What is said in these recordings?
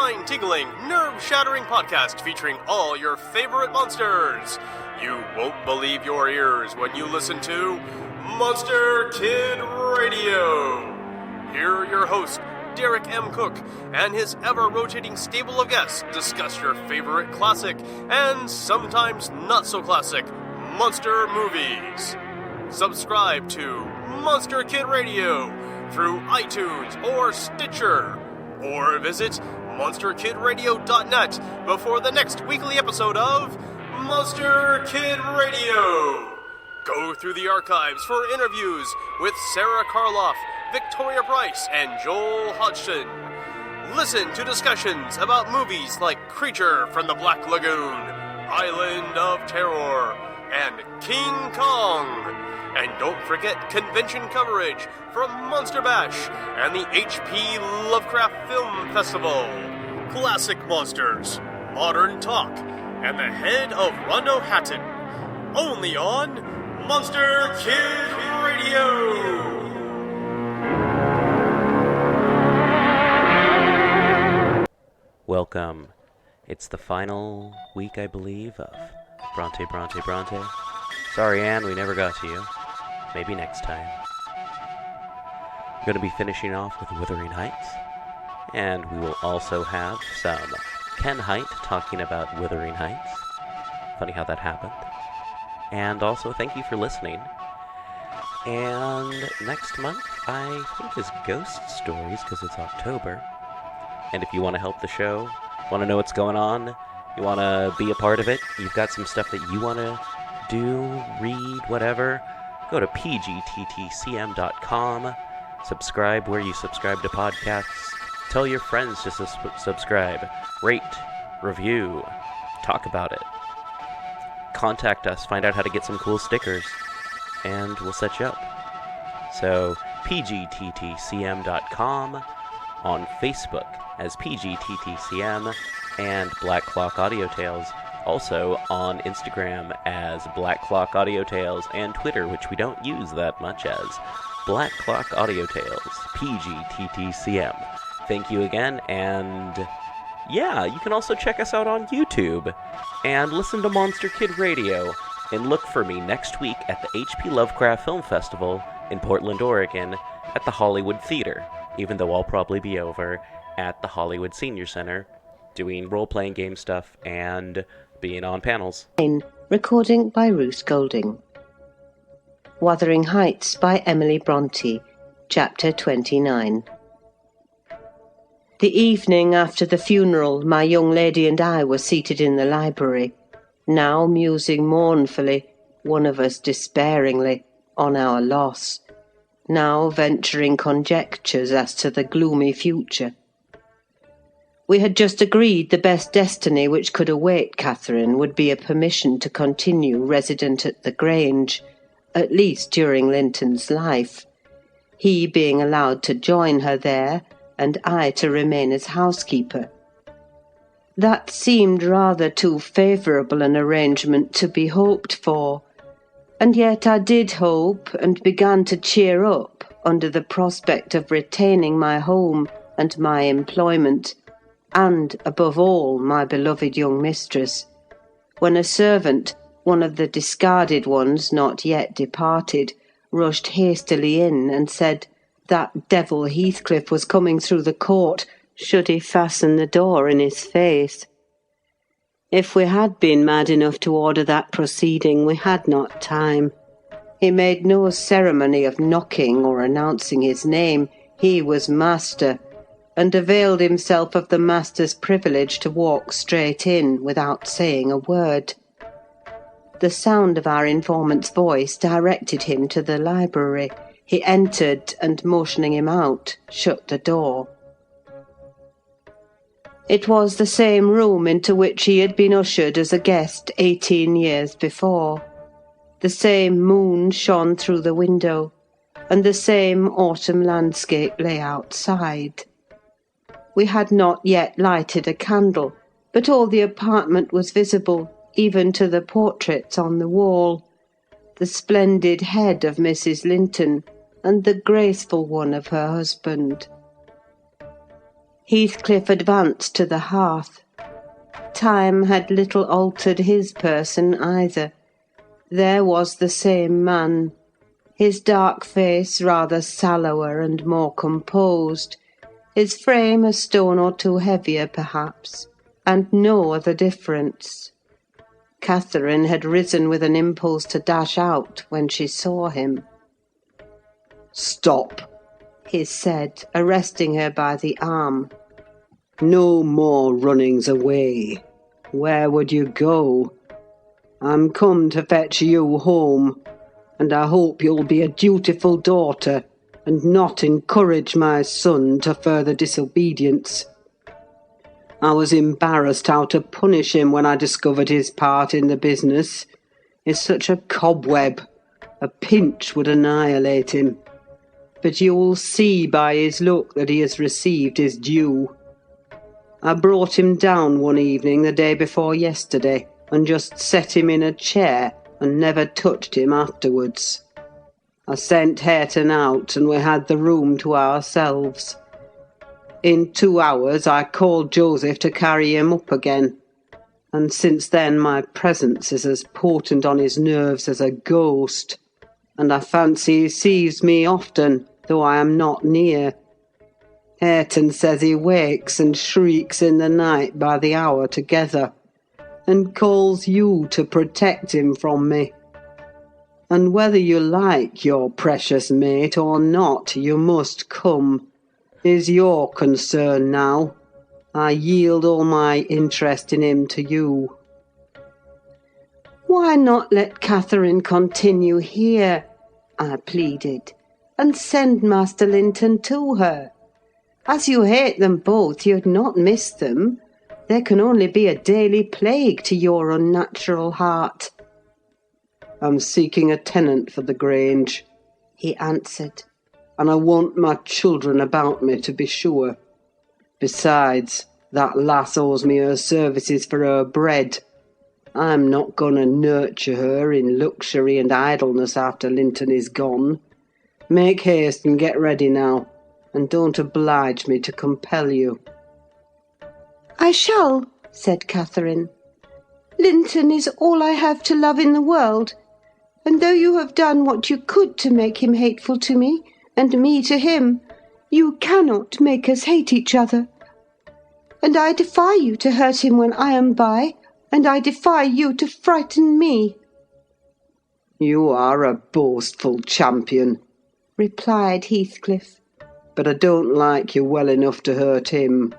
spine-tingling, nerve-shattering podcast featuring all your favorite monsters. You won't believe your ears when you listen to Monster Kid Radio. Here are your hosts, Derek M. Cook, and his ever-rotating stable of guests discuss your favorite classic and sometimes not-so-classic monster movies. Subscribe to Monster Kid Radio through iTunes or Stitcher, or visit monsterkidradio.net before the next weekly episode of Monster Kid Radio. Go through the archives for interviews with Sarah Karloff, Victoria Price, and Joel Hodgson. Listen to discussions about movies like Creature from the Black Lagoon, Island of Terror, and King Kong. And don't forget convention coverage from Monster Bash and the H.P. Lovecraft Film Festival. Classic monsters, modern talk, and the head of Rondo Hatton. Only on Monster Kid Radio. Welcome. It's the final week, I believe, of Brontë Bronty Bronti. Sorry, Anne, we never got to you. Maybe next time. We're going to be finishing off with Wuthering Heights, and we will also have some Ken Height talking about Wuthering Heights. Funny how that happened. And also, thank you for listening. And next month, I think, is Ghost Stories, because it's October. And if you want to help the show, want to know what's going on, you want to be a part of it, you've got some stuff that you want to do, read, whatever, go to pgttcm.com, subscribe where you subscribe to podcasts, tell your friends to subscribe, rate, review, talk about it, contact us, find out how to get some cool stickers, and we'll set you up. So, pgttcm.com, on Facebook as PGTTCM, and Black Clock Audio Tales, also on Instagram as Black Clock Audio Tales, and Twitter, which we don't use that much, as Black Clock Audio Tales, PGTTCM. Thank you again, and yeah, you can also check us out on YouTube, and listen to Monster Kid Radio, and look for me next week at the H.P. Lovecraft Film Festival in Portland, Oregon, at the Hollywood Theater, even though I'll probably be over at the Hollywood Senior Center, doing role-playing game stuff and being on panels. Recording by Ruth Golding. Wuthering Heights by Emily Bronte, Chapter 29. The evening after the funeral, my young lady and I were seated in the library, now musing mournfully, one of us despairingly, on our loss, now venturing conjectures as to the gloomy future. We had just agreed the best destiny which could await Catherine would be a permission to continue resident at the Grange, at least during Linton's life, he being allowed to join her there, and I to remain as housekeeper. That seemed rather too favourable an arrangement to be hoped for, and yet I did hope, and began to cheer up under the prospect of retaining my home and my employment, and, above all, my beloved young mistress, when a servant, one of the discarded ones not yet departed, rushed hastily in and said that devil Heathcliff was coming through the court, should he fasten the door in his face. If we had been mad enough to order that proceeding, we had not time. He made no ceremony of knocking or announcing his name. He was master, and availed himself of the master's privilege to walk straight in without saying a word. The sound of our informant's voice directed him to the library. He entered, and motioning him out, shut the door. It was the same room into which he had been ushered as a guest 18 years before. The same moon shone through the window, and the same autumn landscape lay outside. We had not yet lighted a candle, but all the apartment was visible, even to the portraits on the wall, the splendid head of Mrs. Linton, and the graceful one of her husband. Heathcliff advanced to the hearth. Time had little altered his person either. There was the same man, his dark face rather sallower and more composed, his frame a stone or two heavier perhaps, and no other difference. Catherine had risen with an impulse to dash out when she saw him. "Stop," he said, arresting her by the arm. "No more runnings away. Where would you go? I'm come to fetch you home, and I hope you'll be a dutiful daughter and not encourage my son to further disobedience. I was embarrassed how to punish him when I discovered his part in the business. It's such a cobweb. A pinch would annihilate him. But you'll see by his look that he has received his due. I brought him down one evening the day before yesterday, and just set him in a chair and never touched him afterwards. I sent Hareton out, and we had the room to ourselves. In 2 hours I called Joseph to carry him up again, and since then my presence is as potent on his nerves as a ghost, and I fancy he sees me often, though I am not near. Hareton says he wakes and shrieks in the night by the hour together, and calls you to protect him from me. And whether you like your precious mate or not, you must come. Is your concern now. I yield all my interest in him to you." "Why not let Catherine continue here?" I pleaded, "and send Master Linton to her? As you hate them both, you'd not miss them. There can only be a daily plague to your unnatural heart." "I'm seeking a tenant for the Grange," he answered, "and I want my children about me, to be sure. Besides, that lass owes me her services for her bread. I'm not going to nurture her in luxury and idleness after Linton is gone. Make haste and get ready now, and don't oblige me to compel you." "I shall," said Catherine. "Linton is all I have to love in the world, and though you have done what you could to make him hateful to me, and me to him, you cannot make us hate each other. And I defy you to hurt him when I am by, and I defy you to frighten me." "You are a boastful champion," replied Heathcliff. "but I don't like you well enough to hurt him.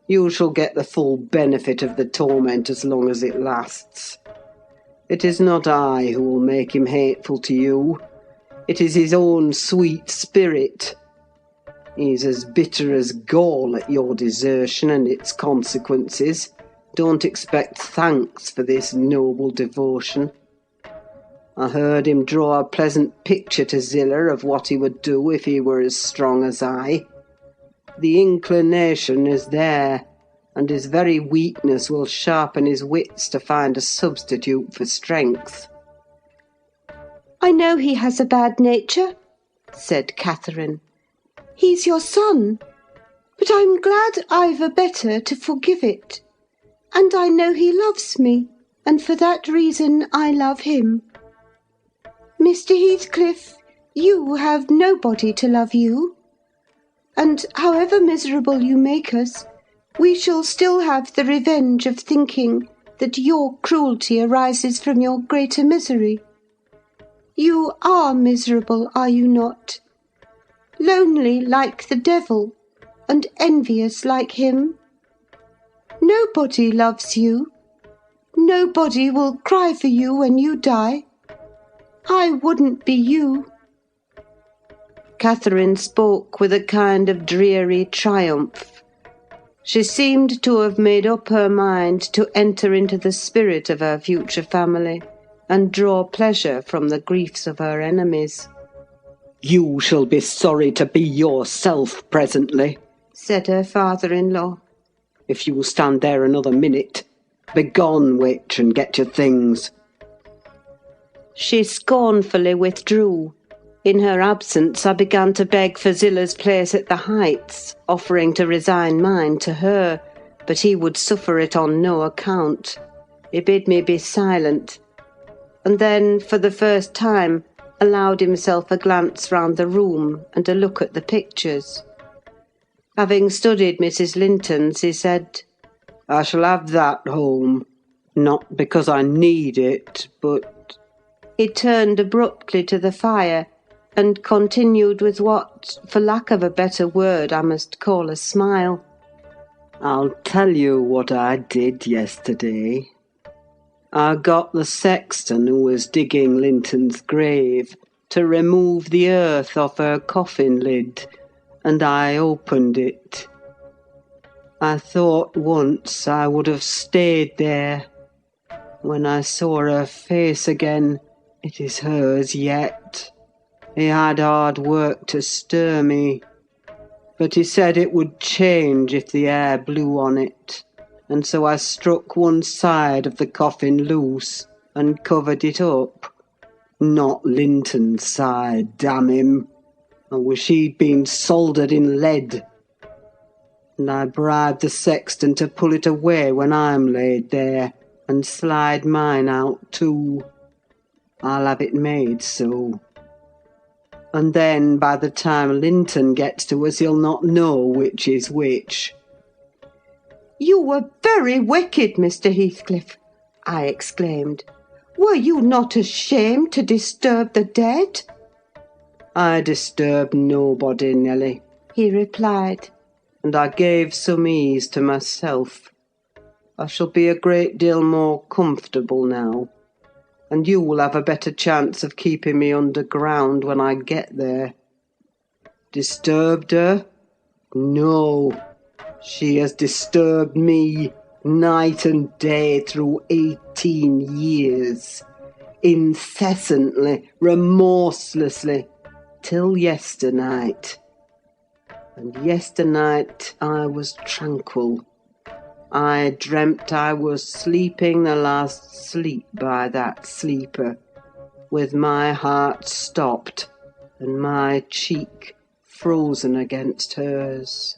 You shall get the full benefit of the torment as long as it lasts. It is not I who will make him hateful to you. It is his own sweet spirit. He's as bitter as gall at your desertion and its consequences. Don't expect thanks for this noble devotion. I heard him draw a pleasant picture to Zillah of what he would do if he were as strong as I. The inclination is there, and his very weakness will sharpen his wits to find a substitute for strength." "I know he has a bad nature," said Catherine. "He's your son, but I'm glad I've a better to forgive it. And I know he loves me, and for that reason I love him. Mr. Heathcliff, you have nobody to love you. And however miserable you make us, we shall still have the revenge of thinking that your cruelty arises from your greater misery. You are miserable, are you not? Lonely like the devil, and envious like him? Nobody loves you. Nobody will cry for you when you die. I wouldn't be you." Catherine spoke with a kind of dreary triumph. She seemed to have made up her mind to enter into the spirit of her future family, and draw pleasure from the griefs of her enemies. "You shall be sorry to be yourself presently," said her father-in-law. "if you will stand there another minute. Begone, witch, and get your things." She scornfully withdrew, In her absence, I began to beg for Zilla's place at the Heights, offering to resign mine to her, but he would suffer it on no account. He bid me be silent, and then, for the first time, allowed himself a glance round the room and a look at the pictures. Having studied Mrs. Linton's, he said, I shall have that home, not because I need it, but... He turned abruptly to the fire and continued with what, for lack of a better word, I must call a smile. I'll tell you what I did yesterday. I got the sexton who was digging Linton's grave to remove the earth off her coffin lid, and I opened it. I thought once I would have stayed there. When I saw her face again, it is hers yet. He had hard work to stir me, but he said it would change if the air blew on it, and so I struck one side of the coffin loose and covered it up. Not Linton's side, damn him. I wish he'd been soldered in lead. And I bribed the sexton to pull it away when I'm laid there, and slide mine out too. I'll have it made so. And then, by the time Linton gets to us, he'll not know which is which. "You were very wicked, Mr. Heathcliff," I exclaimed. "Were you not ashamed to disturb the dead?" I disturbed nobody, Nelly, he replied. And I gave some ease to myself. I shall be a great deal more comfortable now, and you will have a better chance of keeping me underground when I get there. Disturbed her? No. She has disturbed me night and day through 18 years, incessantly, remorselessly, till yesternight. And yesternight I was tranquil. I dreamt I was sleeping the last sleep by that sleeper, with my heart stopped and my cheek frozen against hers.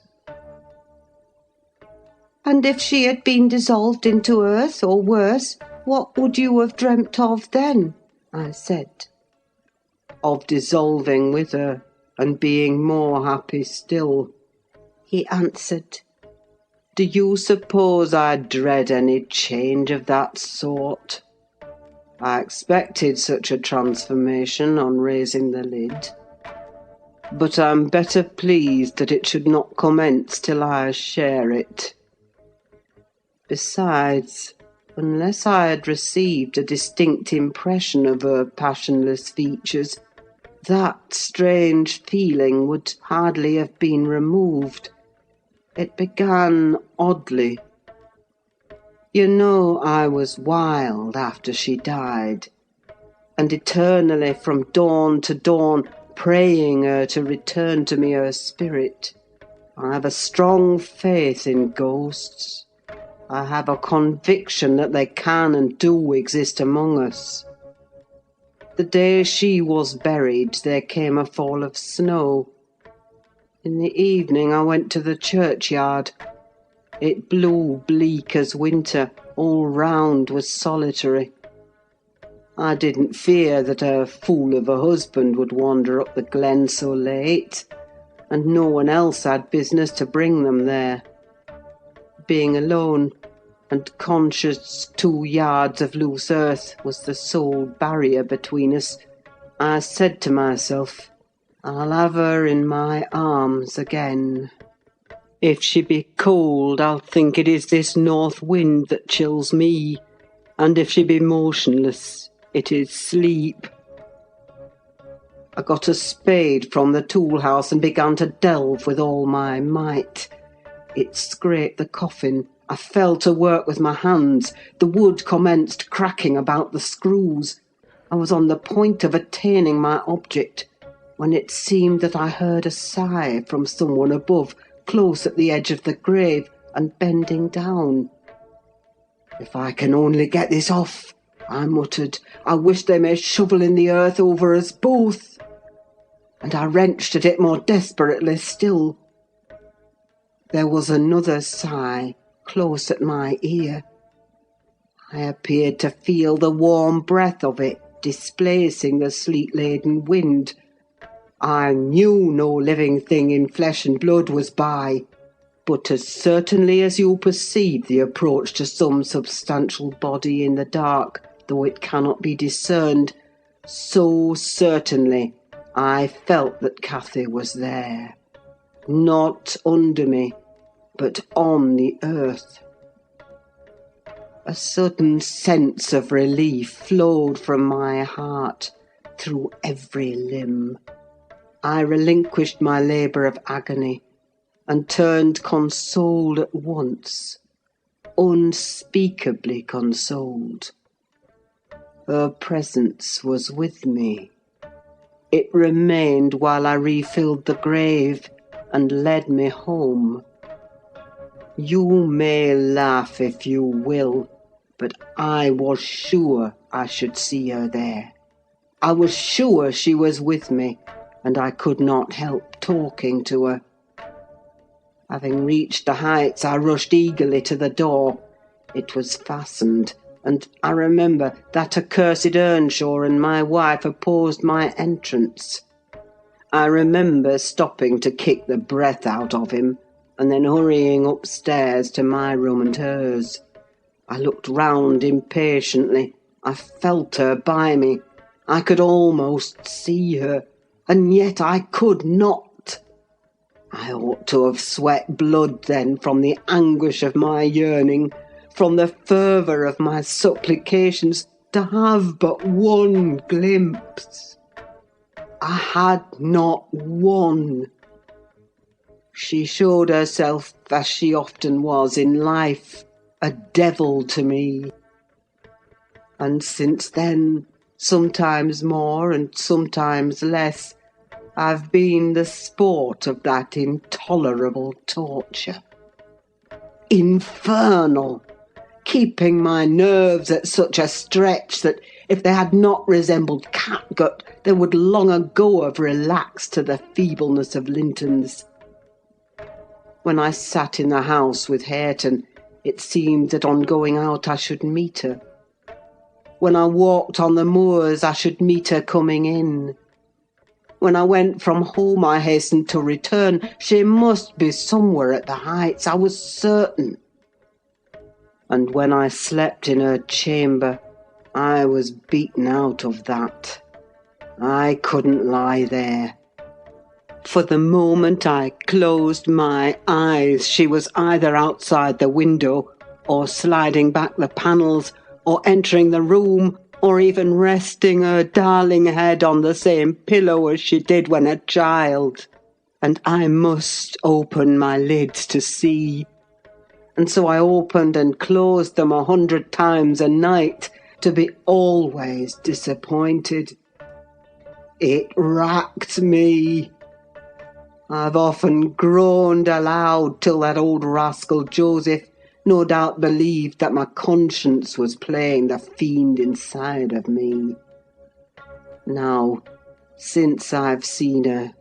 "And if she had been dissolved into earth, or worse, what would you have dreamt of then?" I said. Of dissolving with her, and being more happy still, he answered. Do you suppose I dread any change of that sort? I expected such a transformation on raising the lid, but I'm better pleased that it should not commence till I share it. Besides, unless I had received a distinct impression of her passionless features, that strange feeling would hardly have been removed. It began oddly. You know, I was wild after she died, and eternally from dawn to dawn praying her to return to me her spirit. I have a strong faith in ghosts. I have a conviction that they can and do exist among us. The day she was buried, there came a fall of snow. In the evening I went to the churchyard. It blew bleak as winter, all round was solitary. I didn't fear that a fool of a husband would wander up the glen so late, and no one else had business to bring them there. Being alone, and conscious 2 yards of loose earth was the sole barrier between us, I said to myself, I'll have her in my arms again. If she be cold, I'll think it is this north wind that chills me, and if she be motionless, it is sleep. I got a spade from the tool house and began to delve with all my might. It scraped the coffin. I fell to work with my hands. The wood commenced cracking about the screws. I was on the point of attaining my object, when it seemed that I heard a sigh from someone above, close at the edge of the grave, and bending down. "If I can only get this off," I muttered. "I wish they may shovel in the earth over us both." and I wrenched at it more desperately still. There was another sigh close at my ear. I appeared to feel the warm breath of it displacing the sleet-laden wind. I knew no living thing in flesh and blood was by, but as certainly as you perceive the approach to some substantial body in the dark, though it cannot be discerned, so certainly I felt that Cathy was there, not under me, but on the earth. A sudden sense of relief flowed from my heart through every limb. I relinquished my labour of agony, and turned consoled at once, unspeakably consoled. Her presence was with me. It remained while I refilled the grave and led me home. You may laugh if you will, but I was sure I should see her there. I was sure she was with me, and I could not help talking to her. Having reached the heights, I rushed eagerly to the door. It was fastened, and I remember that accursed Earnshaw and my wife opposed my entrance. I remember stopping to kick the breath out of him, and then hurrying upstairs to my room and hers. I looked round impatiently. I felt her by me. I could almost see her, and yet I could not. I ought to have sweat blood then from the anguish of my yearning, from the fervour of my supplications, to have but one glimpse. I had not one. She showed herself, as she often was in life, a devil to me. And since then, sometimes more and sometimes less, I've been the sport of that intolerable torture. Infernal! Keeping my nerves at such a stretch that if they had not resembled catgut, they would long ago have relaxed to the feebleness of Linton's. When I sat in the house with Hareton, it seemed that on going out I should meet her. When I walked on the moors, I should meet her coming in. When I went from home, I hastened to return. She must be somewhere at the Heights, I was certain. And when I slept in her chamber, I was beaten out of that. I couldn't lie there. For the moment I closed my eyes, she was either outside the window, or sliding back the panels, or entering the room, or even resting her darling head on the same pillow as she did when a child. And I must open my lids to see. And so I opened and closed them 100 times a night, to be always disappointed. It racked me. I've often groaned aloud till that old rascal Joseph no doubt believed that my conscience was playing the fiend inside of me. Now, since I've seen her,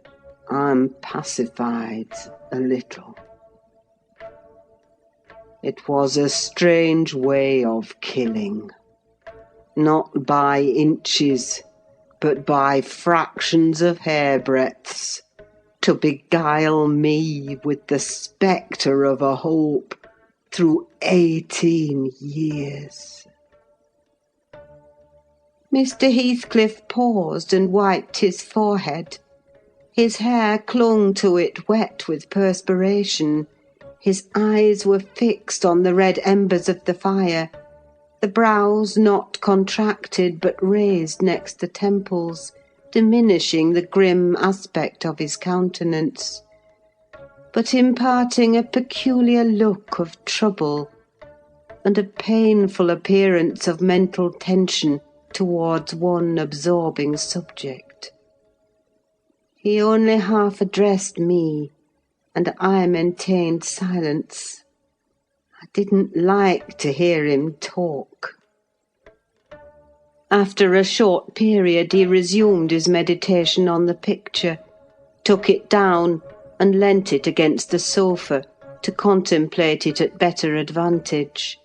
I'm pacified a little. It was a strange way of killing. Not by inches, but by fractions of hairbreadths, to beguile me with the spectre of a hope through 18 years. Mr. Heathcliff paused and wiped his forehead. His hair clung to it wet with perspiration. His eyes were fixed on the red embers of the fire, the brows not contracted but raised next the temples, diminishing the grim aspect of his countenance, but imparting a peculiar look of trouble and a painful appearance of mental tension towards one absorbing subject. He only half addressed me, and I maintained silence. I didn't like to hear him talk. After a short period he resumed his meditation on the picture, took it down and leant it against the sofa to contemplate it at better advantage.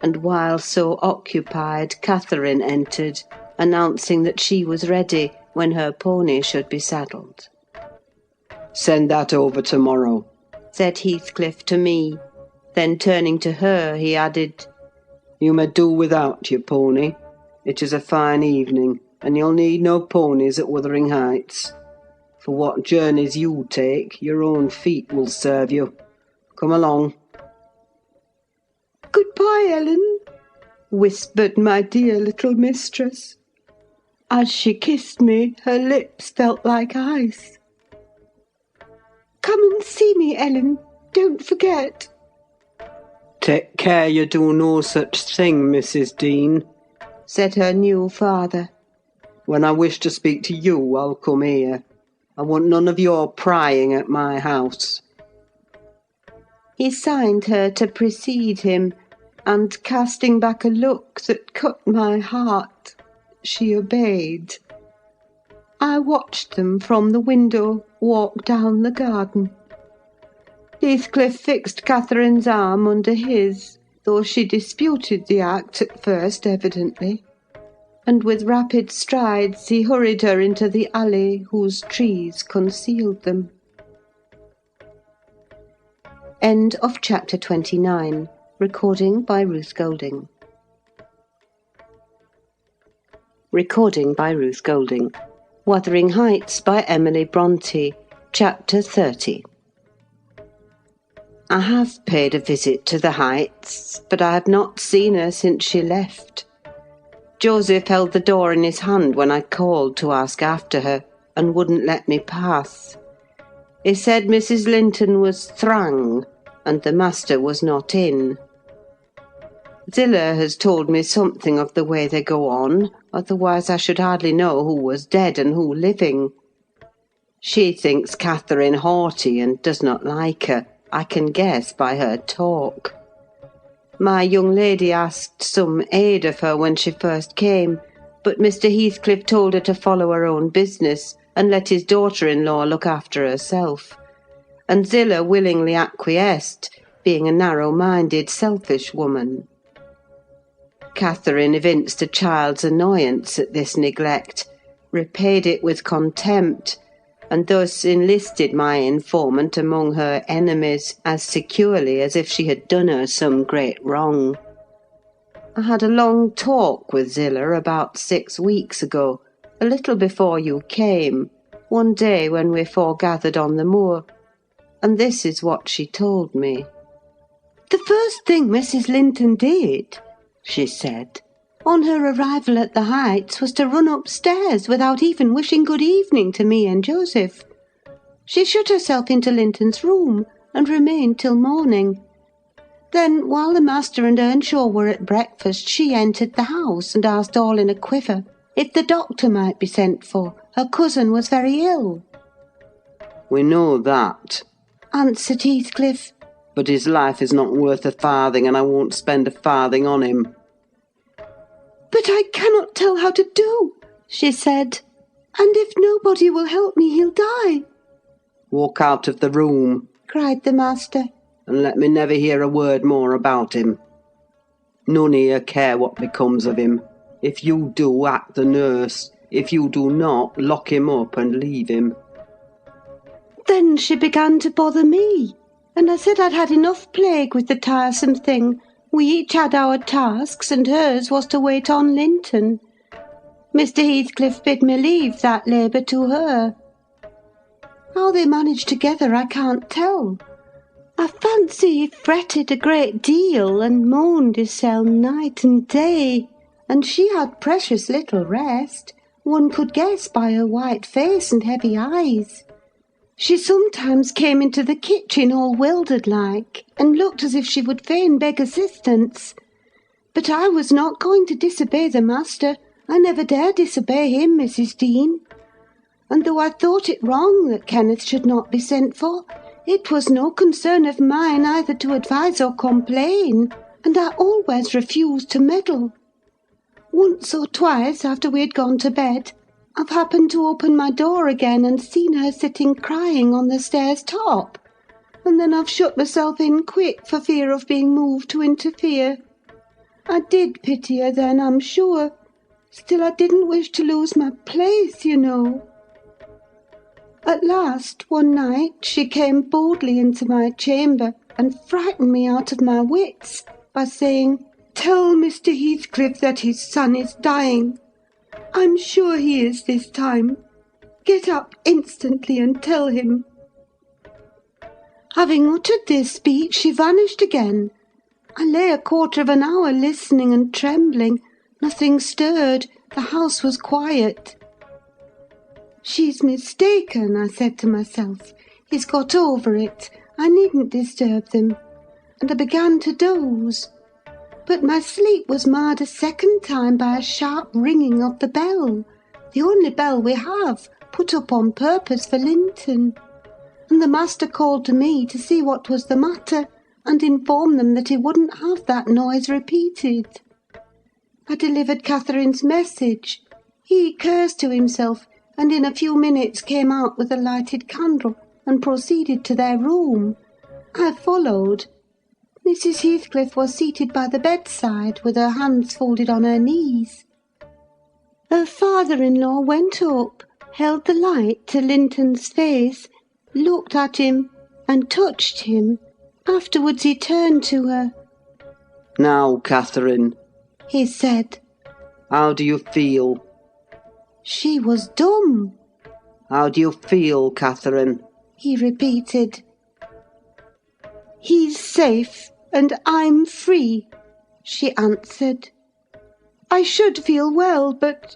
And while so occupied, Catherine entered, announcing that she was ready when her pony should be saddled. "Send that over tomorrow," said Heathcliff to me. Then turning to her, he added, "You may do without your pony. It is a fine evening, and you'll need no ponies at Wuthering Heights. For what journeys you take, your own feet will serve you. Come along." "Goodbye, Ellen," whispered my dear little mistress. As she kissed me, her lips felt like ice. "Come and see me, Ellen. Don't forget." "Take care you do no such thing, Mrs. Dean," said her new father. "When I wish to speak to you, I'll come here. I want none of your prying at my house." He signed her to precede him, and casting back a look that cut my heart, she obeyed. I watched them from the window walk down the garden. Heathcliff fixed Catherine's arm under his, though she disputed the act at first, evidently, and with rapid strides he hurried her into the alley whose trees concealed them. End of chapter 29. Recording by Ruth Golding. Wuthering Heights by Emily Brontë. Chapter 30. I have paid a visit to the Heights, but I have not seen her since she left. Joseph held the door in his hand when I called to ask after her, and wouldn't let me pass. He said Mrs. Linton was thrang, and the master was not in. Zillah has told me something of the way they go on, otherwise I should hardly know who was dead and who living. She thinks Catherine haughty and does not like her, I can guess by her talk. My young lady asked some aid of her when she first came, but Mr. Heathcliff told her to follow her own business and let his daughter-in-law look after herself, and Zillah willingly acquiesced, being a narrow-minded, selfish woman. Catherine evinced a child's annoyance at this neglect, repaid it with contempt, and thus enlisted my informant among her enemies as securely as if she had done her some great wrong. I had a long talk with Zillah about 6 weeks ago, a little before you came, one day when we foregathered on the moor, and this is what she told me. "The first thing Mrs. Linton did," she said, "on her arrival at the Heights was to run upstairs without even wishing good evening to me and Joseph. She shut herself into Linton's room and remained till morning. Then, while the master and Earnshaw were at breakfast, she entered the house and asked all in a quiver if the doctor might be sent for. Her cousin was very ill." "We know that," answered Heathcliff. "but his life is not worth a farthing, and I won't spend a farthing on him." "But I cannot tell how to do," she said, "and if nobody will help me, he'll die." "Walk out of the room," cried the master, "and let me never hear a word more about him. None here care what becomes of him. If you do, act the nurse. If you do not, lock him up and leave him." Then she began to bother me, and I said I'd had enough plague with the tiresome thing. We each had our tasks, and hers was to wait on Linton. Mr. Heathcliff bid me leave that labour to her. How they managed together I can't tell. I fancy he fretted a great deal, and moaned himself night and day, and she had precious little rest, one could guess by her white face and heavy eyes. She sometimes came into the kitchen all wildered-like, and looked as if she would fain beg assistance. But I was not going to disobey the master. I never dare disobey him, Mrs. Dean. And though I thought it wrong that Kenneth should not be sent for, it was no concern of mine either to advise or complain, and I always refused to meddle. Once or twice, after we had gone to bed, I've happened to open my door again and seen her sitting crying on the stairs top, and then I've shut myself in quick for fear of being moved to interfere. I did pity her then, I'm sure. Still, I didn't wish to lose my place, you know. At last, one night, she came boldly into my chamber and frightened me out of my wits by saying, "Tell Mr. Heathcliff that his son is dying. I'm sure he is this time. Get up instantly and tell him." Having uttered this speech, she vanished again. I lay a quarter of an hour listening and trembling. Nothing stirred. The house was quiet. "She's mistaken," I said to myself. "He's got over it. I needn't disturb them." And I began to doze. But my sleep was marred a second time by a sharp ringing of the bell, the only bell we have, put up on purpose for Linton. And the master called to me to see what was the matter, and inform them that he wouldn't have that noise repeated. I delivered Catherine's message. He cursed to himself, and in a few minutes came out with a lighted candle, and proceeded to their room. I followed. Mrs. Heathcliff was seated by the bedside, with her hands folded on her knees. Her father-in-law went up, held the light to Linton's face, looked at him, and touched him. Afterwards he turned to her. "Now, Catherine," he said. "how do you feel?" She was dumb. "How do you feel, Catherine?" He repeated. "He's safe, and I'm free," she answered. "I should feel well, but,"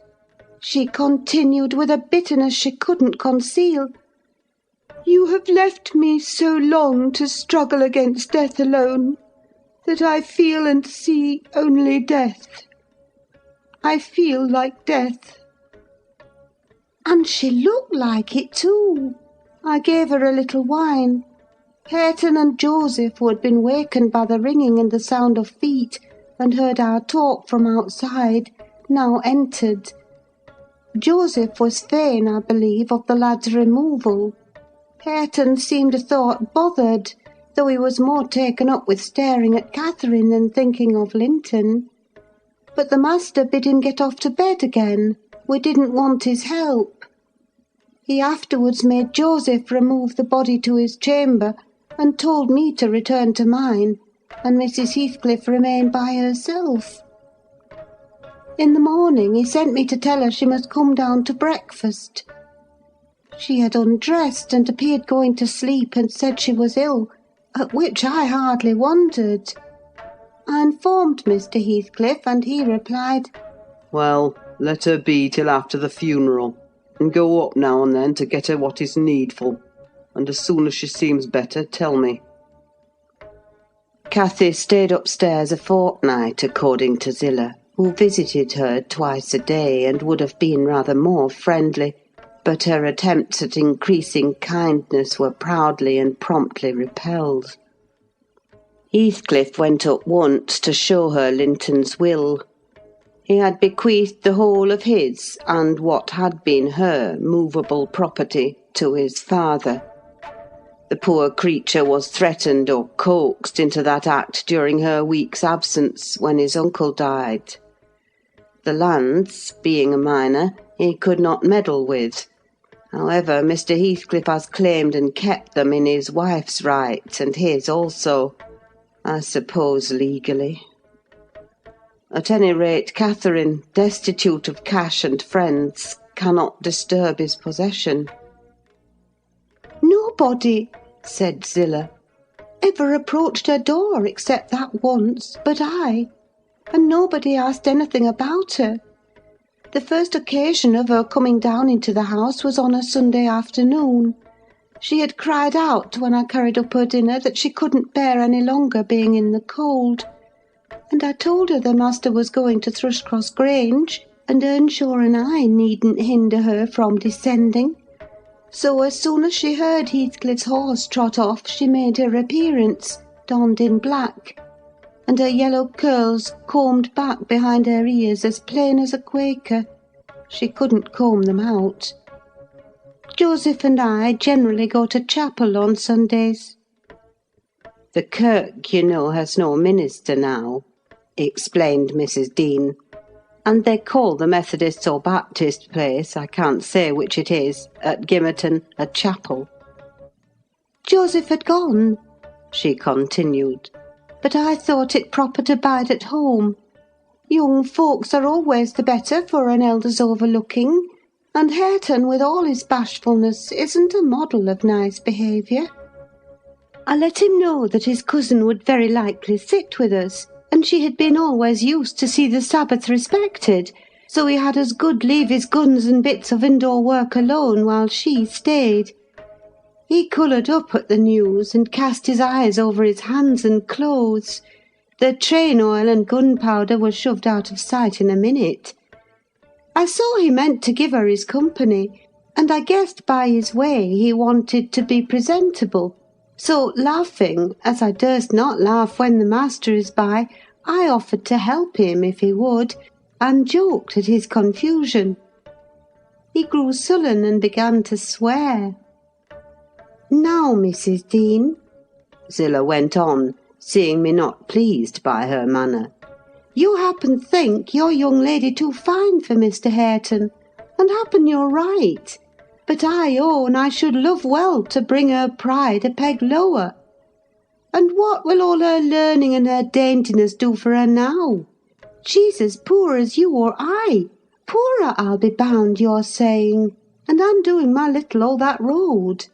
she continued with a bitterness she couldn't conceal, "you have left me so long to struggle against death alone, that I feel and see only death. I feel like death." And she looked like it too. I gave her a little wine. Hareton and Joseph, who had been wakened by the ringing and the sound of feet, and heard our talk from outside, now entered. Joseph was fain, I believe, of the lad's removal. Hareton seemed a thought bothered, though he was more taken up with staring at Catherine than thinking of Linton. But the master bid him get off to bed again. We didn't want his help. He afterwards made Joseph remove the body to his chamber, and told me to return to mine, and Mrs. Heathcliff remained by herself. In the morning he sent me to tell her she must come down to breakfast. She had undressed and appeared going to sleep, and said she was ill, at which I hardly wondered. I informed Mr. Heathcliff, and he replied, "Well, let her be till after the funeral, and go up now and then to get her what is needful, and as soon as she seems better, tell me." Cathy stayed upstairs a fortnight, according to Zillah, who visited her twice a day, and would have been rather more friendly, but her attempts at increasing kindness were proudly and promptly repelled. Heathcliff went up once to show her Linton's will. He had bequeathed the whole of his, and what had been her, movable property, to his father. The poor creature was threatened or coaxed into that act during her week's absence, when his uncle died. The lands, being a minor, he could not meddle with. However, Mr. Heathcliff has claimed and kept them in his wife's right, and his also, I suppose legally. At any rate, Catherine, destitute of cash and friends, cannot disturb his possession. "Nobody," said Zillah, "ever approached her door except that once, but I, and nobody asked anything about her. The first occasion of her coming down into the house was on a Sunday afternoon. She had cried out, when I carried up her dinner, that she couldn't bear any longer being in the cold, and I told her the master was going to Thrushcross Grange, and Earnshaw and I needn't hinder her from descending. So as soon as she heard Heathcliff's horse trot off, she made her appearance, donned in black, and her yellow curls combed back behind her ears as plain as a Quaker, She couldn't comb them out. Joseph and I generally go to chapel on Sundays. The kirk, you know, has no minister now, explained Mrs. Dean, and they call the Methodist or Baptist place, I can't say which it is, at Gimmerton, a chapel. Joseph had gone, she continued, but I thought it proper to bide at home. Young folks are always the better for an elder's overlooking, and Hareton, with all his bashfulness, isn't a model of nice behaviour. I let him know that his cousin would very likely sit with us, and she had been always used to see the Sabbath respected, so he had as good leave his guns and bits of indoor work alone while she stayed. He coloured up at the news, and cast his eyes over his hands and clothes. The train oil and gunpowder were shoved out of sight in a minute. I saw he meant to give her his company, and I guessed by his way he wanted to be presentable. So, laughing, as I durst not laugh when the master is by, I offered to help him if he would, and joked at his confusion. He grew sullen and began to swear. "Now, Mrs. Dean," Zillah went on, seeing me not pleased by her manner, "you happen think your young lady too fine for Mr. Hareton, and happen you're right. But I own I should love well to bring her pride a peg lower. And what will all her learning and her daintiness do for her now? She's as poor as you or I. Poorer, I'll be bound, you're saying, and I'm doing my little all that road."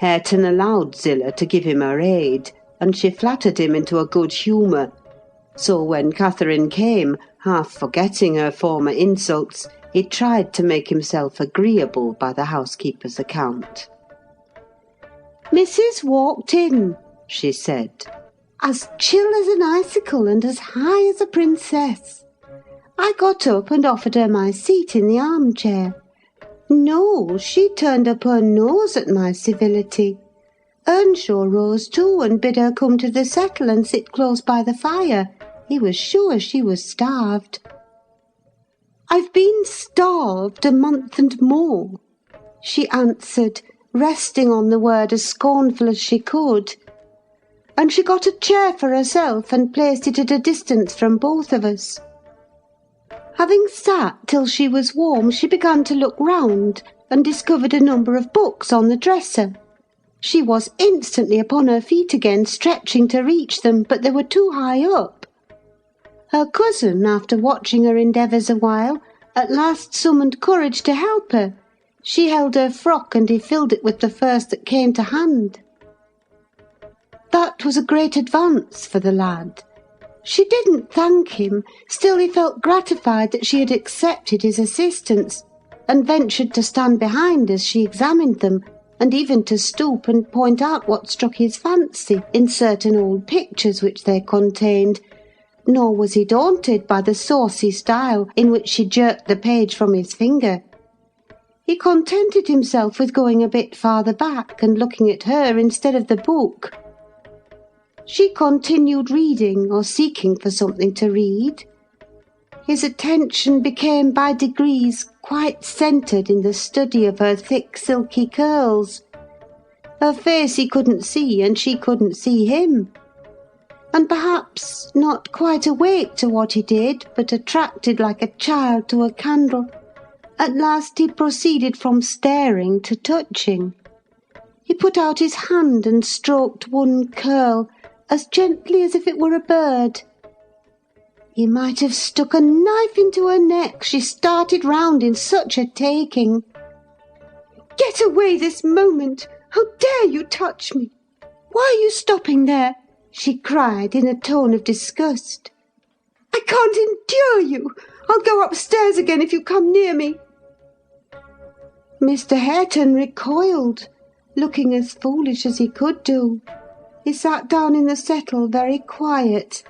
Hareton allowed Zillah to give him her aid, and she flattered him into a good humour. So when Catherine came, half forgetting her former insults, he tried to make himself agreeable by the housekeeper's account. "Missus walked in," she said, "as chill as an icicle and as high as a princess. I got up and offered her my seat in the armchair. No, she turned up her nose at my civility. Earnshaw rose too and bid her come to the settle and sit close by the fire. He was sure she was starved. "I've been starved a month and more," she answered, resting on the word as scornful as she could. And she got a chair for herself and placed it at a distance from both of us. Having sat till she was warm, she began to look round and discovered a number of books on the dresser. She was instantly upon her feet again, stretching to reach them, but they were too high up. Her cousin, after watching her endeavours a while, at last summoned courage to help her. She held her frock, and he filled it with the first that came to hand. That was a great advance for the lad. She didn't thank him, still he felt gratified that she had accepted his assistance, and ventured to stand behind as she examined them, and even to stoop and point out what struck his fancy in certain old pictures which they contained. Nor was he daunted by the saucy style in which she jerked the page from his finger. He contented himself with going a bit farther back and looking at her instead of the book. She continued reading, or seeking for something to read. His attention became by degrees quite centred in the study of her thick silky curls. Her face he couldn't see, and she couldn't see him. And perhaps not quite awake to what he did, but attracted like a child to a candle, at last he proceeded from staring to touching. He put out his hand and stroked one curl, as gently as if it were a bird. He might have stuck a knife into her neck, she started round in such a taking. "Get away this moment! How dare you touch me? Why are you stopping there?" she cried in a tone of disgust. "I can't endure you! I'll go upstairs again if you come near me." Mr. Hareton recoiled, looking as foolish as he could do. He sat down in the settle very quiet,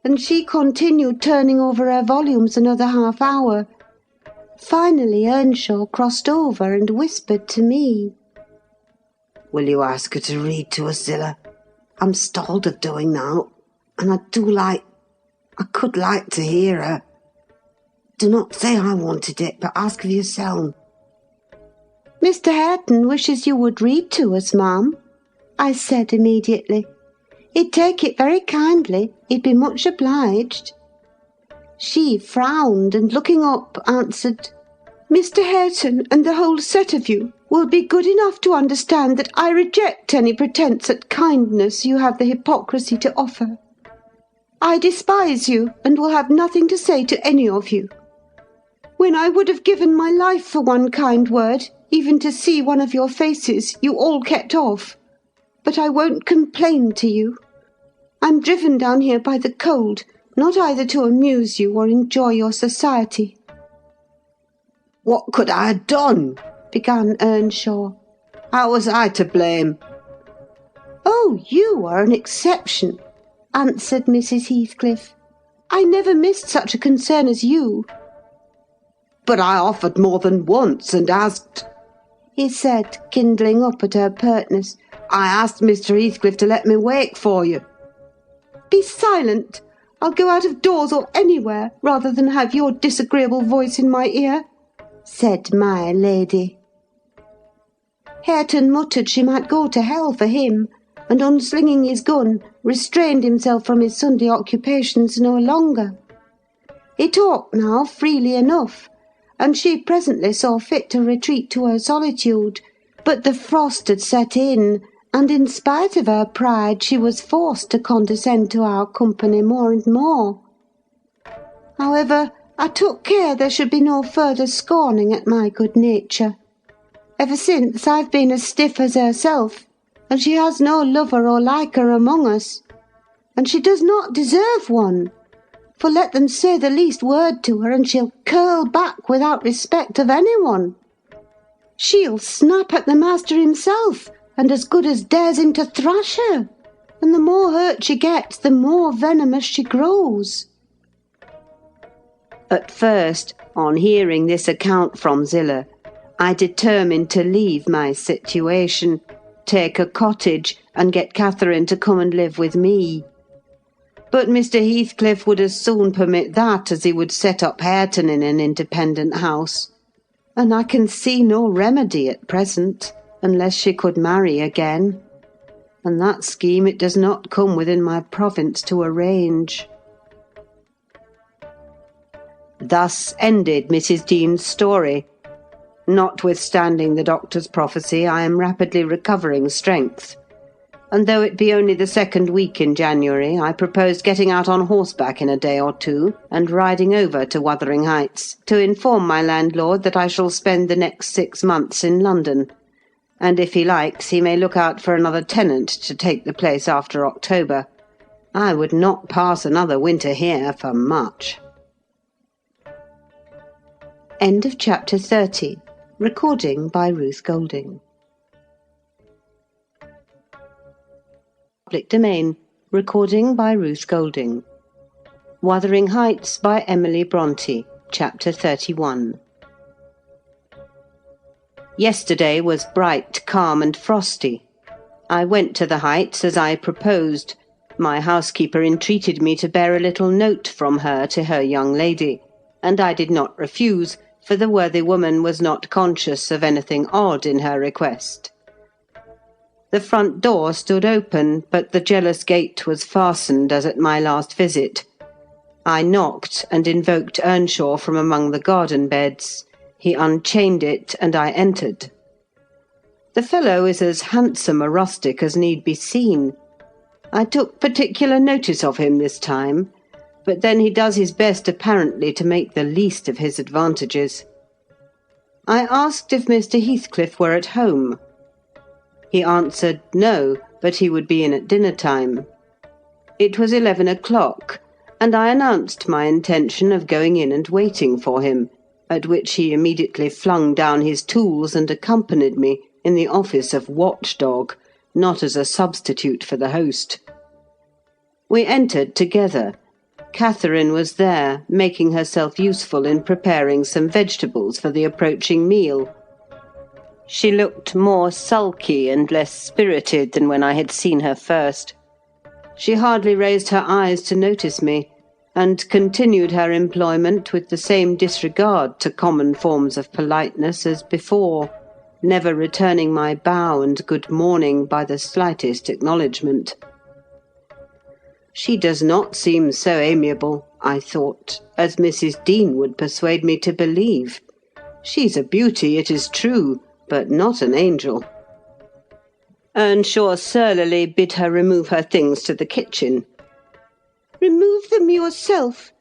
and she continued turning over her volumes another half-hour. Finally Earnshaw crossed over and whispered to me. "Will you ask her to read to us, Zillah? I'm stalled of doing now, and I could like to hear her." Do not say I wanted it, but ask of yourself." "Mr. Hareton wishes you would read to us, ma'am," I said immediately. "He'd take it very kindly, he'd be much obliged." She frowned, and looking up, answered, "Mr. Hareton and the whole set of you will be good enough to understand that I reject any pretence at kindness you have the hypocrisy to offer. I despise you, and will have nothing to say to any of you. When I would have given my life for one kind word, even to see one of your faces, you all kept off. But I won't complain to you. I'm driven down here by the cold, not either to amuse you or enjoy your society." "What could I have done?" began Earnshaw. "How was I to blame?" "Oh, you are an exception," answered Mrs. Heathcliff. "I never missed such a concern as you." "But I offered more than once, and asked," he said, kindling up at her pertness. "I asked Mr. Heathcliff to let me wait for you." "Be silent! I'll go out of doors or anywhere, rather than have your disagreeable voice in my ear," said my lady. Hareton muttered she might go to hell for him, and unslinging his gun, restrained himself from his Sunday occupations no longer. He talked now freely enough, and she presently saw fit to retreat to her solitude, but the frost had set in, and in spite of her pride she was forced to condescend to our company more and more. However, I took care there should be no further scorning at my good nature. Ever since, I've been as stiff as herself, and she has no lover or liker among us. And she does not deserve one, for let them say the least word to her, and she'll curl back without respect of any one. She'll snap at the master himself, and as good as dares him to thrash her, and the more hurt she gets, the more venomous she grows." At first, on hearing this account from Zillah, I determined to leave my situation, take a cottage, and get Catherine to come and live with me. But Mr. Heathcliff would as soon permit that as he would set up Hareton in an independent house, and I can see no remedy at present, unless she could marry again, and that scheme it does not come within my province to arrange. Thus ended Mrs. Dean's story. Notwithstanding the doctor's prophecy, I am rapidly recovering strength, and though it be only the second week in January, I propose getting out on horseback in a day or two, and riding over to Wuthering Heights, to inform my landlord that I shall spend the next 6 months in London, and if he likes he may look out for another tenant to take the place after October. I would not pass another winter here for much. End of chapter 30. Recording by Ruth Golding. Public domain. Recording by Ruth Golding. Wuthering Heights by Emily Bronte. Chapter 31. Yesterday was bright, calm, and frosty. I went to the Heights as I proposed. My housekeeper entreated me to bear a little note from her to her young lady, and I did not refuse, for the worthy woman was not conscious of anything odd in her request. The front door stood open, but the jealous gate was fastened as at my last visit. I knocked and invoked Earnshaw from among the garden beds. He unchained it, and I entered. The fellow is as handsome a rustic as need be seen. I took particular notice of him this time, but then he does his best apparently to make the least of his advantages. I asked if Mr. Heathcliff were at home. He answered no, but he would be in at dinner-time. It was 11 o'clock, and I announced my intention of going in and waiting for him, at which he immediately flung down his tools and accompanied me in the office of watchdog, not as a substitute for the host. We entered together. Catherine was there, making herself useful in preparing some vegetables for the approaching meal. She looked more sulky and less spirited than when I had seen her first. She hardly raised her eyes to notice me, and continued her employment with the same disregard to common forms of politeness as before, never returning my bow and good morning by the slightest acknowledgment. She does not seem so amiable, I thought, as Mrs. Dean would persuade me to believe. She's a beauty, it is true, but not an angel. Earnshaw surlily bid her remove her things to the kitchen. "Remove them yourself,"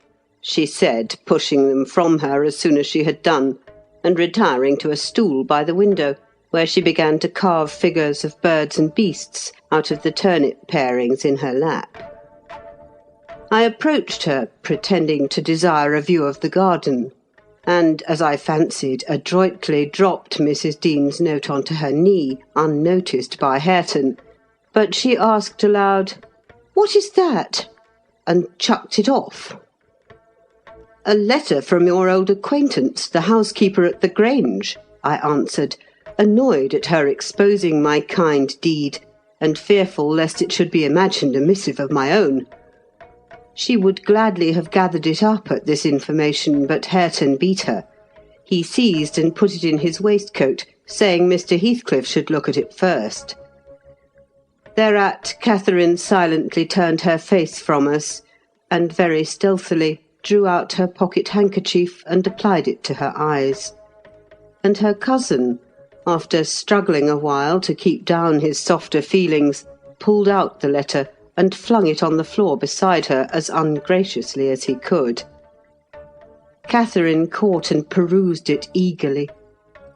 she said, pushing them from her as soon as she had done, and retiring to a stool by the window, where she began to carve figures of birds and beasts out of the turnip parings in her lap. I approached her, pretending to desire a view of the garden, and, as I fancied, adroitly dropped Mrs. Dean's note onto her knee, unnoticed by Hareton, but she asked aloud, "What is that?" and chucked it off. "A letter from your old acquaintance, the housekeeper at the Grange," I answered, annoyed at her exposing my kind deed, and fearful lest it should be imagined a missive of my own. She would gladly have gathered it up at this information, but Hareton beat her. He seized and put it in his waistcoat, saying Mr. Heathcliff should look at it first. Thereat Catherine silently turned her face from us, and very stealthily drew out her pocket-handkerchief and applied it to her eyes. And her cousin, after struggling a while to keep down his softer feelings, pulled out the letter and flung it on the floor beside her as ungraciously as he could. Catherine caught and perused it eagerly.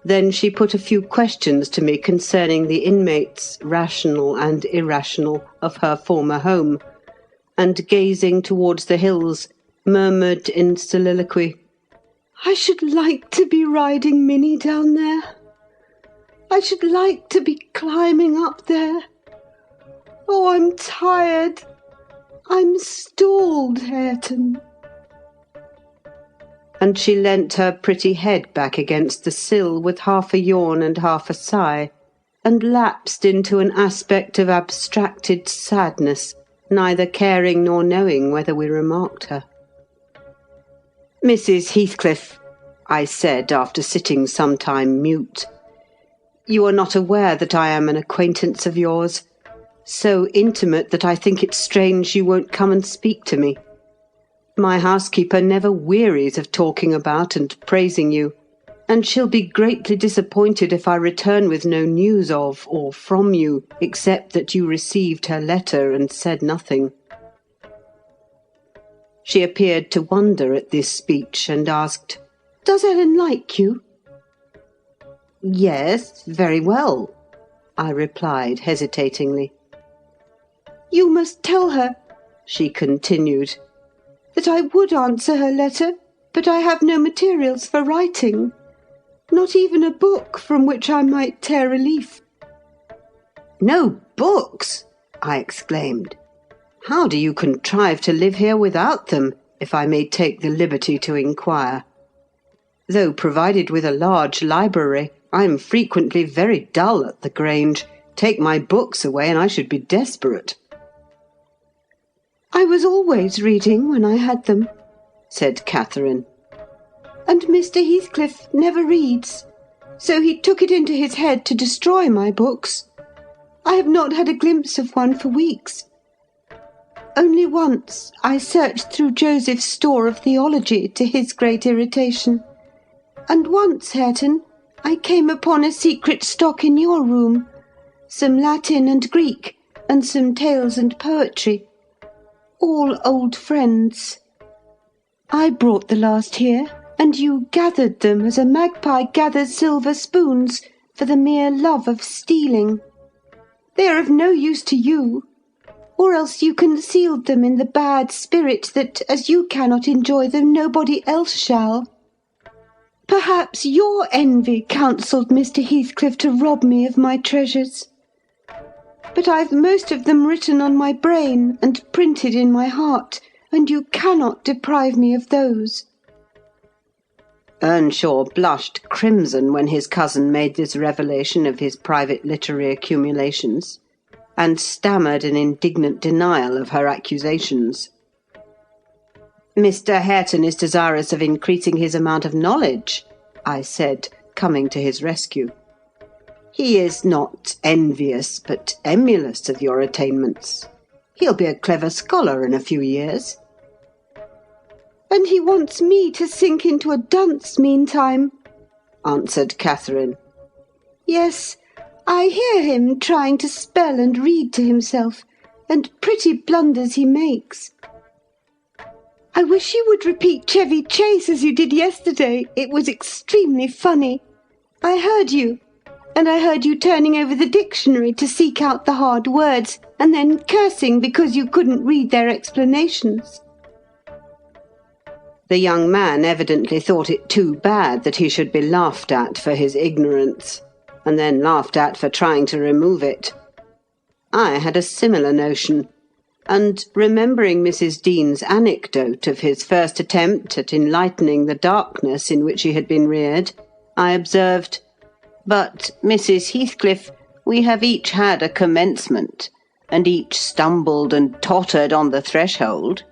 Then she put a few questions to me concerning the inmates, rational and irrational, of her former home, and gazing towards the hills, murmured in soliloquy, "I should like to be riding Minnie down there. I should like to be climbing up there. Oh, I'm tired. I'm stalled, Hareton." And she leant her pretty head back against the sill with half a yawn and half a sigh, and lapsed into an aspect of abstracted sadness, neither caring nor knowing whether we remarked her. "Mrs. Heathcliff," I said, after sitting some time mute, "you are not aware that I am an acquaintance of yours? So intimate that I think it strange you won't come and speak to me. My housekeeper never wearies of talking about and praising you, and she'll be greatly disappointed if I return with no news of or from you, except that you received her letter and said nothing." She appeared to wonder at this speech, and asked, "Does Ellen like you?" "Yes, very well," I replied hesitatingly. "You must tell her," she continued, "that I would answer her letter, but I have no materials for writing. Not even a book from which I might tear a leaf." "No books!" I exclaimed. "How do you contrive to live here without them, if I may take the liberty to inquire? Though provided with a large library, I am frequently very dull at the Grange. Take my books away and I should be desperate." "I was always reading when I had them," said Catherine. "And Mr. Heathcliff never reads, so he took it into his head to destroy my books. I have not had a glimpse of one for weeks. Only once I searched through Joseph's store of theology, to his great irritation. And once, Hareton, I came upon a secret stock in your room, some Latin and Greek, and some tales and poetry. All old friends. I brought the last here, and you gathered them as a magpie gathers silver spoons for the mere love of stealing. They are of no use to you, or else you concealed them in the bad spirit that, as you cannot enjoy them, nobody else shall. Perhaps your envy counselled Mr. Heathcliff to rob me of my treasures. But I've most of them written on my brain and printed in my heart, and you cannot deprive me of those." Earnshaw blushed crimson when his cousin made this revelation of his private literary accumulations, and stammered an indignant denial of her accusations. Mr. Hareton is desirous of increasing his amount of knowledge, I said, coming to his rescue. He is not envious, but emulous of your attainments. He'll be a clever scholar in a few years. And he wants me to sink into a dunce meantime, answered Catherine. Yes, I hear him trying to spell and read to himself, and pretty blunders he makes. I wish you would repeat Chevy Chase as you did yesterday. It was extremely funny. I heard you, and I heard you turning over the dictionary to seek out the hard words, and then cursing because you couldn't read their explanations. The young man evidently thought it too bad that he should be laughed at for his ignorance, and then laughed at for trying to remove it. I had a similar notion, and remembering Mrs. Dean's anecdote of his first attempt at enlightening the darkness in which he had been reared, I observed, "But, Mrs. Heathcliff, we have each had a commencement, and each stumbled and tottered on the threshold.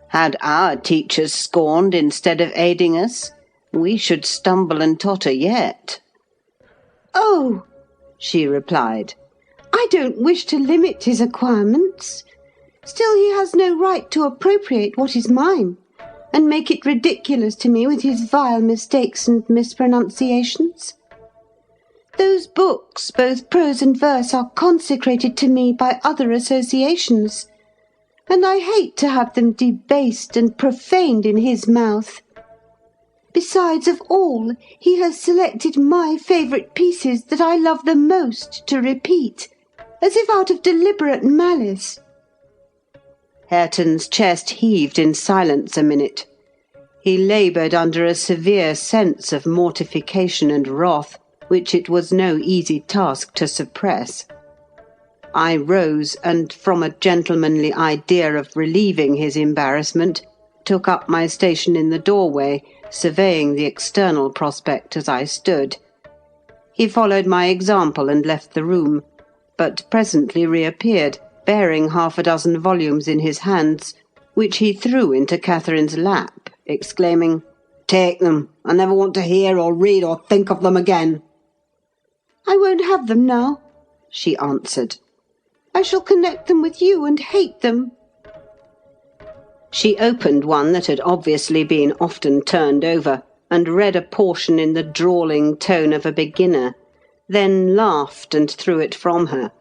Had our teachers scorned instead of aiding us, we should stumble and totter yet." "Oh," she replied, "I don't wish to limit his acquirements. Still he has no right to appropriate what is mine, and make it ridiculous to me with his vile mistakes and mispronunciations. Those books, both prose and verse, are consecrated to me by other associations, and I hate to have them debased and profaned in his mouth. Besides of all, he has selected my favourite pieces that I love the most to repeat, as if out of deliberate malice." Hareton's chest heaved in silence a minute. He laboured under a severe sense of mortification and wrath, which it was no easy task to suppress. I rose, and from a gentlemanly idea of relieving his embarrassment, took up my station in the doorway, surveying the external prospect as I stood. He followed my example and left the room, but presently reappeared, bearing 6 volumes in his hands, which he threw into Catherine's lap, exclaiming, "Take them! I never want to hear or read or think of them again." "I won't have them now," she answered. "I shall connect them with you and hate them." She opened one that had obviously been often turned over, and read a portion in the drawling tone of a beginner, then laughed and threw it from her.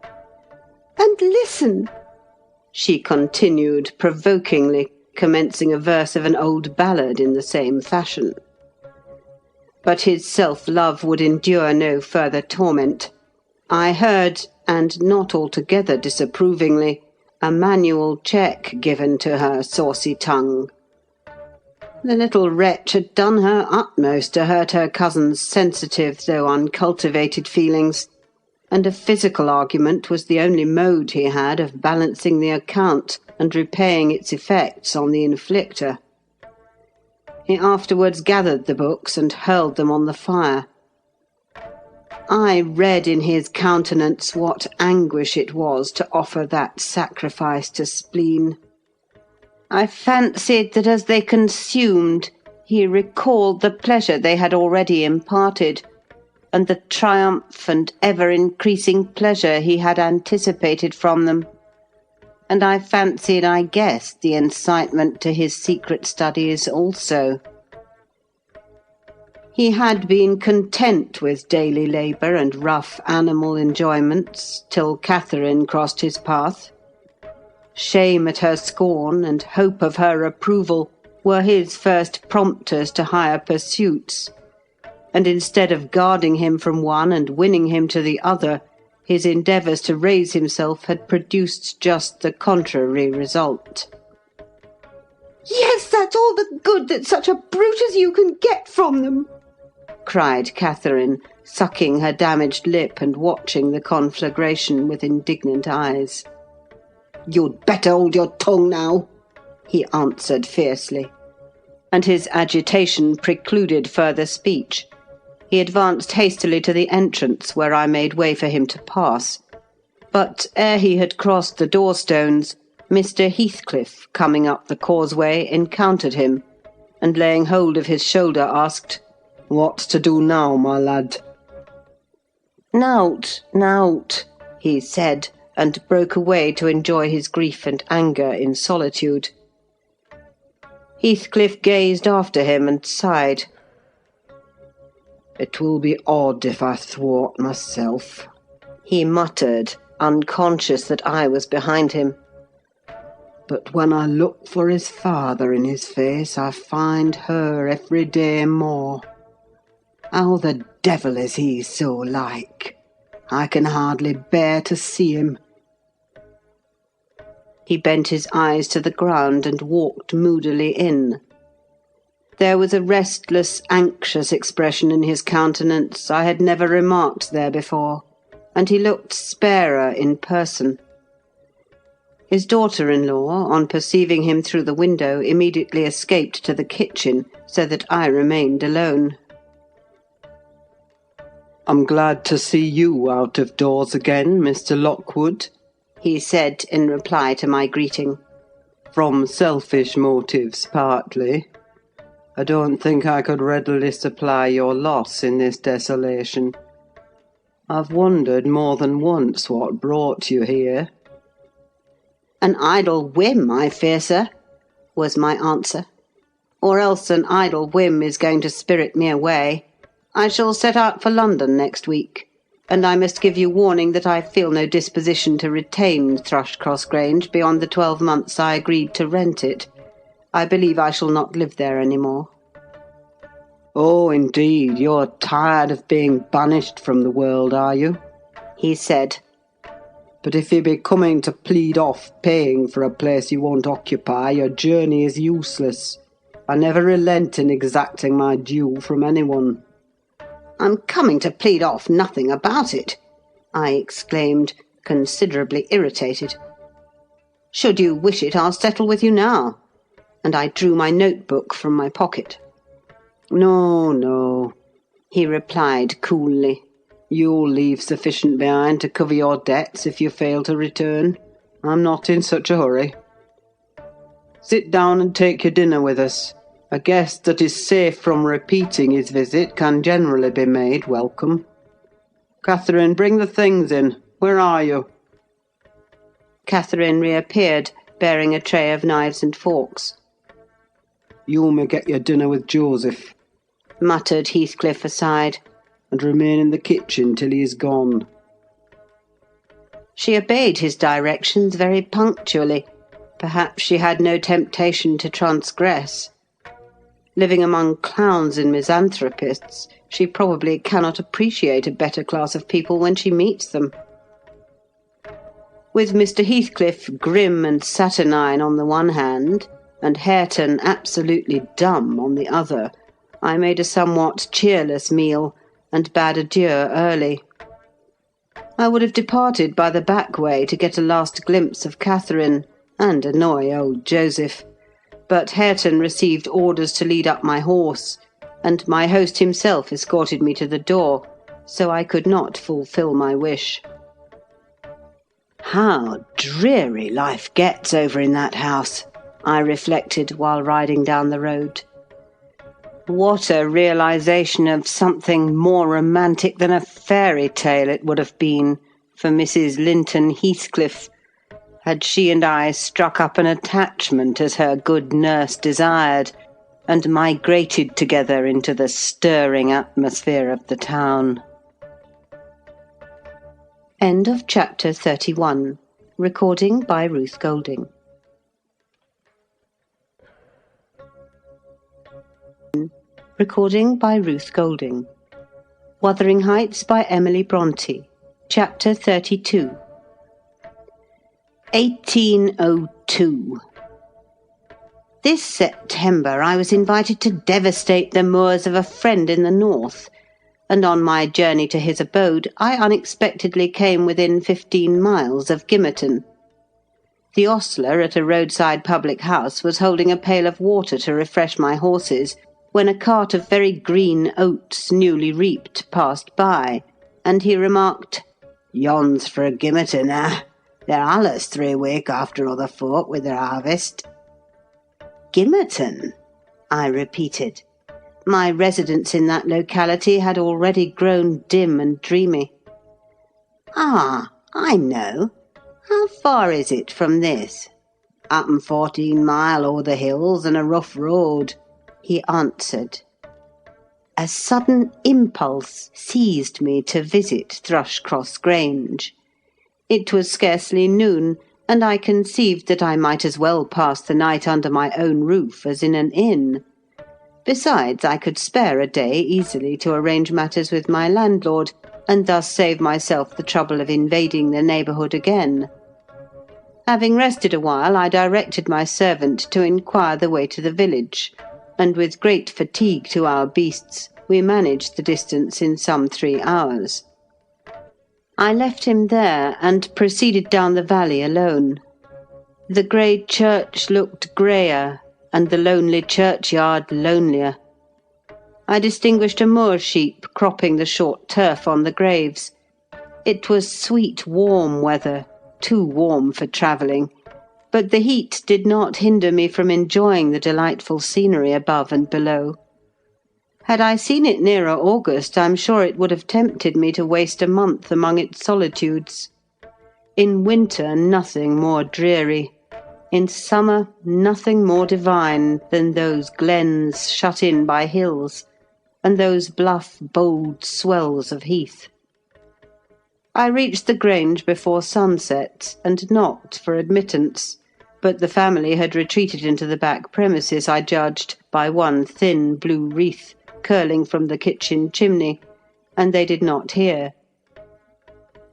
"And listen," she continued provokingly, commencing a verse of an old ballad in the same fashion. But his self-love would endure no further torment. I heard, and not altogether disapprovingly, a manual check given to her saucy tongue. The little wretch had done her utmost to hurt her cousin's sensitive though uncultivated feelings, and a physical argument was the only mode he had of balancing the account and repaying its effects on the inflictor. He afterwards gathered the books and hurled them on the fire. I read in his countenance what anguish it was to offer that sacrifice to spleen. I fancied that as they consumed, he recalled the pleasure they had already imparted, and the triumph and ever-increasing pleasure he had anticipated from them, and I fancied I guessed the incitement to his secret studies also. He had been content with daily labour and rough animal enjoyments till Catherine crossed his path. Shame at her scorn and hope of her approval were his first prompters to higher pursuits, and instead of guarding him from one and winning him to the other, his endeavours to raise himself had produced just the contrary result. "Yes, that's all the good that such a brute as you can get from them," cried Catherine, sucking her damaged lip and watching the conflagration with indignant eyes. "You'd better hold your tongue now," he answered fiercely, and his agitation precluded further speech. He advanced hastily to the entrance, where I made way for him to pass. But ere he had crossed the door-stones, Mr. Heathcliff, coming up the causeway, encountered him, and laying hold of his shoulder, asked, "What's to do now, my lad?" Nowt, he said, and broke away to enjoy his grief and anger in solitude. Heathcliff gazed after him and sighed. "It will be odd if I thwart myself," he muttered, unconscious that I was behind him. "But when I look for his father in his face, I find her every day more. How the devil is he so like? I can hardly bear to see him." He bent his eyes to the ground and walked moodily in. There was a restless, anxious expression in his countenance I had never remarked there before, and he looked sparer in person. His daughter-in-law, on perceiving him through the window, immediately escaped to the kitchen, so that I remained alone. "I'm glad to see you out of doors again, Mr. Lockwood," he said in reply to my greeting. "From selfish motives, partly. I don't think I could readily supply your loss in this desolation. I've wondered more than once what brought you here." "An idle whim, I fear, sir," was my answer. "Or else an idle whim is going to spirit me away. I shall set out for London next week, and I must give you warning that I feel no disposition to retain Thrushcross Grange beyond the 12 months I agreed to rent it. I believe I shall not live there any more." "Oh, indeed, you're tired of being banished from the world, are you?" he said. "But if you be coming to plead off paying for a place you won't occupy, your journey is useless. I never relent in exacting my due from anyone." "I'm coming to plead off nothing about it," I exclaimed, considerably irritated. "Should you wish it, I'll settle with you now." And I drew my notebook from my pocket. No, he replied coolly. "You'll leave sufficient behind to cover your debts if you fail to return. I'm not in such a hurry. Sit down and take your dinner with us. A guest that is safe from repeating his visit can generally be made welcome. Catherine, bring the things in. Where are you?" Catherine reappeared, bearing a tray of knives and forks. "You may get your dinner with Joseph," muttered Heathcliff aside, "and remain in the kitchen till he is gone." She obeyed his directions very punctually. Perhaps she had no temptation to transgress. Living among clowns and misanthropists, she probably cannot appreciate a better class of people when she meets them. With Mr. Heathcliff grim and saturnine on the one hand, and Hareton absolutely dumb on the other, I made a somewhat cheerless meal, and bade adieu early. I would have departed by the back way to get a last glimpse of Catherine, and annoy old Joseph, but Hareton received orders to lead up my horse, and my host himself escorted me to the door, so I could not fulfil my wish. How dreary life gets over in that house, I reflected while riding down the road. What a realization of something more romantic than a fairy tale it would have been for Mrs. Linton Heathcliff, had she and I struck up an attachment as her good nurse desired, and migrated together into the stirring atmosphere of the town. End of chapter 31. Recording by Ruth Golding. Recording by Ruth Golding. Wuthering Heights by Emily Brontë. Chapter 32. 1802. This September I was invited to devastate the moors of a friend in the north, and on my journey to his abode I unexpectedly came within 15 miles of Gimmerton. The ostler at a roadside public house was holding a pail of water to refresh my horses, when a cart of very green oats, newly reaped, passed by, and he remarked, "Yon's for a Gimmerton, eh? They're allus 3 week after other folk with their harvest." "Gimmerton?" I repeated. My residence in that locality had already grown dim and dreamy. "Ah, I know. How far is it from this?" "Happen 14 mile o'er the hills and a rough road," he answered. A sudden impulse seized me to visit Thrushcross Grange. It was scarcely noon, and I conceived that I might as well pass the night under my own roof as in an inn. Besides, I could spare a day easily to arrange matters with my landlord, and thus save myself the trouble of invading the neighbourhood again. Having rested a while, I directed my servant to inquire the way to the village, and with great fatigue to our beasts, we managed the distance in some 3 hours. I left him there, and proceeded down the valley alone. The grey church looked greyer, and the lonely churchyard lonelier. I distinguished a moor sheep cropping the short turf on the graves. It was sweet, warm weather, too warm for travelling, but the heat did not hinder me from enjoying the delightful scenery above and below. Had I seen it nearer August, I'm sure it would have tempted me to waste a month among its solitudes. In winter, nothing more dreary. In summer, nothing more divine than those glens shut in by hills, and those bluff, bold swells of heath. I reached the Grange before sunset, and knocked for admittance, but the family had retreated into the back premises, I judged, by one thin blue wreath curling from the kitchen chimney, and they did not hear.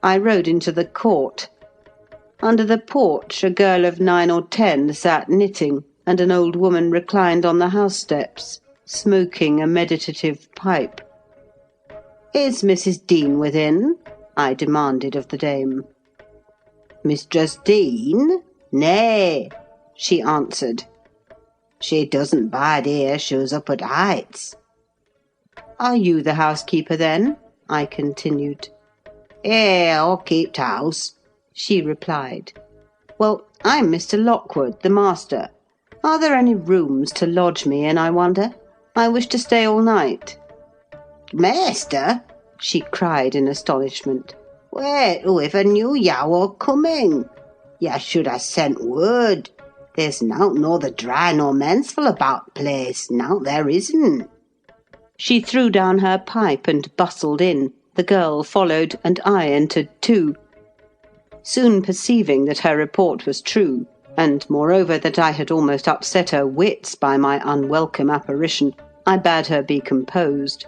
I rode into the court. Under the porch a girl of 9 or 10 sat knitting, and an old woman reclined on the house steps, smoking a meditative pipe. "Is Mrs. Dean within?" I demanded of the dame. "Mistress Dean? "Nay," she answered. She doesn't bide here, she's up at Heights." "Are you the housekeeper, then?" I continued. I'll keep house," she replied. "Well, I'm Mr. Lockwood, the master. Are there any rooms to lodge me in, I wonder? I wish to stay all night." "Master?" she cried in astonishment. "Wait, whoever knew ya were coming? Ya should ha' sent word. There's nowt nor dry nor mensful about place, nowt there isn't." She threw down her pipe and bustled in. The girl followed, and I entered too. Soon perceiving that her report was true, and moreover that I had almost upset her wits by my unwelcome apparition, I bade her be composed.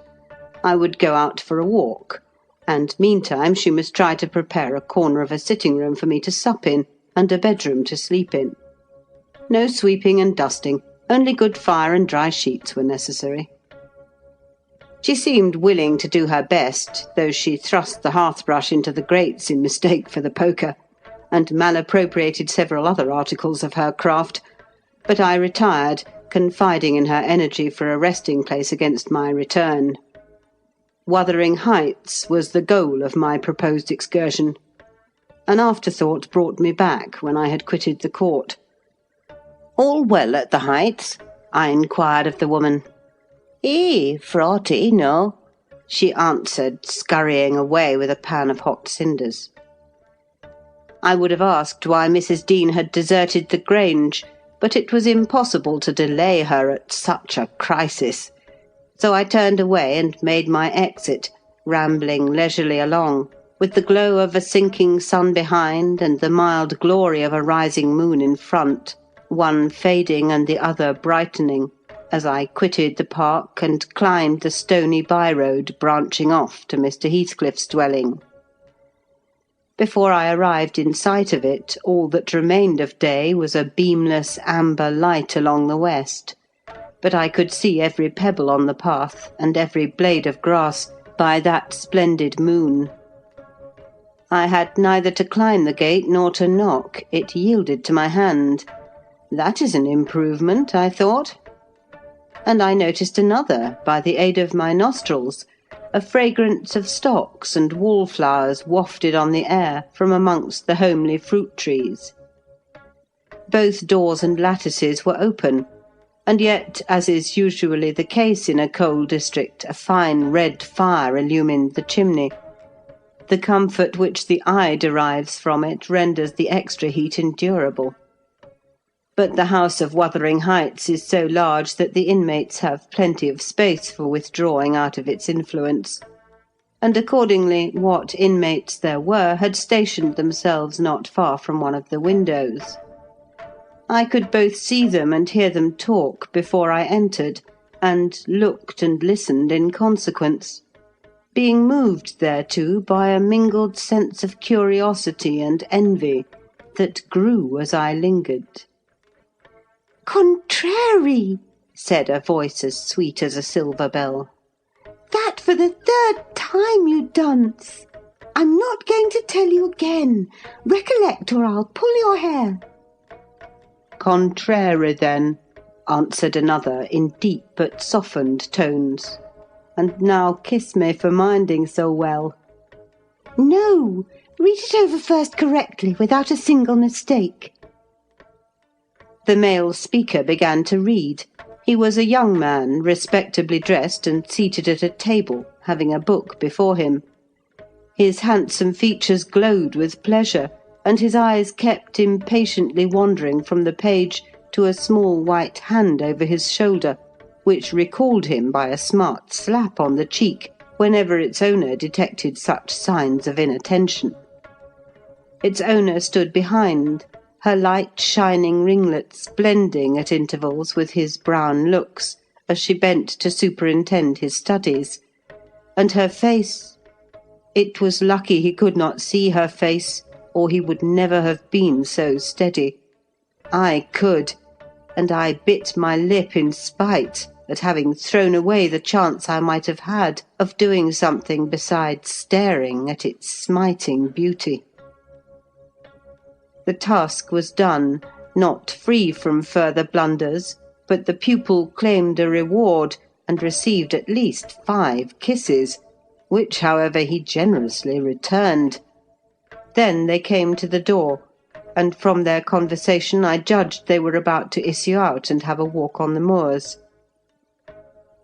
I would go out for a walk, and meantime she must try to prepare a corner of a sitting-room for me to sup in, and a bedroom to sleep in. No sweeping and dusting, only good fire and dry sheets were necessary. She seemed willing to do her best, though she thrust the hearth-brush into the grates in mistake for the poker, and malappropriated several other articles of her craft, but I retired, confiding in her energy for a resting-place against my return. Wuthering Heights was the goal of my proposed excursion. An afterthought brought me back when I had quitted the court. "All well at the Heights?" I inquired of the woman. "Fraughty, no," she answered, scurrying away with a pan of hot cinders. I would have asked why Mrs. Dean had deserted the Grange, but it was impossible to delay her at such a crisis. So I turned away and made my exit, rambling leisurely along, with the glow of a sinking sun behind and the mild glory of a rising moon in front, one fading and the other brightening, as I quitted the park and climbed the stony by-road branching off to Mr. Heathcliff's dwelling. Before I arrived in sight of it, all that remained of day was a beamless amber light along the west, but I could see every pebble on the path and every blade of grass by that splendid moon. I had neither to climb the gate nor to knock, it yielded to my hand. That is an improvement, I thought. And I noticed another by the aid of my nostrils, a fragrance of stocks and wallflowers wafted on the air from amongst the homely fruit trees. Both doors and lattices were open, and yet, as is usually the case in a coal district, a fine red fire illumined the chimney. The comfort which the eye derives from it renders the extra heat endurable. But the house of Wuthering Heights is so large that the inmates have plenty of space for withdrawing out of its influence, and accordingly what inmates there were had stationed themselves not far from one of the windows. I could both see them and hear them talk before I entered, and looked and listened in consequence, being moved thereto by a mingled sense of curiosity and envy that grew as I lingered. "Contrary," said a voice as sweet as a silver bell. "That for the third time, you dunce! I'm not going to tell you again. Recollect, or I'll pull your hair." "Contrary, then," answered another in deep but softened tones. "And now kiss me for minding so well." "No, read it over first correctly, without a single mistake." The male speaker began to read. He was a young man, respectably dressed and seated at a table, having a book before him. His handsome features glowed with pleasure, and his eyes kept impatiently wandering from the page to a small white hand over his shoulder, which recalled him by a smart slap on the cheek whenever its owner detected such signs of inattention. Its owner stood behind, her light shining ringlets blending at intervals with his brown looks as she bent to superintend his studies, and her face— it was lucky he could not see her face, or he would never have been so steady. I could, and I bit my lip in spite at having thrown away the chance I might have had of doing something besides staring at its smiting beauty. The task was done, not free from further blunders, but the pupil claimed a reward and received at least 5 kisses, which, however, he generously returned. Then they came to the door, and from their conversation I judged they were about to issue out and have a walk on the moors.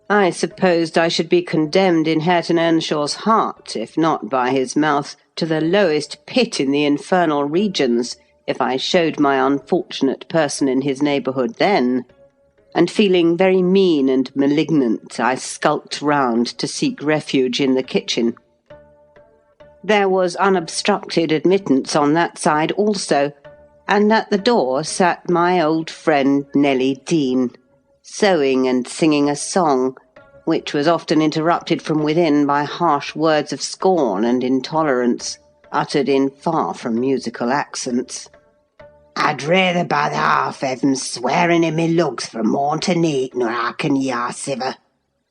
I supposed I should be condemned in Hareton Earnshaw's heart, if not by his mouth, to the lowest pit in the infernal regions, if I showed my unfortunate person in his neighbourhood then, and feeling very mean and malignant, I skulked round to seek refuge in the kitchen. There was unobstructed admittance on that side also, and at the door sat my old friend Nellie Dean, sewing and singing a song, which was often interrupted from within by harsh words of scorn and intolerance, uttered in far from musical accents. "I'd rather by the half-heaven swearing in me lugs from morn to night nor hearken ye our siver,"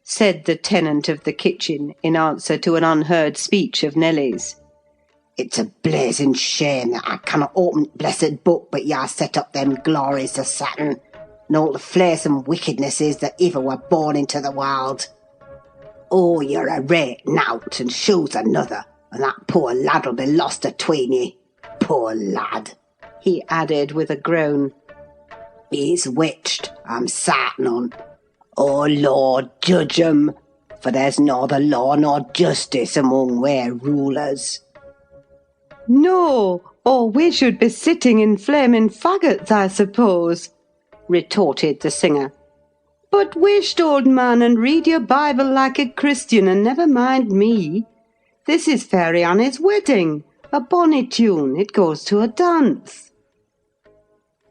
said the tenant of the kitchen in answer to an unheard speech of Nellie's. "It's a blazing shame that I cannot open t' blessed book but ye set up them glories of Saturn, and all the flaysome wickednesses that ever were born into the world. Oh, you're a rate nowt, and shoes another, and that poor lad'll be lost atween ye. Poor lad," he added with a groan. "He's witched, I'm sartin on. Oh, Lord, judge 'em, for there's neither law nor justice among where rulers." "No, or we should be sitting in flaming faggots, I suppose," retorted the singer. "But wisht, old man, and read your Bible like a Christian, and never mind me. This is Fairy Annie's wedding, a bonny tune, it goes to a dance."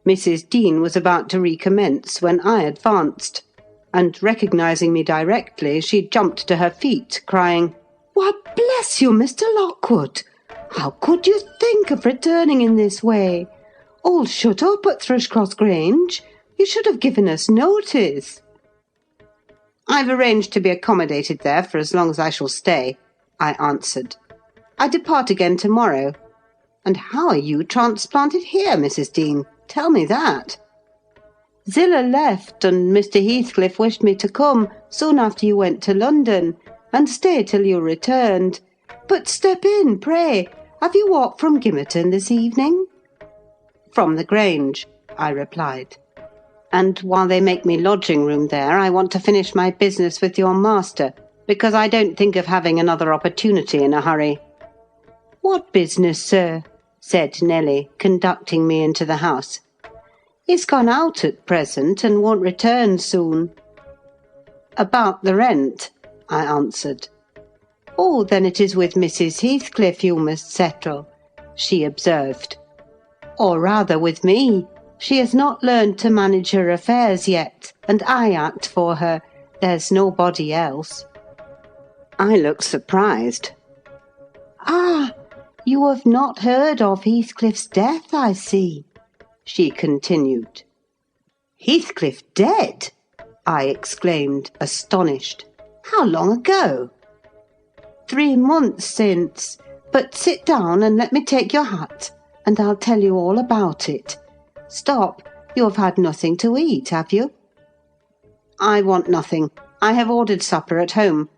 Mrs. Dean was about to recommence when I advanced, and recognising me directly, she jumped to her feet, crying, "Why, bless you, Mr. Lockwood! How could you think of returning in this way? All shut up at Thrushcross Grange. You should have given us notice." "I've arranged to be accommodated there for as long as I shall stay," I answered. "I depart again tomorrow. And how are you transplanted here, Mrs. Dean? Tell me that." "Zillah left, and Mr. Heathcliff wished me to come soon after you went to London, and stay till you returned. But step in, pray. Have you walked from Gimmerton this evening?" "From the Grange," I replied. "And while they make me lodging room there, I want to finish my business with your master, because I don't think of having another opportunity in a hurry." "What business, sir?" said Nelly, conducting me into the house. "He's gone out at present, and won't return soon." "About the rent," I answered. "Oh, then it is with Mrs. Heathcliff you must settle," she observed. "Or rather with me. She has not learned to manage her affairs yet, and I act for her. There's nobody else." I looked surprised. "Ah, you have not heard of Heathcliff's death, I see," she continued. "Heathcliff dead?" I exclaimed, astonished. "How long ago?" "3 months since. But sit down and let me take your hat, and I'll tell you all about it. Stop, you have had nothing to eat, have you?" "I want nothing. I have ordered supper at home.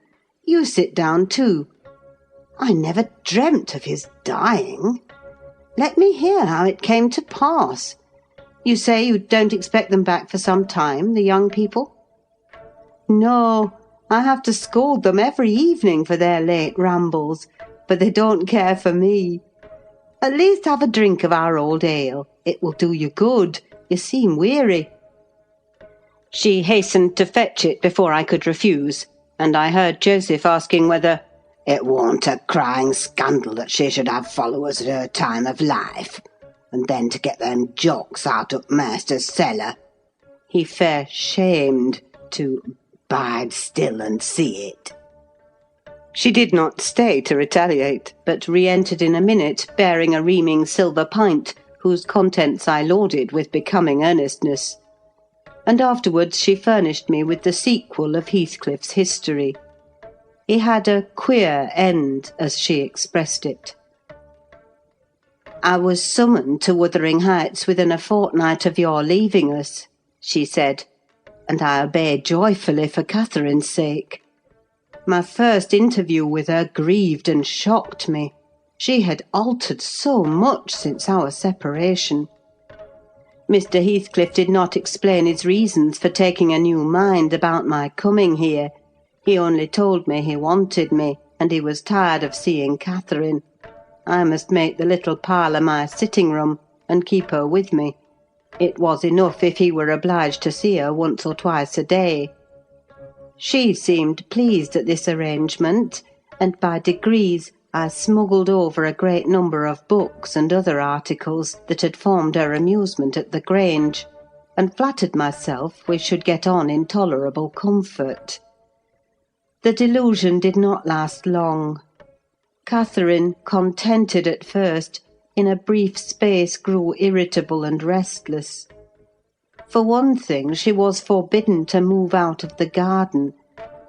You sit down too." "I never dreamt of his dying. Let me hear how it came to pass. You say you don't expect them back for some time, the young people?" "No, I have to scold them every evening for their late rambles, but they don't care for me. At least have a drink of our old ale. It will do you good. You seem weary." She hastened to fetch it before I could refuse, and I heard Joseph asking whether "it warn't a crying scandal that she should have followers at her time of life, and then to get them jocks out of master's cellar. He fair shamed to bide still and see it." She did not stay to retaliate, but re-entered in a minute, bearing a reaming silver pint, whose contents I lauded with becoming earnestness. And afterwards she furnished me with the sequel of Heathcliff's history. He had a queer end, as she expressed it. "I was summoned to Wuthering Heights within a fortnight of your leaving us," she said, "and I obeyed joyfully for Catherine's sake. My first interview with her grieved and shocked me. She had altered so much since our separation. Mr. Heathcliff did not explain his reasons for taking a new mind about my coming here. He only told me he wanted me, and he was tired of seeing Catherine. I must make the little parlour my sitting-room, and keep her with me. It was enough if he were obliged to see her once or twice a day. She seemed pleased at this arrangement, and by degrees I smuggled over a great number of books and other articles that had formed her amusement at the Grange, and flattered myself we should get on in tolerable comfort. The delusion did not last long. Catherine, contented at first, in a brief space grew irritable and restless. For one thing, she was forbidden to move out of the garden,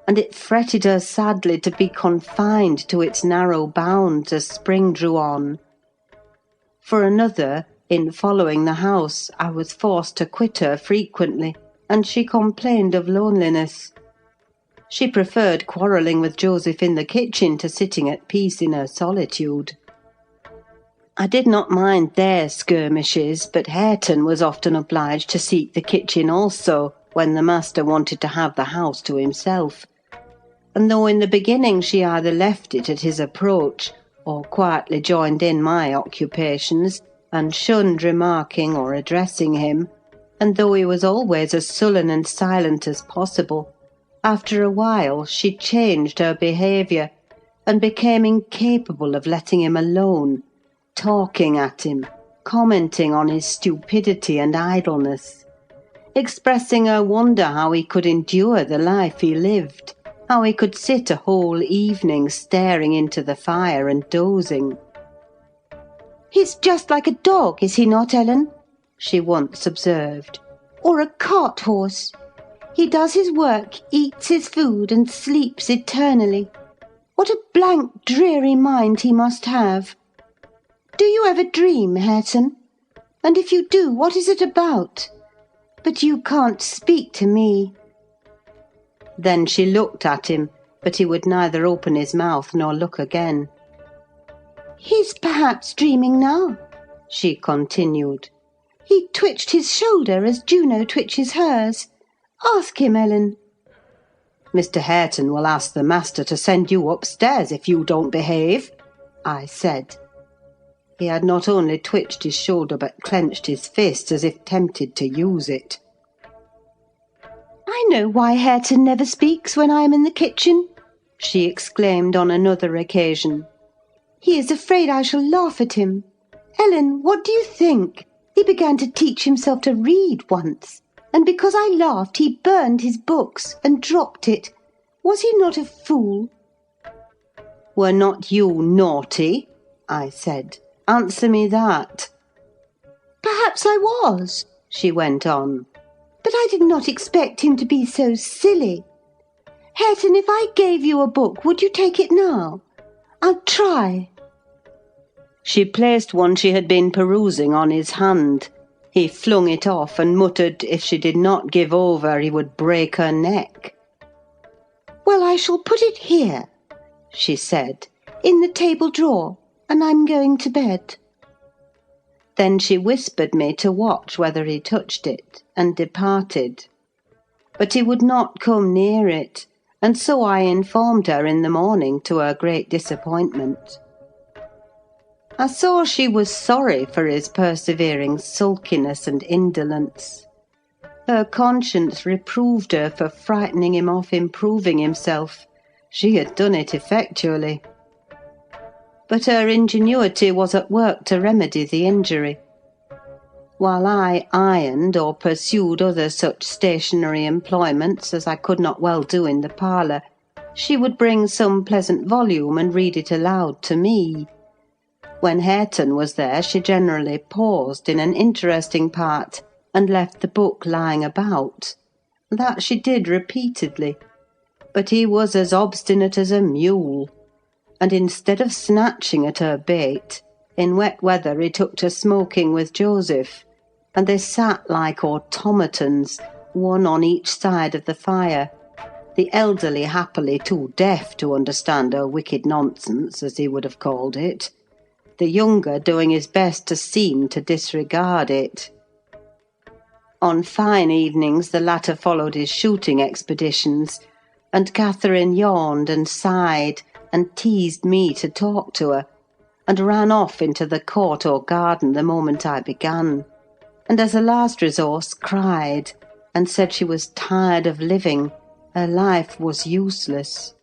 and it fretted her sadly to be confined to its narrow bounds as spring drew on. For another, in following the house, I was forced to quit her frequently, and she complained of loneliness. She preferred quarrelling with Joseph in the kitchen to sitting at peace in her solitude. I did not mind their skirmishes, but Hareton was often obliged to seek the kitchen also, when the master wanted to have the house to himself; and though in the beginning she either left it at his approach, or quietly joined in my occupations, and shunned remarking or addressing him, and though he was always as sullen and silent as possible, after a while she changed her behaviour, and became incapable of letting him alone, talking at him, commenting on his stupidity and idleness, expressing her wonder how he could endure the life he lived, how he could sit a whole evening staring into the fire and dozing. "He's just like a dog, is he not, Ellen?" she once observed. "Or a cart horse. He does his work, eats his food, and sleeps eternally. What a blank, dreary mind he must have! Do you ever dream, Hareton? And if you do, what is it about? But you can't speak to me." Then she looked at him, but he would neither open his mouth nor look again. "He's perhaps dreaming now," she continued. "He twitched his shoulder as Juno twitches hers. Ask him, Ellen." "Mr. Hareton will ask the master to send you upstairs if you don't behave," I said. He had not only twitched his shoulder but clenched his fist as if tempted to use it. "I know why Hareton never speaks when I am in the kitchen," she exclaimed on another occasion. "He is afraid I shall laugh at him. Ellen, what do you think? He began to teach himself to read once, and because I laughed he burned his books and dropped it. Was he not a fool?" "Were not you naughty?" I said. "Answer me that." "Perhaps I was," she went on, "but I did not expect him to be so silly. Hareton, if I gave you a book, would you take it now? I'll try." She placed one she had been perusing on his hand. He flung it off and muttered if she did not give over he would break her neck. "Well, I shall put it here," she said, "in the table drawer, and I'm going to bed." Then she whispered me to watch whether he touched it, and departed. But he would not come near it, and so I informed her in the morning, to her great disappointment. I saw she was sorry for his persevering sulkiness and indolence. Her conscience reproved her for frightening him off improving himself. She had done it effectually. But her ingenuity was at work to remedy the injury. While I ironed or pursued other such stationary employments as I could not well do in the parlour, she would bring some pleasant volume and read it aloud to me. When Hareton was there, she generally paused in an interesting part and left the book lying about. That she did repeatedly, but he was as obstinate as a mule, and instead of snatching at her bait, in wet weather he took to smoking with Joseph, and they sat like automatons, one on each side of the fire, the elderly happily too deaf to understand her wicked nonsense, as he would have called it, the younger doing his best to seem to disregard it. On fine evenings the latter followed his shooting expeditions, and Catherine yawned and sighed and teased me to talk to her, and ran off into the court or garden the moment I began, and as a last resource cried, and said she was tired of living, her life was useless.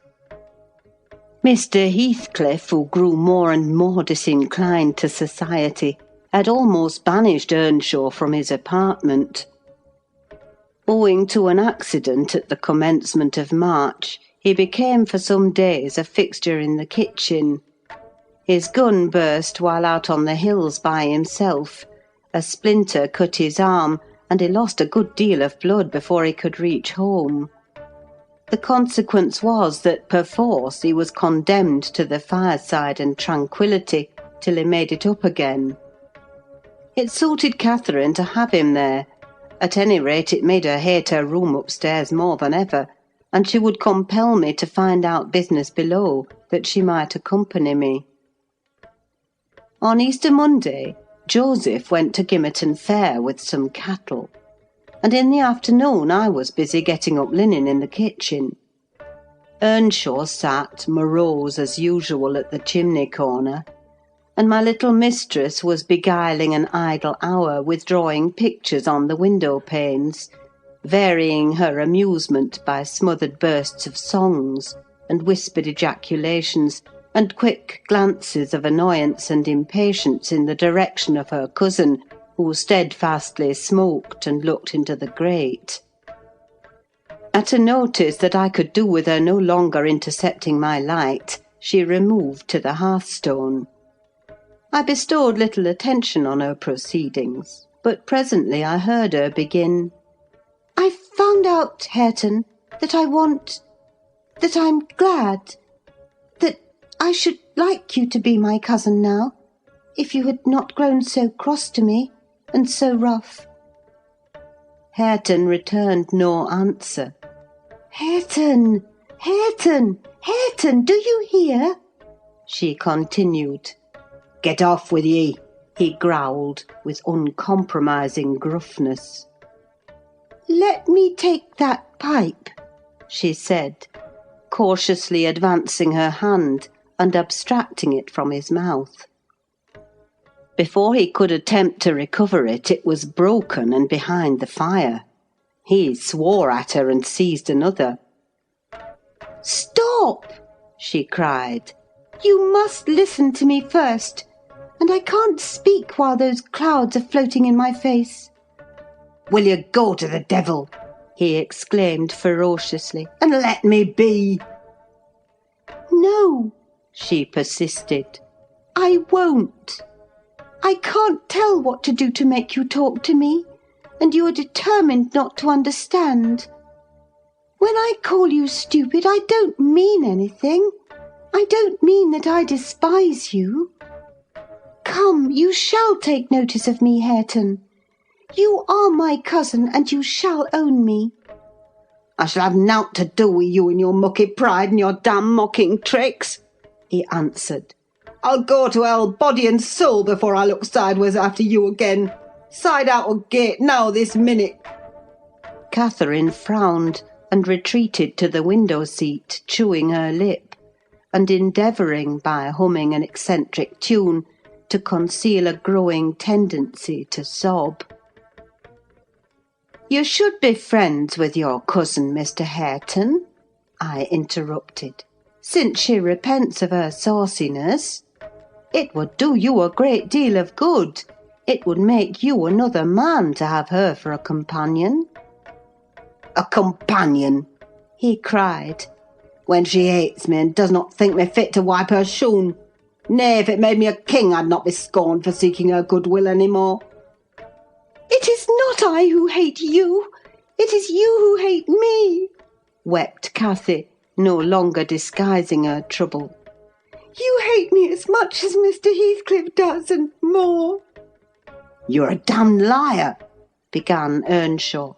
Mr. Heathcliff, who grew more and more disinclined to society, had almost banished Earnshaw from his apartment. Owing to an accident at the commencement of March, he became for some days a fixture in the kitchen. His gun burst while out on the hills by himself, a splinter cut his arm, and he lost a good deal of blood before he could reach home. The consequence was that, perforce, he was condemned to the fireside and tranquillity till he made it up again. It suited Catherine to have him there. At any rate, it made her hate her room upstairs more than ever, and she would compel me to find out business below, that she might accompany me. On Easter Monday, Joseph went to Gimmerton Fair with some cattle, and in the afternoon I was busy getting up linen in the kitchen. Earnshaw sat morose as usual at the chimney corner, and my little mistress was beguiling an idle hour with drawing pictures on the window-panes, varying her amusement by smothered bursts of songs, and whispered ejaculations, and quick glances of annoyance and impatience in the direction of her cousin, who steadfastly smoked and looked into the grate. At a notice that I could do with her no longer intercepting my light, she removed to the hearthstone. I bestowed little attention on her proceedings, but presently I heard her begin, "I've found out, Hareton, that I'm glad, that I should like you to be my cousin now, if you had not grown so cross to me, and so rough." Hareton returned no answer. "Hareton, Hareton, Hareton, do you hear? She continued. Get off with ye, He growled with uncompromising gruffness. Let me take that pipe, she said, cautiously advancing her hand and abstracting it from his mouth. Before he could attempt to recover it, it was broken and behind the fire. He swore at her and seized another. Stop! She cried. You must listen to me first, and I can't speak while those clouds are floating in my face. Will you go to the devil? He exclaimed ferociously. And let me be. No, she persisted. I won't. I can't tell what to do to make you talk to me, and you are determined not to understand. When I call you stupid, I don't mean anything. I don't mean that I despise you. Come, you shall take notice of me, Hareton. You are my cousin, and you shall own me. I shall have nowt to do with you and your mucky pride and your damn mocking tricks, he answered. I'll go to hell body and soul before I look sideways after you again. Side out a gate now this minute. Catherine frowned and retreated to the window seat, chewing her lip, and endeavouring, by humming an eccentric tune, to conceal a growing tendency to sob. You should be friends with your cousin, Mr. Hareton, I interrupted, since she repents of her sauciness. It would do you a great deal of good. It would make you another man to have her for a companion. A companion, he cried, when she hates me and does not think me fit to wipe her shoon. Nay, if it made me a king, I'd not be scorned for seeking her goodwill any more. It is not I who hate you. It is you who hate me, wept Cathy, no longer disguising her trouble. You hate me as much as Mr. Heathcliff does, and more. You're a damned liar, began Earnshaw.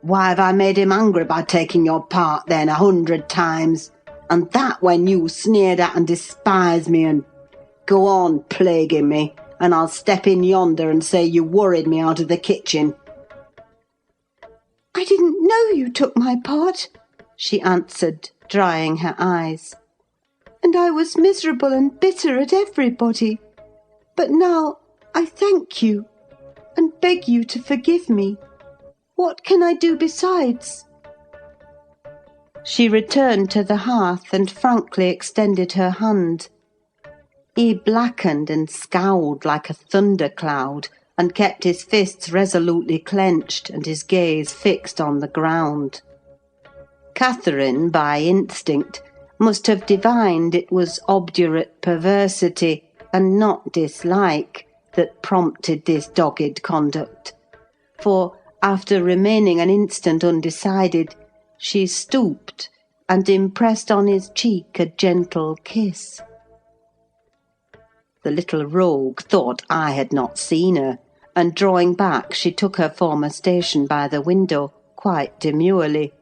Why have I made him angry by taking your part, then, 100 times? And that when you sneered at and despised me, and go on plaguing me, and I'll step in yonder and say you worried me out of the kitchen. I didn't know you took my part, she answered, drying her eyes. And I was miserable and bitter at everybody. But now I thank you, and beg you to forgive me. What can I do besides? She returned to the hearth and frankly extended her hand. He blackened and scowled like a thundercloud, and kept his fists resolutely clenched and his gaze fixed on the ground. Catherine, by instinct, must have divined it was obdurate perversity and not dislike that prompted this dogged conduct, for, after remaining an instant undecided, she stooped and impressed on his cheek a gentle kiss. The little rogue thought I had not seen her, and drawing back, she took her former station by the window, quite demurely.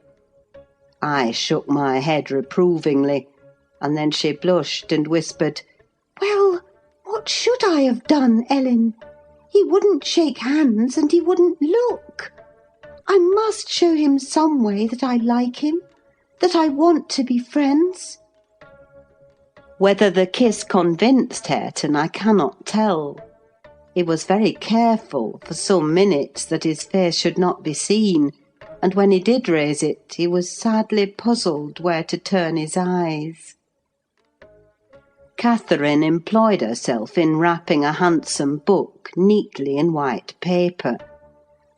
I shook my head reprovingly, and then she blushed and whispered, "Well, what should I have done, Ellen? He wouldn't shake hands, and he wouldn't look. I must show him some way that I like him, that I want to be friends." Whether the kiss convinced Hareton, I cannot tell. He was very careful, for some minutes, that his face should not be seen, and when he did raise it, he was sadly puzzled where to turn his eyes. Catherine employed herself in wrapping a handsome book neatly in white paper,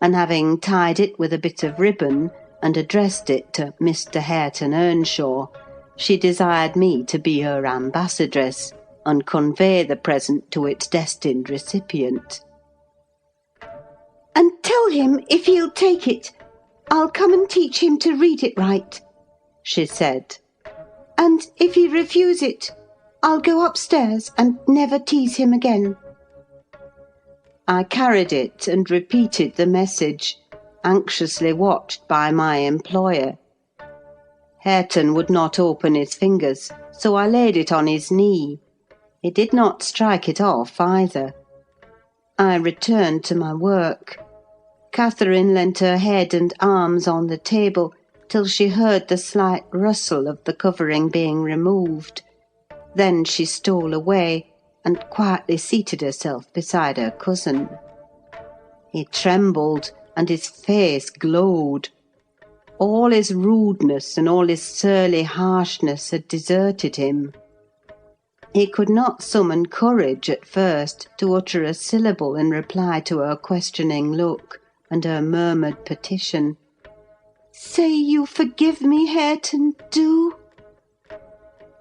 and having tied it with a bit of ribbon and addressed it to Mr. Hareton Earnshaw, she desired me to be her ambassadress and convey the present to its destined recipient. "And tell him, if he'll take it, I'll come and teach him to read it right," she said. "And if he refuse it, I'll go upstairs and never tease him again." I carried it and repeated the message, anxiously watched by my employer. Hareton would not open his fingers, so I laid it on his knee. He did not strike it off either. I returned to my work. Catherine leant her head and arms on the table till she heard the slight rustle of the covering being removed. Then she stole away and quietly seated herself beside her cousin. He trembled and his face glowed. All his rudeness and all his surly harshness had deserted him. He could not summon courage at first to utter a syllable in reply to her questioning look and her murmured petition. "Say you forgive me, Hareton, do!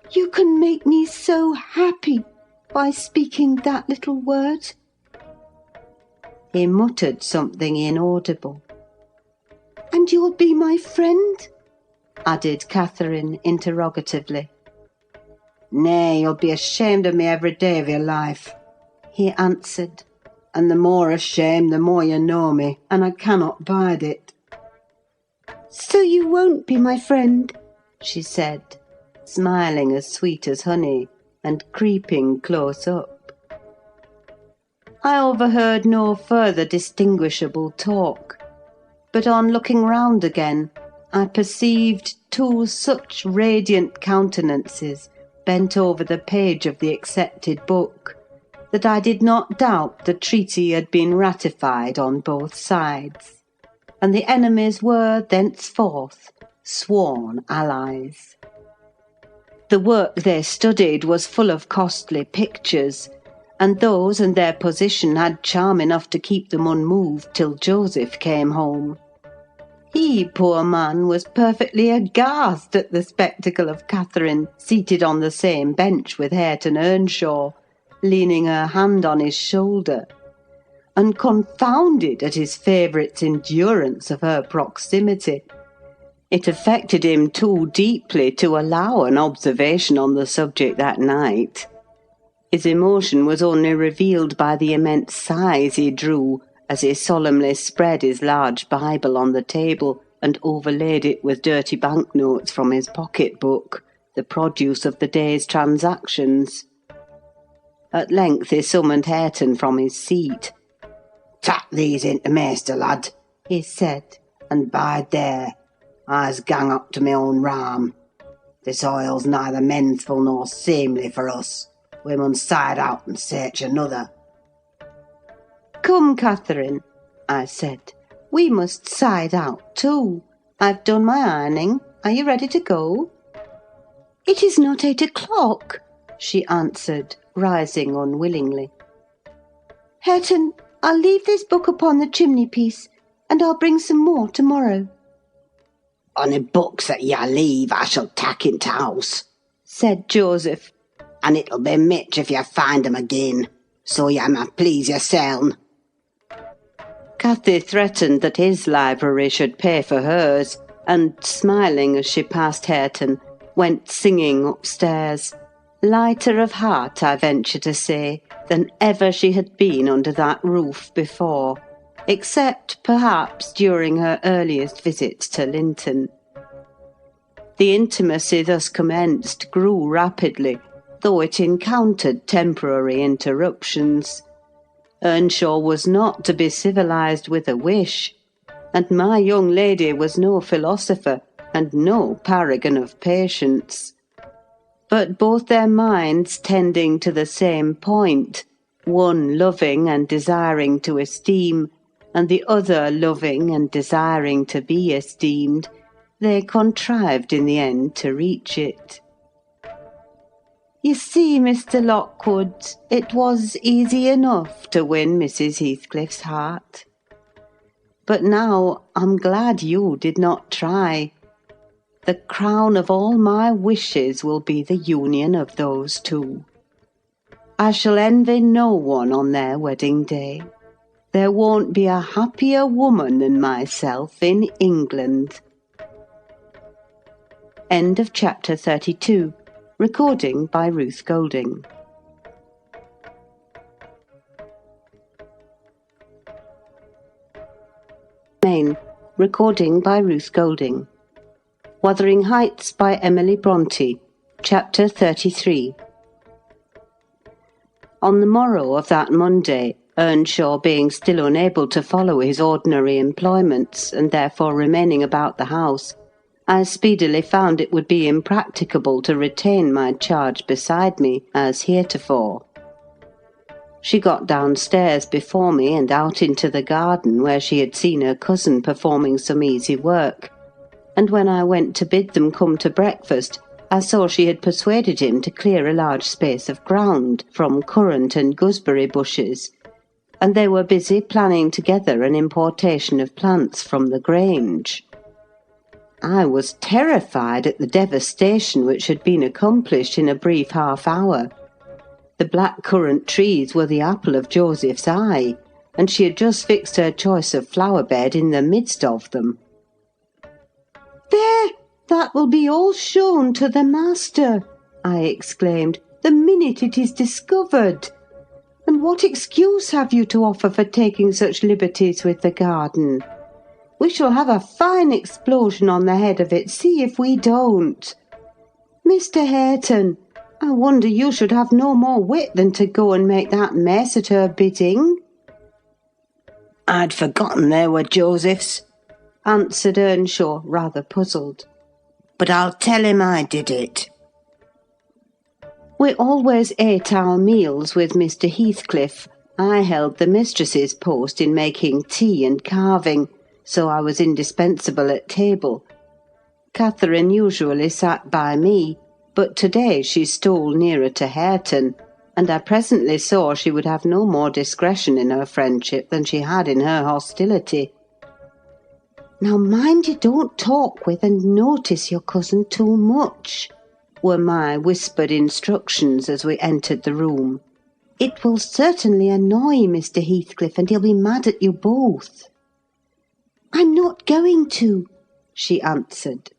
You can make me so happy by speaking that little word." He muttered something inaudible. "And you'll be my friend?" added Catherine interrogatively. "Nay, you'll be ashamed of me every day of your life," he answered. "And the more ashamed, the more you know me, and I cannot bide it." "So you won't be my friend?" she said, smiling as sweet as honey, and creeping close up. I overheard no further distinguishable talk, but on looking round again, I perceived two such radiant countenances bent over the page of the accepted book, that I did not doubt the treaty had been ratified on both sides, and the enemies were thenceforth sworn allies. The work they studied was full of costly pictures, and those and their position had charm enough to keep them unmoved till Joseph came home. He, poor man, was perfectly aghast at the spectacle of Catherine seated on the same bench with Hareton Earnshaw, leaning her hand on his shoulder, and confounded at his favourite's endurance of her proximity. It affected him too deeply to allow an observation on the subject that night. His emotion was only revealed by the immense sighs he drew as he solemnly spread his large Bible on the table and overlaid it with dirty banknotes from his pocket-book, the produce of the day's transactions. At length he summoned Hareton from his seat. "Tak these into maister, lad," he said, "and bide there. I's gang up to my own ram. This oil's neither mensful nor seemly for us. We mun side out and search another." "Come, Catherine," I said, "we must side out too. I've done my ironing. Are you ready to go?" "It is not 8 o'clock," she answered, rising unwillingly. "Hareton, I'll leave this book upon the chimney-piece, and I'll bring some more to-morrow." "Ony books that you leave I shall tak into house," said Joseph, "and it'll be mitch if you find 'em again, so you may please yourseln." Cathy threatened that his library should pay for hers, and, smiling as she passed Hareton, went singing upstairs, lighter of heart, I venture to say, than ever she had been under that roof before, except, perhaps, during her earliest visits to Linton. The intimacy thus commenced grew rapidly, though it encountered temporary interruptions. Earnshaw was not to be civilised with a wish, and my young lady was no philosopher and no paragon of patience. But both their minds tending to the same point, one loving and desiring to esteem, and the other loving and desiring to be esteemed, they contrived in the end to reach it. You see, Mr. Lockwood, it was easy enough to win Mrs. Heathcliff's heart. But now I'm glad you did not try. The crown of all my wishes will be the union of those two. I shall envy no one on their wedding day. There won't be a happier woman than myself in England. End of chapter 32. Recording by Ruth Golding. Main. Recording by Ruth Golding. Wuthering Heights by Emily Brontë, Chapter 33. On the morrow of that Monday, Earnshaw being still unable to follow his ordinary employments, and therefore remaining about the house, I speedily found it would be impracticable to retain my charge beside me, as heretofore. She got downstairs before me and out into the garden, where she had seen her cousin performing some easy work, and when I went to bid them come to breakfast, I saw she had persuaded him to clear a large space of ground from currant and gooseberry bushes, and they were busy planning together an importation of plants from the Grange. I was terrified at the devastation which had been accomplished in a brief half-hour. The black currant trees were the apple of Joseph's eye, and she had just fixed her choice of flower-bed in the midst of them. "There! That will be all shown to the master," I exclaimed, "the minute it is discovered. And what excuse have you to offer for taking such liberties with the garden? We shall have a fine explosion on the head of it, see if we don't. Mr. Hareton, I wonder you should have no more wit than to go and make that mess at her bidding." "I'd forgotten they were Joseph's," answered Earnshaw, rather puzzled. "But I'll tell him I did it." We always ate our meals with Mr. Heathcliff. I held the mistress's post in making tea and carving, so I was indispensable at table. Catherine usually sat by me, but to-day she stole nearer to Hareton, and I presently saw she would have no more discretion in her friendship than she had in her hostility. "Now mind you don't talk with and notice your cousin too much," were my whispered instructions as we entered the room. "It will certainly annoy Mr. Heathcliff, and he'll be mad at you both." "I'm not going to," she answered.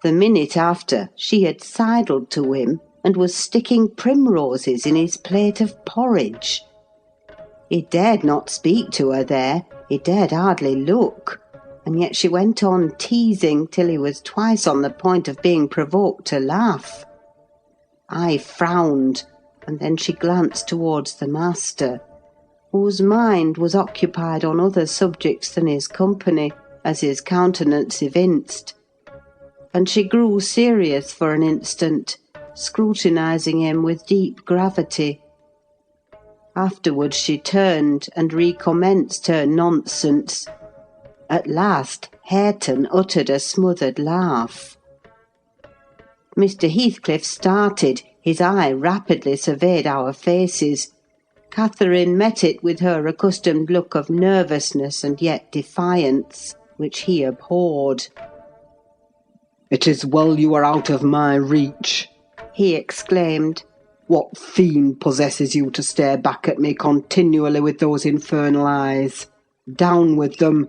The minute after, she had sidled to him and was sticking primroses in his plate of porridge. He dared not speak to her there, he dared hardly look, and yet she went on teasing till he was twice on the point of being provoked to laugh. I frowned, and then she glanced towards the master, whose mind was occupied on other subjects than his company, as his countenance evinced, and she grew serious for an instant, scrutinising him with deep gravity. Afterwards she turned and recommenced her nonsense. At last Hareton uttered a smothered laugh. Mr. Heathcliff started, his eye rapidly surveyed our faces. Catherine met it with her accustomed look of nervousness and yet defiance, which he abhorred. "It is well you are out of my reach," he exclaimed. "What fiend possesses you to stare back at me continually with those infernal eyes? Down with them,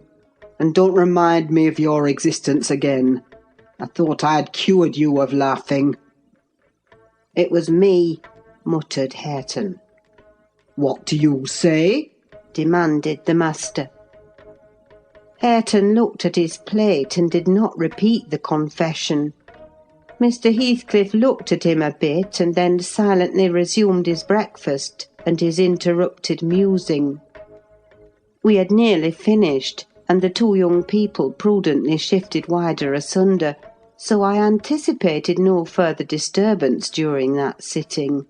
and don't remind me of your existence again. I thought I had cured you of laughing." "It was me," muttered Hareton. "What do you say?" demanded the master. Hareton looked at his plate and did not repeat the confession. Mr. Heathcliff looked at him a bit and then silently resumed his breakfast and his interrupted musing. We had nearly finished, and the two young people prudently shifted wider asunder, so I anticipated no further disturbance during that sitting,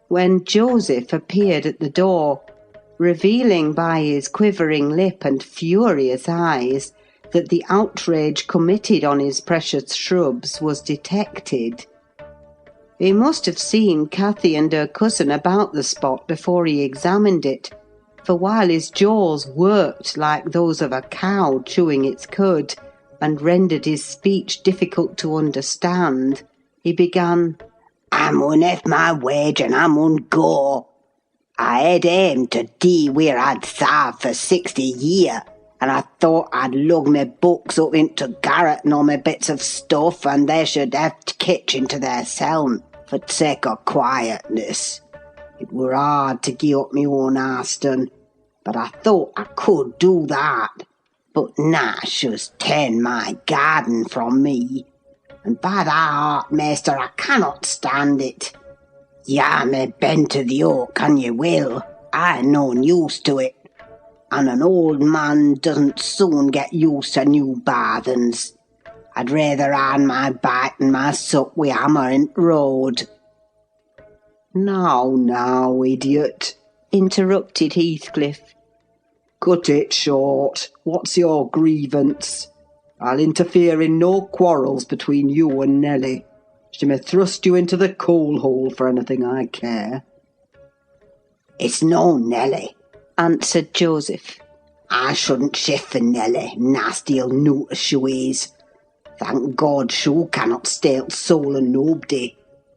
when Joseph appeared at the door, revealing by his quivering lip and furious eyes that the outrage committed on his precious shrubs was detected. He must have seen Cathy and her cousin about the spot before he examined it, for while his jaws worked like those of a cow chewing its cud, and rendered his speech difficult to understand, he began, "I mun have my wage and I mun go. I had aimed to do where I'd sarved for 60 year, and I thought I'd lug my books up into garret and all my bits of stuff, and they should have t' kitchen to theirseln, for t' sake o' quietness. It were hard to gie up my own Aston, but I thought I could do that. But Nash ta'en my garden from me, and by thy heart, maester, I cannot stand it. Ya may bend to the yoke an ye will, I noan used to it, and an old man doesn't soon get used to new barthens. I'd rather earn my bite and my sup wi' hammer in t' road." Now, idiot, interrupted Heathcliff. cut it short. What's your grievance? I'll interfere in no quarrels between you and Nelly. She may thrust you into the coal hole for anything I care. "It's no Nelly," answered Joseph. "I shouldn't shift for Nelly, nasty old newt as she is. Thank God she cannot steal soul of nobody.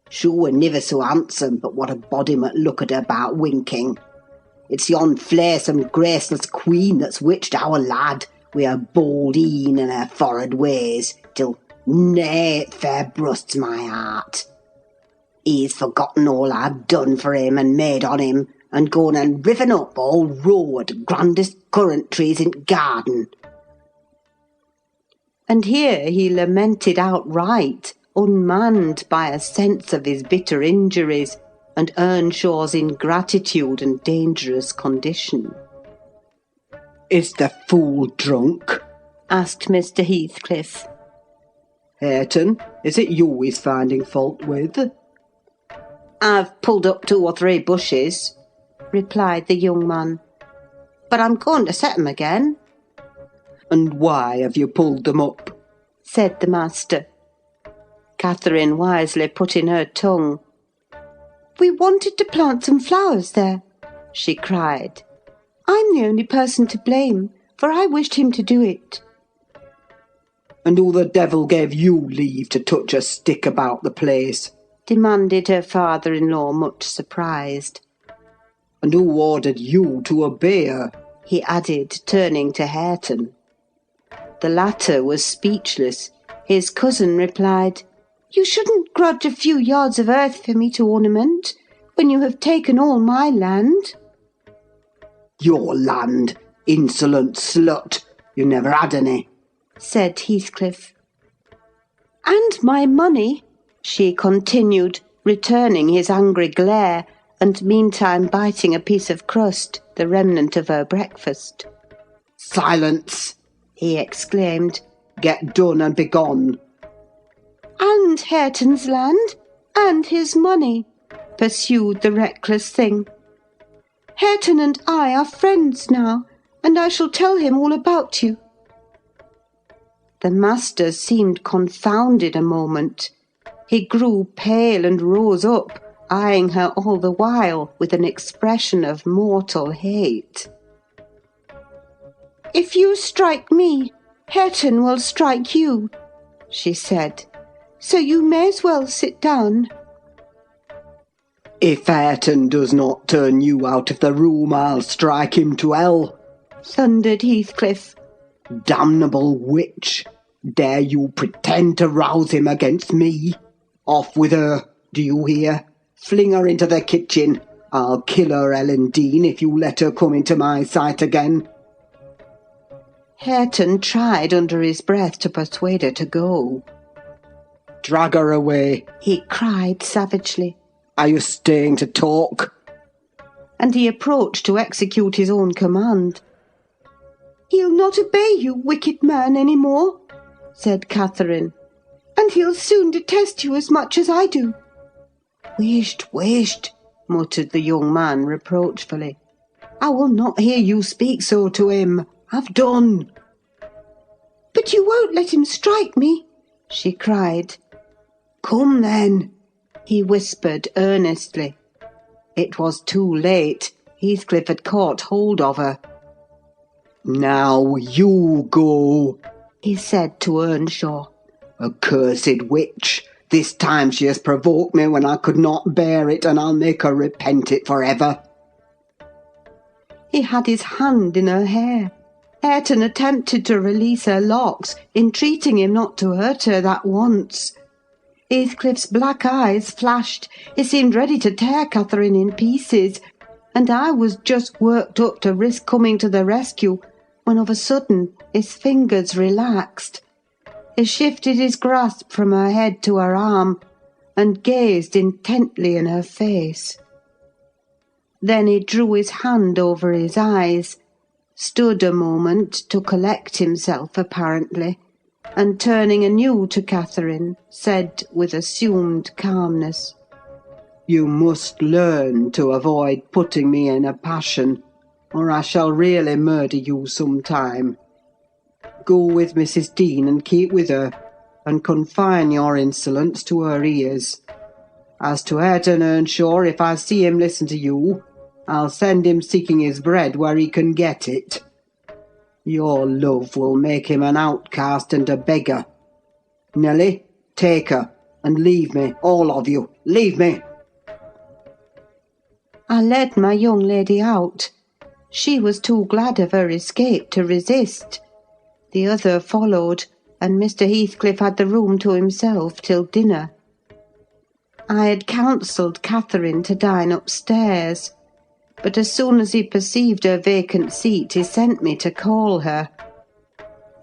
She were niver so handsome, but what a body might look at her about winking. It's yon flaysome, graceless queen that's witched our lad, wi' her bold een and her forrard ways, till nay, it fair brusts my heart. He's forgotten all I've done for him and made on him, and gone and riven up all road, grandest currant trees in t' garden." And here he lamented outright, unmanned by a sense of his bitter injuries and Earnshaw's ingratitude and dangerous condition. Is the fool drunk? asked Mr. Heathcliff. Hareton, is it you he's finding fault with? "I've pulled up 2 or 3 bushes," replied the young man, "but I'm going to set 'em again." "And why have you pulled them up?" said the master. Catherine wisely put in her tongue. "We wanted to plant some flowers there," she cried. "I'm the only person to blame, for I wished him to do it." "And who the devil gave you leave to touch a stick about the place?" demanded her father-in-law, much surprised. "And who ordered you to obey her?" he added, turning to Hareton. The latter was speechless. His cousin replied, "You shouldn't grudge a few yards of earth for me to ornament, when you have taken all my land." "Your land, insolent slut! You never had any," said Heathcliff. "And my money," she continued, returning his angry glare, and meantime biting a piece of crust, the remnant of her breakfast. "Silence!" he exclaimed. "Get done and begone." "And Hareton's land, and his money," pursued the reckless thing. "Hareton and I are friends now, and I shall tell him all about you." The master seemed confounded a moment. He grew pale and rose up, eyeing her all the while with an expression of mortal hate. "If you strike me, Hareton will strike you," she said. "So you may as well sit down." "If Hareton does not turn you out of the room, I'll strike him to hell," thundered Heathcliff. "Damnable witch! Dare you pretend to rouse him against me? Off with her, do you hear? Fling her into the kitchen. I'll kill her, Ellen Dean, if you let her come into my sight again." Hareton tried under his breath to persuade her to go. "Drag her away," he cried savagely. "Are you staying to talk?" And he approached to execute his own command. "He'll not obey you, wicked man, any more," said Catherine, "and he'll soon detest you as much as I do." Whisht, muttered the young man reproachfully. I will not hear you speak so to him. Have done." "But you won't let him strike me?" she cried. "Come then," he whispered earnestly. It was too late. Heathcliff had caught hold of her. "Now you go," he said to Earnshaw. "Accursed witch! This time she has provoked me when I could not bear it, and I'll make her repent it for ever." He had his hand in her hair. Hareton attempted to release her locks, entreating him not to hurt her that once. Heathcliff's black eyes flashed. He seemed ready to tear Catherine in pieces, and I was just worked up to risk coming to the rescue, when of a sudden his fingers relaxed. He shifted his grasp from her head to her arm and gazed intently in her face. Then he drew his hand over his eyes, stood a moment to collect himself apparently, and turning anew to Catherine, said with assumed calmness, You must learn to avoid putting me in a passion, or I shall really murder you some time. Go with Mrs. Dean and keep with her, and confine your insolence to her ears. As to Hareton Earnshaw, if I see him listen to you, I'll send him seeking his bread where he can get it. Your love will make him an outcast and a beggar. Nelly, take her, and leave me, all of you, leave me. I led my young lady out. She was too glad of her escape to resist. The other followed, and Mr. Heathcliff had the room to himself till dinner. I had counselled Catherine to dine upstairs, but as soon as he perceived her vacant seat, he sent me to call her.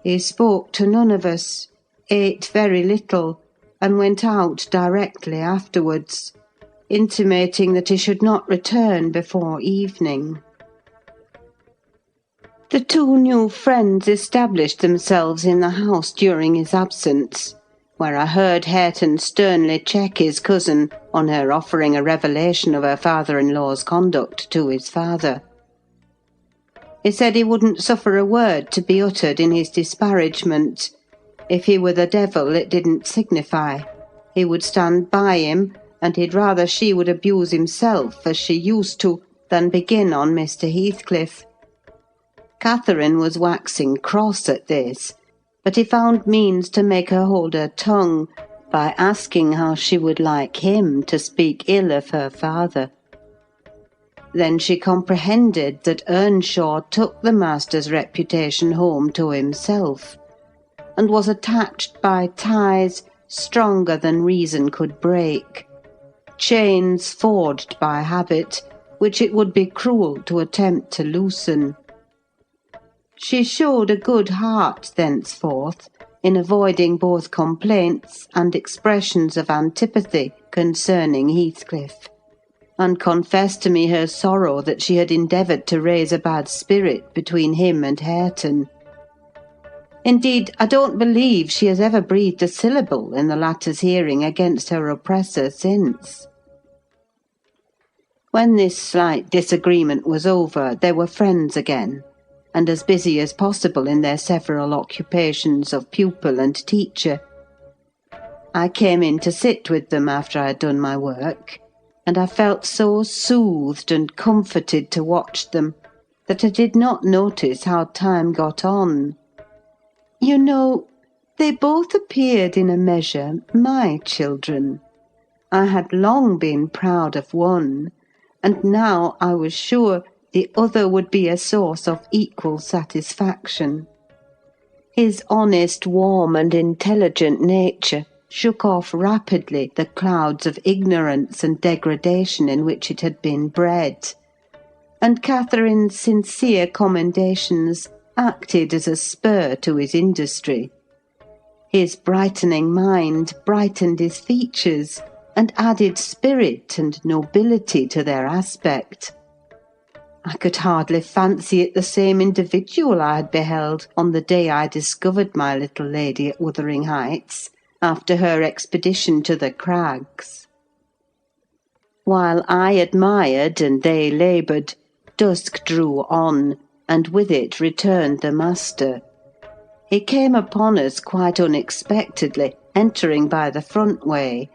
He spoke to none of us, ate very little, and went out directly afterwards, intimating that he should not return before evening. The two new friends established themselves in the house during his absence, where I heard Hareton sternly check his cousin on her offering a revelation of her father-in-law's conduct to his father. He said he wouldn't suffer a word to be uttered in his disparagement. If he were the devil, it didn't signify. He would stand by him, and he'd rather she would abuse himself, as she used to, than begin on Mr. Heathcliff. Catherine was waxing cross at this, but he found means to make her hold her tongue by asking how she would like him to speak ill of her father. Then she comprehended that Earnshaw took the master's reputation home to himself, and was attached by ties stronger than reason could break, chains forged by habit, which it would be cruel to attempt to loosen. She showed a good heart thenceforth in avoiding both complaints and expressions of antipathy concerning Heathcliff, and confessed to me her sorrow that she had endeavoured to raise a bad spirit between him and Hareton. Indeed, I don't believe she has ever breathed a syllable in the latter's hearing against her oppressor since. When this slight disagreement was over, they were friends again, and as busy as possible in their several occupations of pupil and teacher. I came in to sit with them after I had done my work, and I felt so soothed and comforted to watch them that I did not notice how time got on. You know, they both appeared in a measure my children. I had long been proud of one, and now I was sure the other would be a source of equal satisfaction. His honest, warm, and intelligent nature shook off rapidly the clouds of ignorance and degradation in which it had been bred, and Catherine's sincere commendations acted as a spur to his industry. His brightening mind brightened his features, and added spirit and nobility to their aspect. I could hardly fancy it the same individual I had beheld on the day I discovered my little lady at Wuthering Heights, after her expedition to the crags. While I admired and they laboured, dusk drew on, and with it returned the master. He came upon us quite unexpectedly, entering by the front way,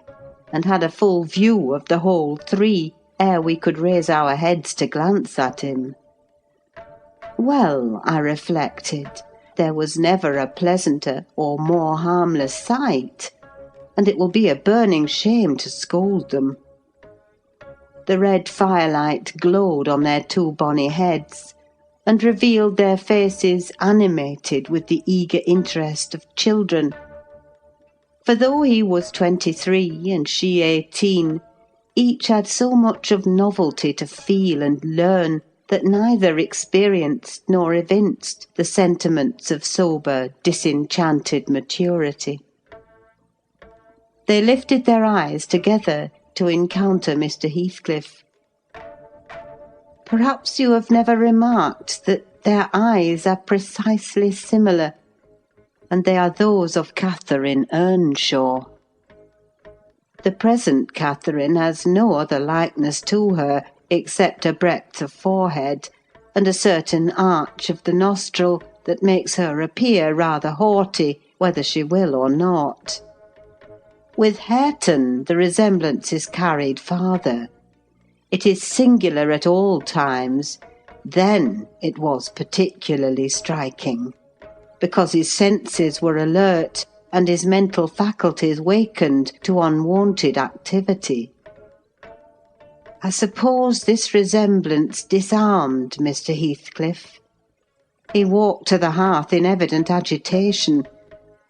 and had a full view of the whole three, ere we could raise our heads to glance at him. Well, I reflected, there was never a pleasanter or more harmless sight, and it will be a burning shame to scold them. The red firelight glowed on their two bonny heads, and revealed their faces animated with the eager interest of children. For though he was 23 and she 18, each had so much of novelty to feel and learn, that neither experienced nor evinced the sentiments of sober, disenchanted maturity. They lifted their eyes together to encounter Mr. Heathcliff. Perhaps you have never remarked that their eyes are precisely similar, and they are those of Catherine Earnshaw. The present Catherine has no other likeness to her except a breadth of forehead and a certain arch of the nostril that makes her appear rather haughty, whether she will or not. With Hareton the resemblance is carried farther. It is singular at all times. Then it was particularly striking, because his senses were alert and his mental faculties wakened to unwonted activity. I suppose this resemblance disarmed Mr. Heathcliff. He walked to the hearth in evident agitation,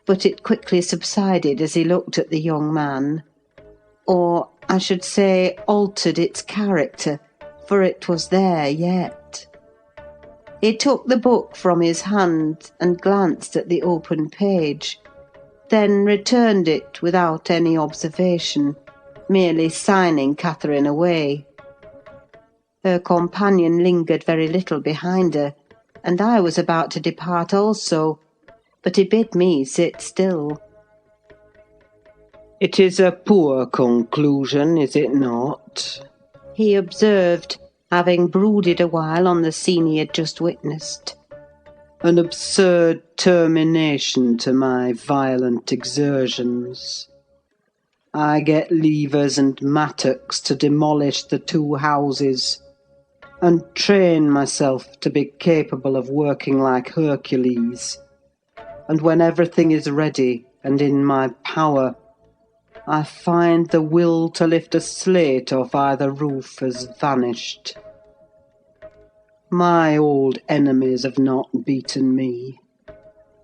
but it quickly subsided as he looked at the young man. Or, I should say, altered its character, for it was there yet. He took the book from his hand and glanced at the open page, then returned it without any observation, merely signing Catherine away. Her companion lingered very little behind her, and I was about to depart also, but he bid me sit still. It is a poor conclusion, is it not? He observed, having brooded a while on the scene he had just witnessed. An absurd termination to my violent exertions. I get levers and mattocks to demolish the two houses, and train myself to be capable of working like Hercules. And when everything is ready and in my power, I find the will to lift a slate off either roof has vanished. My old enemies have not beaten me.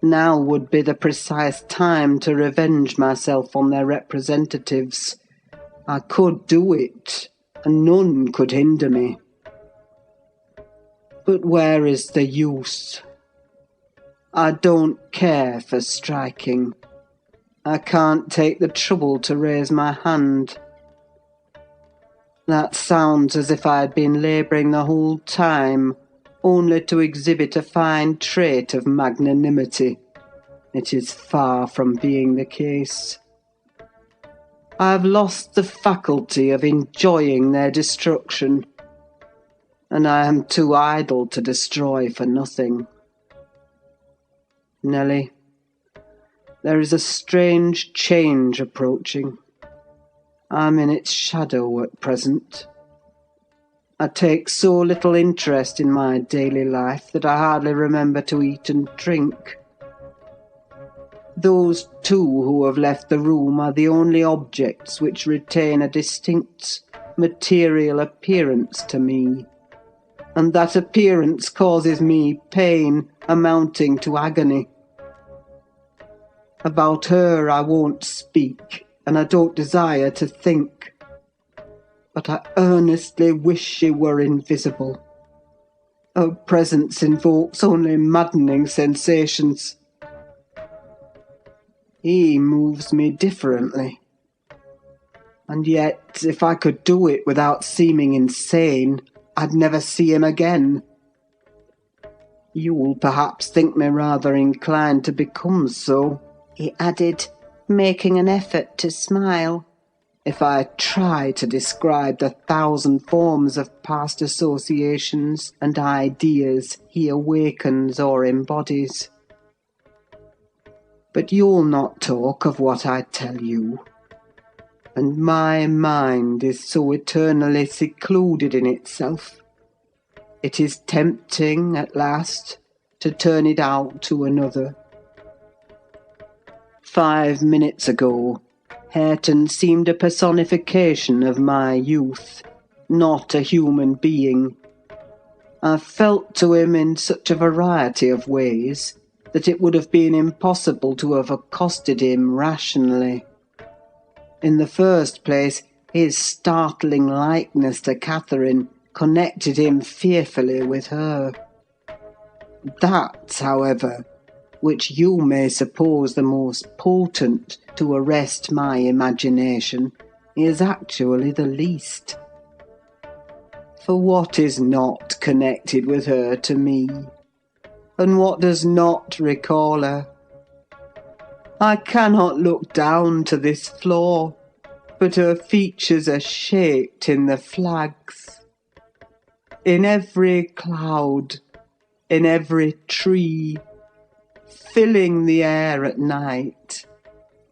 Now would be the precise time to revenge myself on their representatives. I could do it, and none could hinder me. But where is the use? I don't care for striking. I can't take the trouble to raise my hand. That sounds as if I had been labouring the whole time, only to exhibit a fine trait of magnanimity. It is far from being the case. I have lost the faculty of enjoying their destruction, and I am too idle to destroy for nothing. Nelly, there is a strange change approaching. I'm in its shadow at present. I take so little interest in my daily life that I hardly remember to eat and drink. Those two who have left the room are the only objects which retain a distinct material appearance to me, and that appearance causes me pain amounting to agony. About her I won't speak, and I don't desire to think. But I earnestly wish she were invisible. Her presence invokes only maddening sensations. He moves me differently. And yet, if I could do it without seeming insane, I'd never see him again. You'll perhaps think me rather inclined to become so, he added, making an effort to smile, if I try to describe the 1,000 forms of past associations and ideas he awakens or embodies. But you'll not talk of what I tell you, and my mind is so eternally secluded in itself. It is tempting, at last, to turn it out to another. 5 minutes ago, Hareton seemed a personification of my youth, not a human being. I felt to him in such a variety of ways that it would have been impossible to have accosted him rationally. In the first place, his startling likeness to Catherine connected him fearfully with her. That, however, which you may suppose the most potent to arrest my imagination, is actually the least. For what is not connected with her to me, and what does not recall her? I cannot look down to this floor, but her features are shaped in the flags. In every cloud, in every tree, filling the air at night,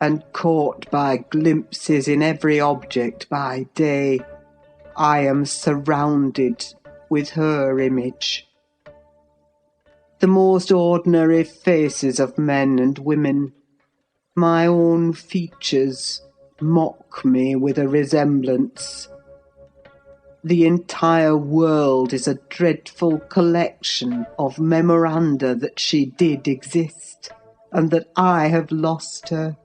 and caught by glimpses in every object by day, I am surrounded with her image. The most ordinary faces of men and women, my own features, mock me with a resemblance. The entire world is a dreadful collection of memoranda that she did exist, and that I have lost her.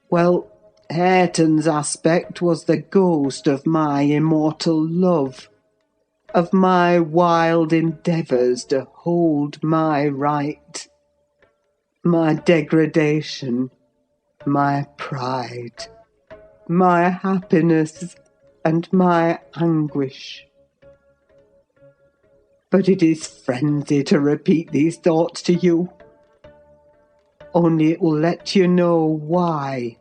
Well, Hareton's aspect was the ghost of my immortal love, of my wild endeavours to hold my right, my degradation, my pride, my happiness, and my anguish. But it is frenzy to repeat these thoughts to you. Only it will let you know why,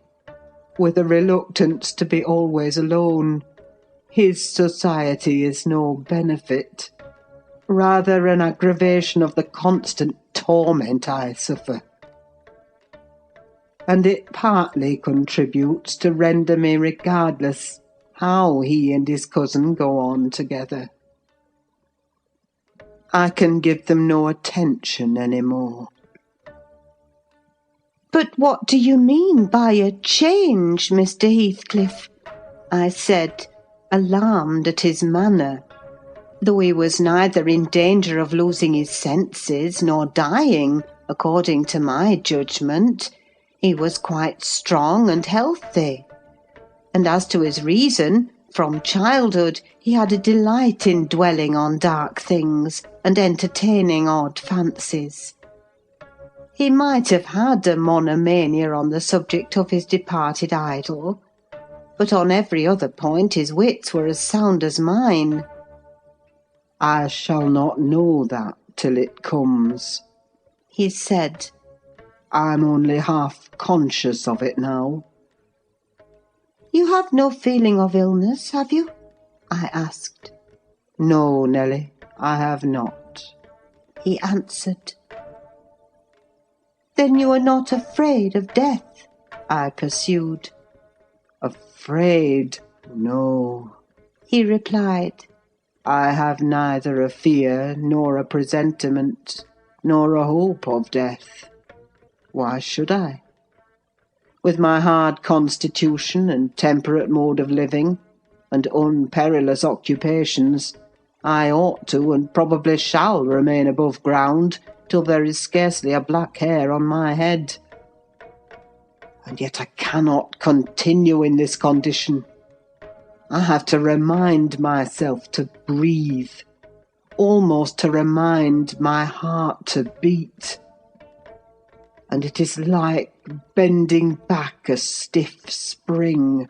with a reluctance to be always alone, his society is no benefit, rather an aggravation of the constant torment I suffer. And it partly contributes to render me regardless how he and his cousin go on together. I can give them no attention any more. "But what do you mean by a change, Mr. Heathcliff?" I said, alarmed at his manner, though he was neither in danger of losing his senses nor dying, according to my judgment. He was quite strong and healthy. And as to his reason, from childhood he had a delight in dwelling on dark things and entertaining odd fancies. He might have had a monomania on the subject of his departed idol, but on every other point his wits were as sound as mine. I shall not know that till it comes, he said. I'm only half conscious of it now. "You have no feeling of illness, have you?" I asked. No, Nelly, I have not, he answered. "Then you are not afraid of death?" I pursued. Afraid? No, he replied. I have neither a fear, nor a presentiment, nor a hope of death. Why should I? With my hard constitution and temperate mode of living, and unperilous occupations, I ought to and probably shall remain above ground till there is scarcely a black hair on my head. And yet I cannot continue in this condition. I have to remind myself to breathe, almost to remind my heart to beat. And it is like bending back a stiff spring.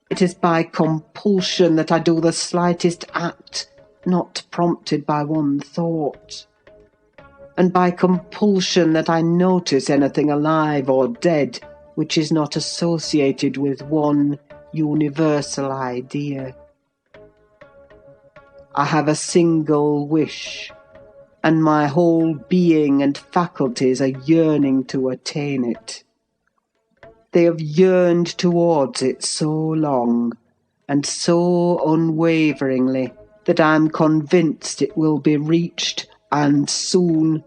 It is by compulsion that I do the slightest act, not prompted by one thought. And by compulsion that I notice anything alive or dead which is not associated with one universal idea. I have a single wish, and my whole being and faculties are yearning to attain it. They have yearned towards it so long, and so unwaveringly, that I am convinced it will be reached, and soon,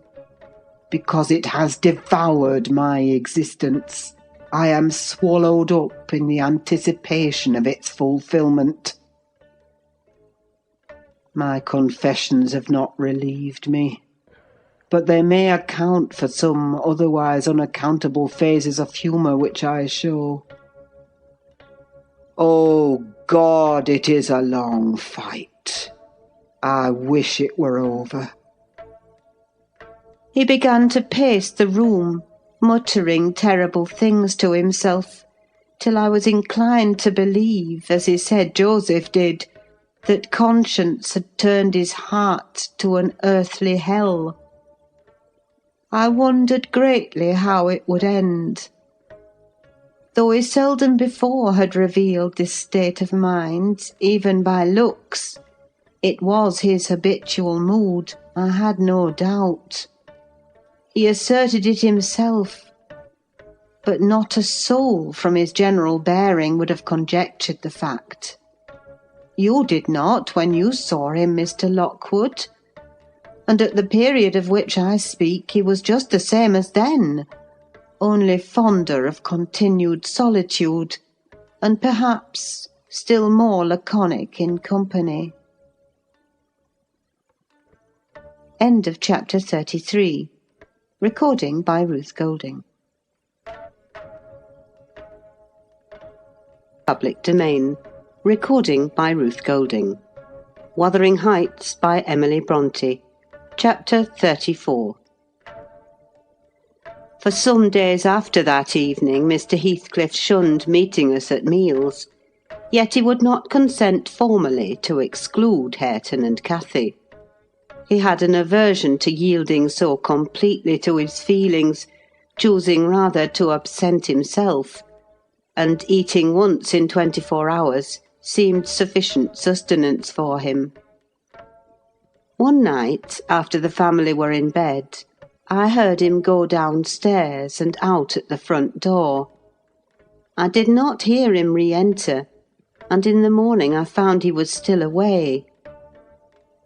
because it has devoured my existence. I am swallowed up in the anticipation of its fulfilment. My confessions have not relieved me, but they may account for some otherwise unaccountable phases of humour which I show. Oh God, it is a long fight. I wish it were over. He began to pace the room, muttering terrible things to himself, till I was inclined to believe, as he said Joseph did, that conscience had turned his heart to an earthly hell. I wondered greatly how it would end. Though he seldom before had revealed this state of mind, even by looks, it was his habitual mood, I had no doubt. He asserted it himself, but not a soul from his general bearing would have conjectured the fact. You did not when you saw him, Mr. Lockwood, and at the period of which I speak he was just the same as then, only fonder of continued solitude, and perhaps still more laconic in company. End of chapter 33. Recording by Ruth Golding. Public domain. Recording by Ruth Golding. Wuthering Heights by Emily Brontë. Chapter 34. For some days after that evening Mr. Heathcliff shunned meeting us at meals, yet he would not consent formally to exclude Hareton and Cathy. He had an aversion to yielding so completely to his feelings, choosing rather to absent himself, and eating once in 24 hours seemed sufficient sustenance for him. One night, after the family were in bed, I heard him go downstairs and out at the front door. I did not hear him re-enter, and in the morning I found he was still away.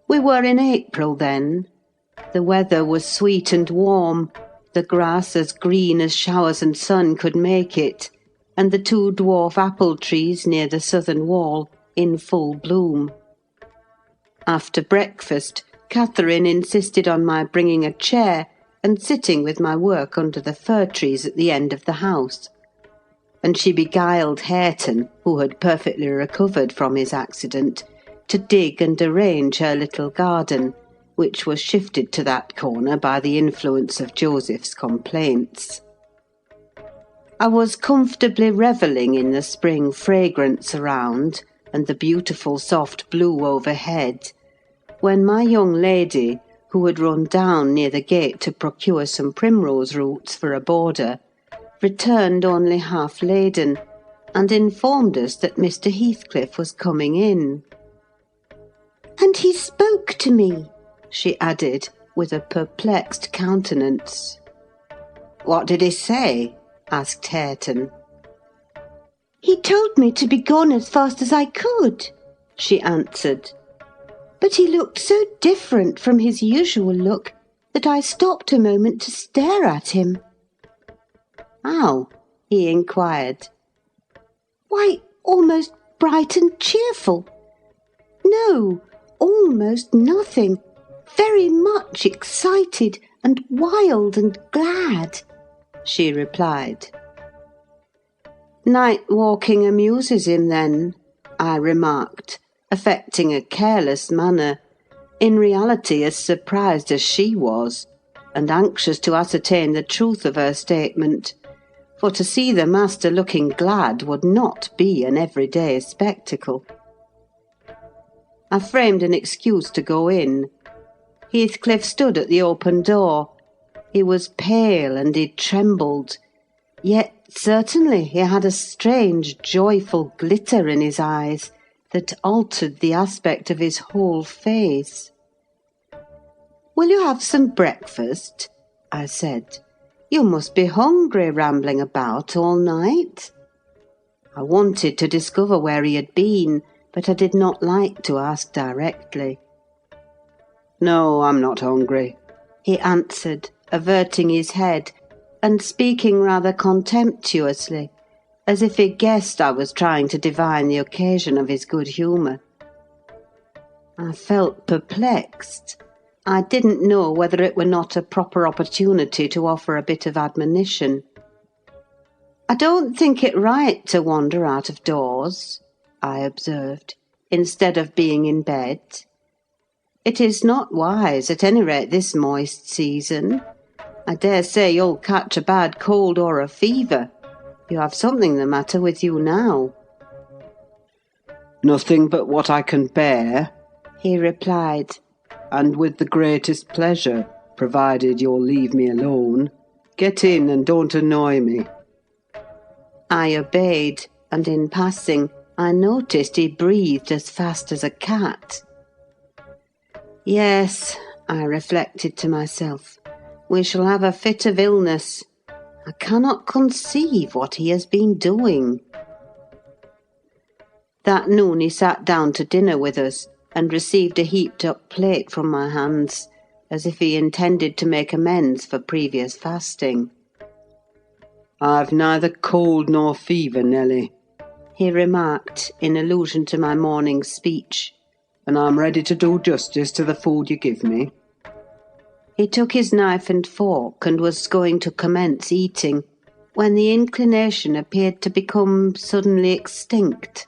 We were in April then. The weather was sweet and warm, the grass as green as showers and sun could make it, and the 2 dwarf apple trees near the southern wall in full bloom. After breakfast, Catherine insisted on my bringing a chair and sitting with my work under the fir trees at the end of the house, and she beguiled Hareton, who had perfectly recovered from his accident, to dig and arrange her little garden, which was shifted to that corner by the influence of Joseph's complaints. I was comfortably revelling in the spring fragrance around and the beautiful soft blue overhead, when my young lady, who had run down near the gate to procure some primrose roots for a border, returned only half laden, and informed us that Mr. Heathcliff was coming in. "And he spoke to me," she added, with a perplexed countenance. "What did he say?" asked Hareton. "He told me to be gone as fast as I could," she answered. "But he looked so different from his usual look that I stopped a moment to stare at him." "How?" he inquired. "Why, almost bright and cheerful. No, almost nothing. Very much excited and wild and glad," she replied. "Night walking amuses him, then," I remarked, affecting a careless manner, in reality as surprised as she was, and anxious to ascertain the truth of her statement, for to see the master looking glad would not be an everyday spectacle. I framed an excuse to go in. Heathcliff stood at the open door. He was pale and he trembled, yet certainly he had a strange, joyful glitter in his eyes that altered the aspect of his whole face. "Will you have some breakfast?" I said. "You must be hungry rambling about all night." I wanted to discover where he had been, but I did not like to ask directly. "No, I'm not hungry," he answered, averting his head, and speaking rather contemptuously, as if he guessed I was trying to divine the occasion of his good humour. I felt perplexed. I didn't know whether it were not a proper opportunity to offer a bit of admonition. "I don't think it right to wander out of doors," I observed, instead of being in bed. It is not wise, at any rate this moist season. I dare say you'll catch a bad cold or a fever. You have something the matter with you now. Nothing but what I can bear, He replied. and with the greatest pleasure, provided you'll leave me alone. Get in and don't annoy me. I obeyed, and in passing, I noticed he breathed as fast as a cat. Yes, I reflected to myself, we shall have a fit of illness. I cannot conceive what he has been doing. That noon he sat down to dinner with us, and received a heaped-up plate from my hands, as if he intended to make amends for previous fasting. I've neither cold nor fever, Nelly, He remarked, in allusion to my morning's speech. and I'm ready to do justice to the food you give me. He took his knife and fork and was going to commence eating, when the inclination appeared to become suddenly extinct.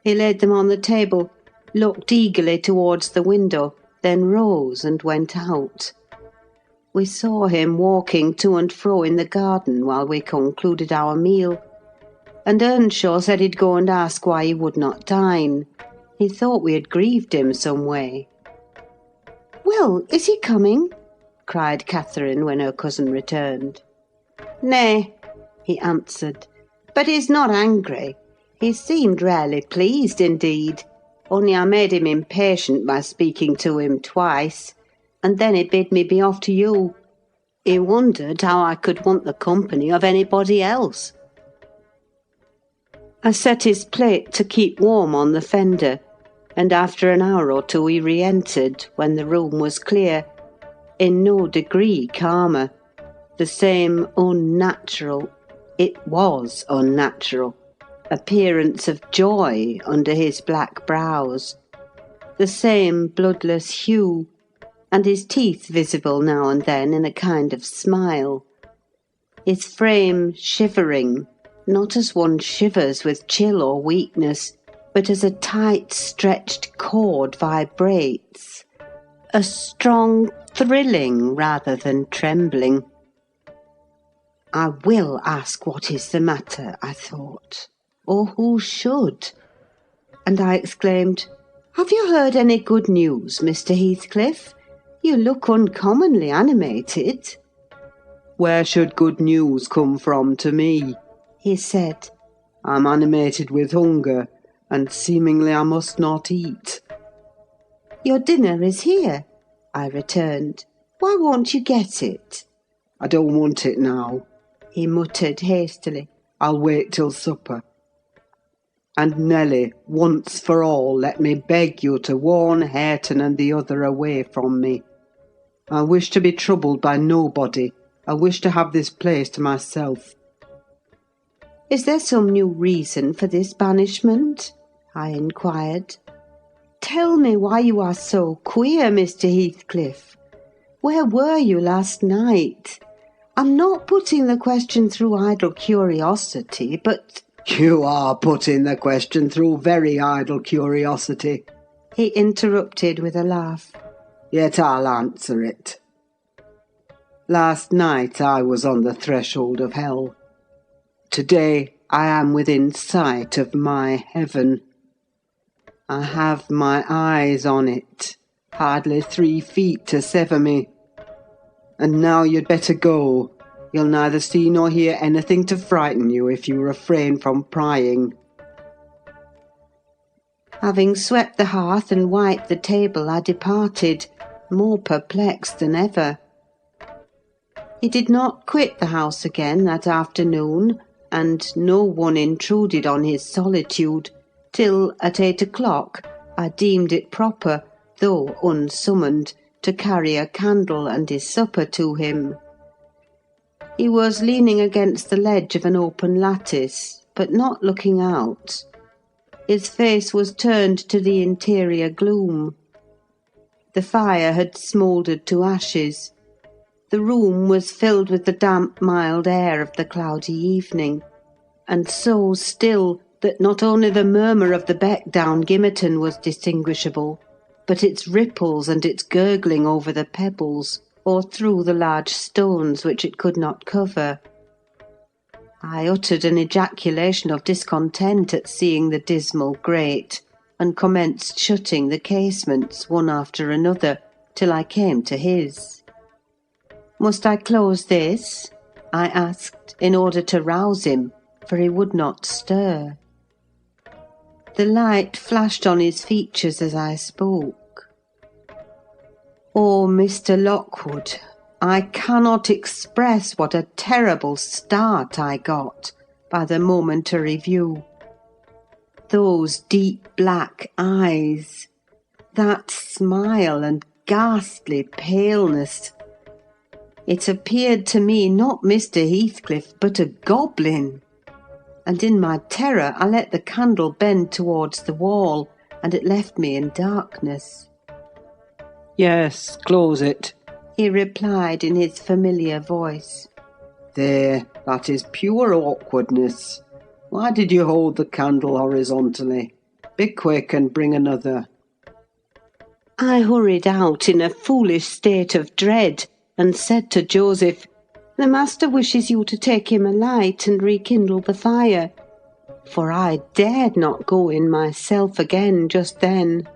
He laid them on the table, looked eagerly towards the window, then rose and went out. We saw him walking to and fro in the garden while we concluded our meal, and Earnshaw said he'd go and ask why he would not dine. He thought we had grieved him some way. "Well, is he coming?" cried Catherine when her cousin returned. "Nay," he answered, "but he's not angry. He seemed rarely pleased indeed, only I made him impatient by speaking to him twice, and then he bid me be off to you. He wondered how I could want the company of anybody else." I set his plate to keep warm on the fender, and after an hour or two he re-entered, when the room was clear, in no degree calmer, the same unnatural, it was unnatural, appearance of joy under his black brows, the same bloodless hue, and his teeth visible now and then in a kind of smile. His frame shivering, not as one shivers with chill or weakness, but as a tight stretched cord vibrates, a strong thrilling rather than trembling. I will ask what is the matter, I thought, or who should? And I exclaimed, "Have you heard any good news, Mr. Heathcliff? You look uncommonly animated." Where should good news come from to me? He said. I'm animated with hunger, and seemingly I must not eat. "Your dinner is here," I returned. "Why won't you get it?" I don't want it now. He muttered hastily. I'll wait till supper. And Nelly, once for all, let me beg you to warn Hareton and the other away from me. I wish to be troubled by nobody. I wish to have this place to myself. "Is there some new reason for this banishment?" I inquired. "Tell me why you are so queer, Mr. Heathcliff. Where were you last night? I'm not putting the question through idle curiosity, but—" You are putting the question through very idle curiosity, he interrupted with a laugh. Yet I'll answer it. Last night I was on the threshold of hell. Today I am within sight of my heaven. I have my eyes on it, hardly 3 feet to sever me. And now you'd better go. You'll neither see nor hear anything to frighten you if you refrain from prying. Having swept the hearth and wiped the table, I departed, more perplexed than ever. He did not quit the house again that afternoon, and no one intruded on his solitude, till at 8 o'clock I deemed it proper, though unsummoned, to carry a candle and his supper to him. He was leaning against the ledge of an open lattice, but not looking out. His face was turned to the interior gloom. The fire had smouldered to ashes. The room was filled with the damp, mild air of the cloudy evening, and so still that not only the murmur of the beck down Gimmerton was distinguishable, but its ripples and its gurgling over the pebbles, or through the large stones which it could not cover. I uttered an ejaculation of discontent at seeing the dismal grate, and commenced shutting the casements one after another, till I came to his. "Must I close this?" I asked, in order to rouse him, for he would not stir. The light flashed on his features as I spoke. "Oh, Mr. Lockwood, I cannot express what a terrible start I got by the momentary view. Those deep black eyes, that smile and ghastly paleness. It appeared to me not Mr. Heathcliff, but a goblin, and in my terror I let the candle bend towards the wall, and it left me in darkness. "Yes, close it," He replied in his familiar voice. "There, that is pure awkwardness. Why did you hold the candle horizontally? Be quick and bring another." I hurried out in a foolish state of dread, and said to Joseph, "The master wishes you to take him a light and rekindle the fire," for I dared not go in myself again just then.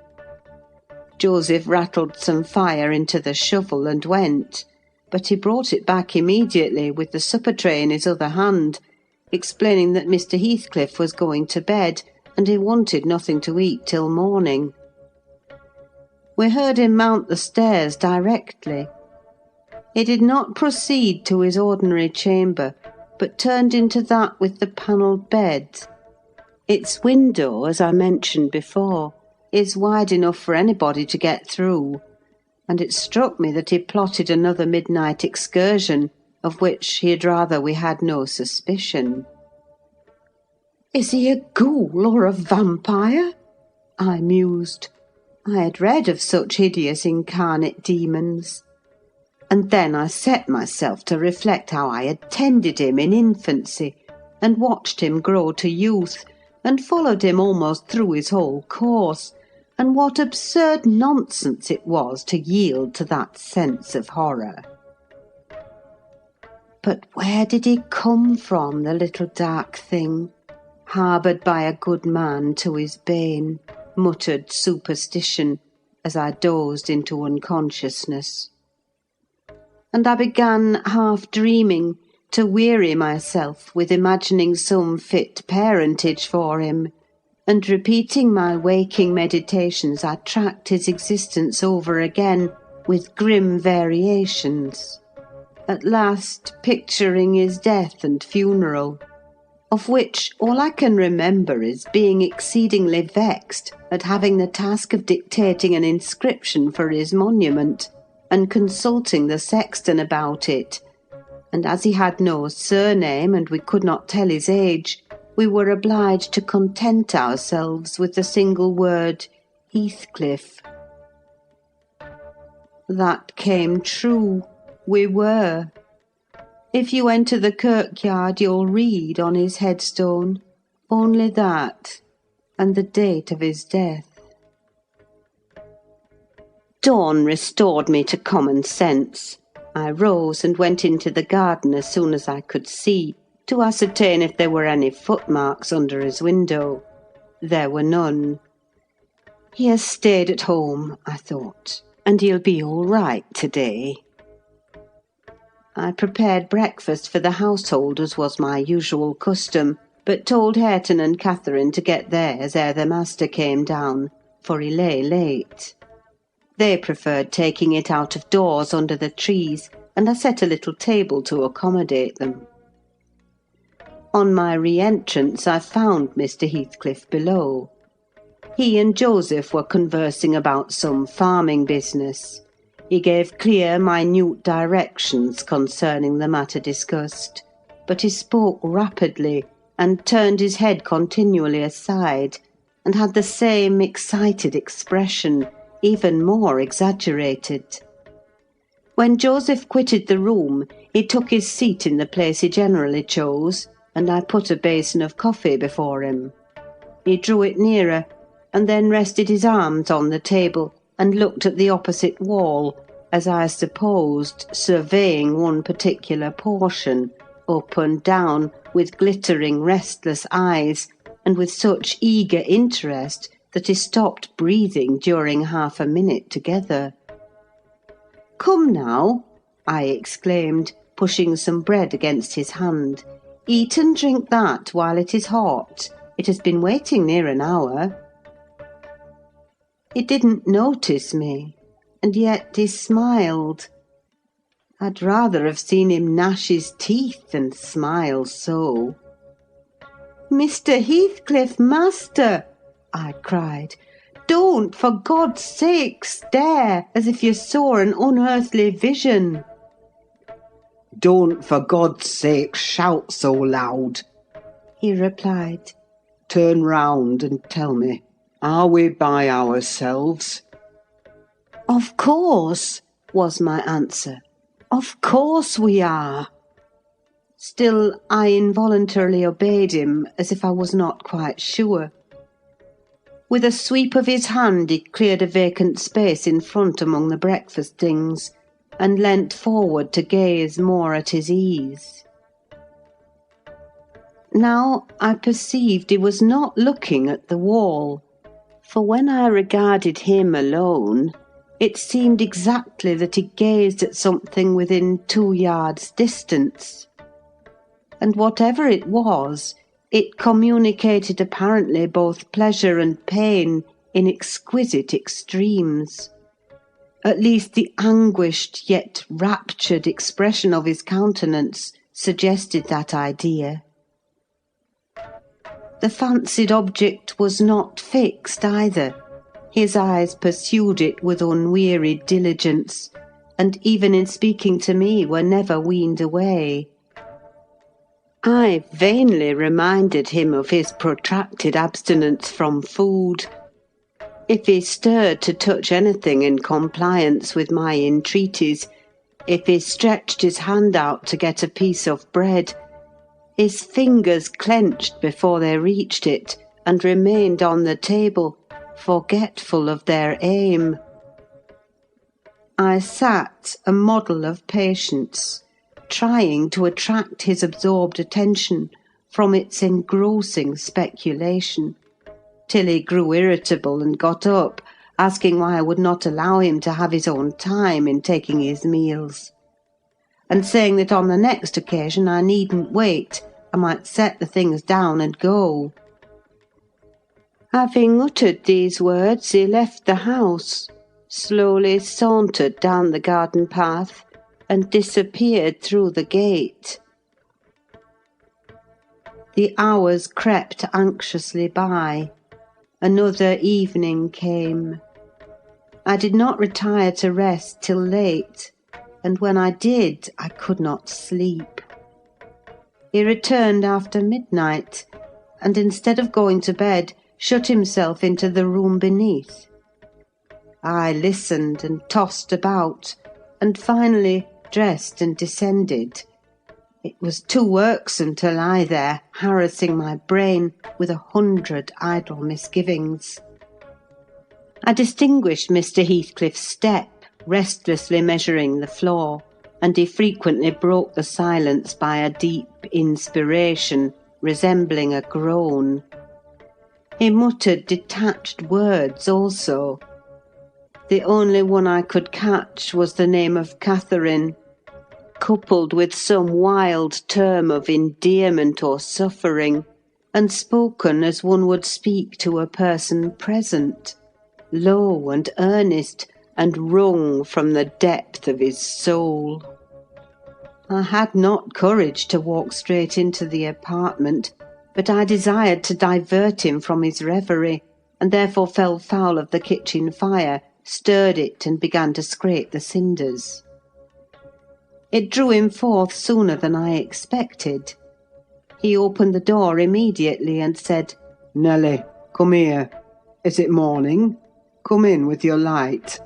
Joseph rattled some fire into the shovel and went, but he brought it back immediately with the supper tray in his other hand, explaining that Mr. Heathcliff was going to bed, and he wanted nothing to eat till morning. We heard him mount the stairs directly. He did not proceed to his ordinary chamber, but turned into that with the panelled bed. Its window, as I mentioned before, is wide enough for anybody to get through, and it struck me that he plotted another midnight excursion, of which he had rather we had no suspicion. "Is he a ghoul or a vampire?" I mused. I had read of such hideous incarnate demons. And then I set myself to reflect how I had tended him in infancy, and watched him grow to youth, and followed him almost through his whole course, and what absurd nonsense it was to yield to that sense of horror. But where did he come from, the little dark thing, harboured by a good man to his bane, muttered superstition, as I dozed into unconsciousness. And I began, half dreaming, to weary myself with imagining some fit parentage for him, and repeating my waking meditations, I tracked his existence over again, with grim variations, at last picturing his death and funeral, of which all I can remember is being exceedingly vexed at having the task of dictating an inscription for his monument, and consulting the sexton about it, and as he had no surname and we could not tell his age, we were obliged to content ourselves with the single word Heathcliff. That came true, we were. If you enter the kirkyard, you'll read on his headstone only that, and the date of his death. Dawn restored me to common sense. I rose and went into the garden as soon as I could see, to ascertain if there were any footmarks under his window. There were none. He has stayed at home, I thought, and he'll be all right to-day. I prepared breakfast for the household, as was my usual custom, but told Hareton and Catherine to get theirs ere the master came down, for he lay late. They preferred taking it out of doors under the trees, and I set a little table to accommodate them. On my re-entrance I found Mr. Heathcliff below. He and Joseph were conversing about some farming business. He gave clear, minute directions concerning the matter discussed, but he spoke rapidly, and turned his head continually aside, and had the same excited expression, even more exaggerated. When Joseph quitted the room, he took his seat in the place he generally chose, and I put a basin of coffee before him. He drew it nearer, and then rested his arms on the table and looked at the opposite wall, as I supposed, surveying one particular portion, up and down, with glittering, restless eyes, and with such eager interest that he stopped breathing during half a minute together. "Come now," I exclaimed, pushing some bread against his hand. "Eat and drink that while it is hot. It has been waiting near an hour." He didn't notice me, and yet he smiled. I'd rather have seen him gnash his teeth than smile so. "Mr. Heathcliff, master!" I cried. "Don't, for God's sake, stare as if you saw an unearthly vision." "Don't, for God's sake, shout so loud," he replied. "Turn round and tell me, are we by ourselves?" "Of course," was my answer. "Of course we are." Still, I involuntarily obeyed him, as if I was not quite sure. With a sweep of his hand he cleared a vacant space in front among the breakfast things, and leant forward to gaze more at his ease. Now I perceived he was not looking at the wall, for when I regarded him alone, it seemed exactly that he gazed at something within 2 yards' distance. And whatever it was, it communicated apparently both pleasure and pain in exquisite extremes. At least the anguished yet raptured expression of his countenance suggested that idea. The fancied object was not fixed either. His eyes pursued it with unwearied diligence, and even in speaking to me were never weaned away. I vainly reminded him of his protracted abstinence from food. If he stirred to touch anything in compliance with my entreaties, if he stretched his hand out to get a piece of bread, his fingers clenched before they reached it, and remained on the table, forgetful of their aim. I sat, a model of patience, trying to attract his absorbed attention from its engrossing speculation, till he grew irritable and got up, asking why I would not allow him to have his own time in taking his meals, and saying that on the next occasion I needn't wait, I might set the things down and go. Having uttered these words, he left the house, slowly sauntered down the garden path, and disappeared through the gate. The hours crept anxiously by. Another evening came. I did not retire to rest till late, and when I did, I could not sleep. He returned after midnight, and instead of going to bed, shut himself into the room beneath. I listened and tossed about, and finally dressed and descended. It was too irksome to lie there, harassing my brain with 100 idle misgivings. I distinguished Mr. Heathcliff's step, restlessly measuring the floor, and he frequently broke the silence by a deep inspiration, resembling a groan. He muttered detached words also. The only one I could catch was the name of Catherine, coupled with some wild term of endearment or suffering, and spoken as one would speak to a person present, low and earnest, and wrung from the depth of his soul. I had not courage to walk straight into the apartment, but I desired to divert him from his reverie, and therefore fell foul of the kitchen fire, stirred it, and began to scrape the cinders. It drew him forth sooner than I expected. He opened the door immediately and said, "Nelly, come here. Is it morning? Come in with your light."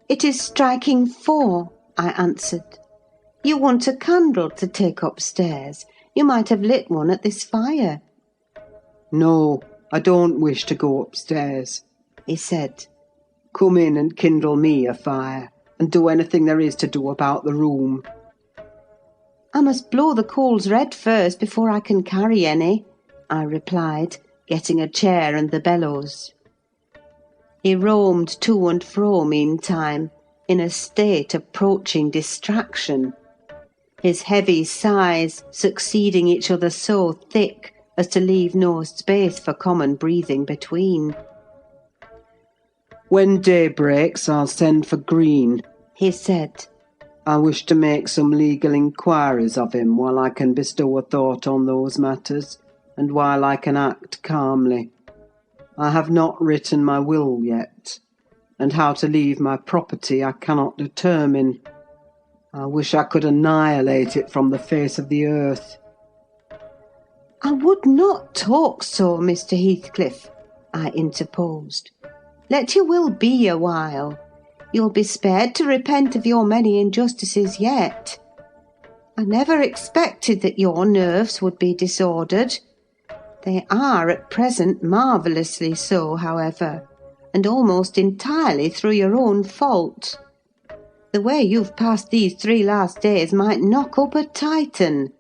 "It is striking 4, I answered. "You want a candle to take upstairs. You might have lit one at this fire." "No, I don't wish to go upstairs," he said. "Come in and kindle me a fire, and do anything there is to do about the room." "I must blow the coals red first before I can carry any," I replied, getting a chair and the bellows. He roamed to and fro meantime, in a state approaching distraction, his heavy sighs succeeding each other so thick as to leave no space for common breathing between. "When day breaks, I'll send for Green," he said. "I wish to make some legal inquiries of him while I can bestow a thought on those matters, and while I can act calmly. I have not written my will yet, and how to leave my property I cannot determine. I wish I could annihilate it from the face of the earth." "I would not talk so, Mr. Heathcliff," I interposed. "Let your will be a while. You'll be spared to repent of your many injustices yet. I never expected that your nerves would be disordered. They are, at present, marvellously so, however, and almost entirely through your own fault. The way you've passed these 3 last days might knock up a Titan.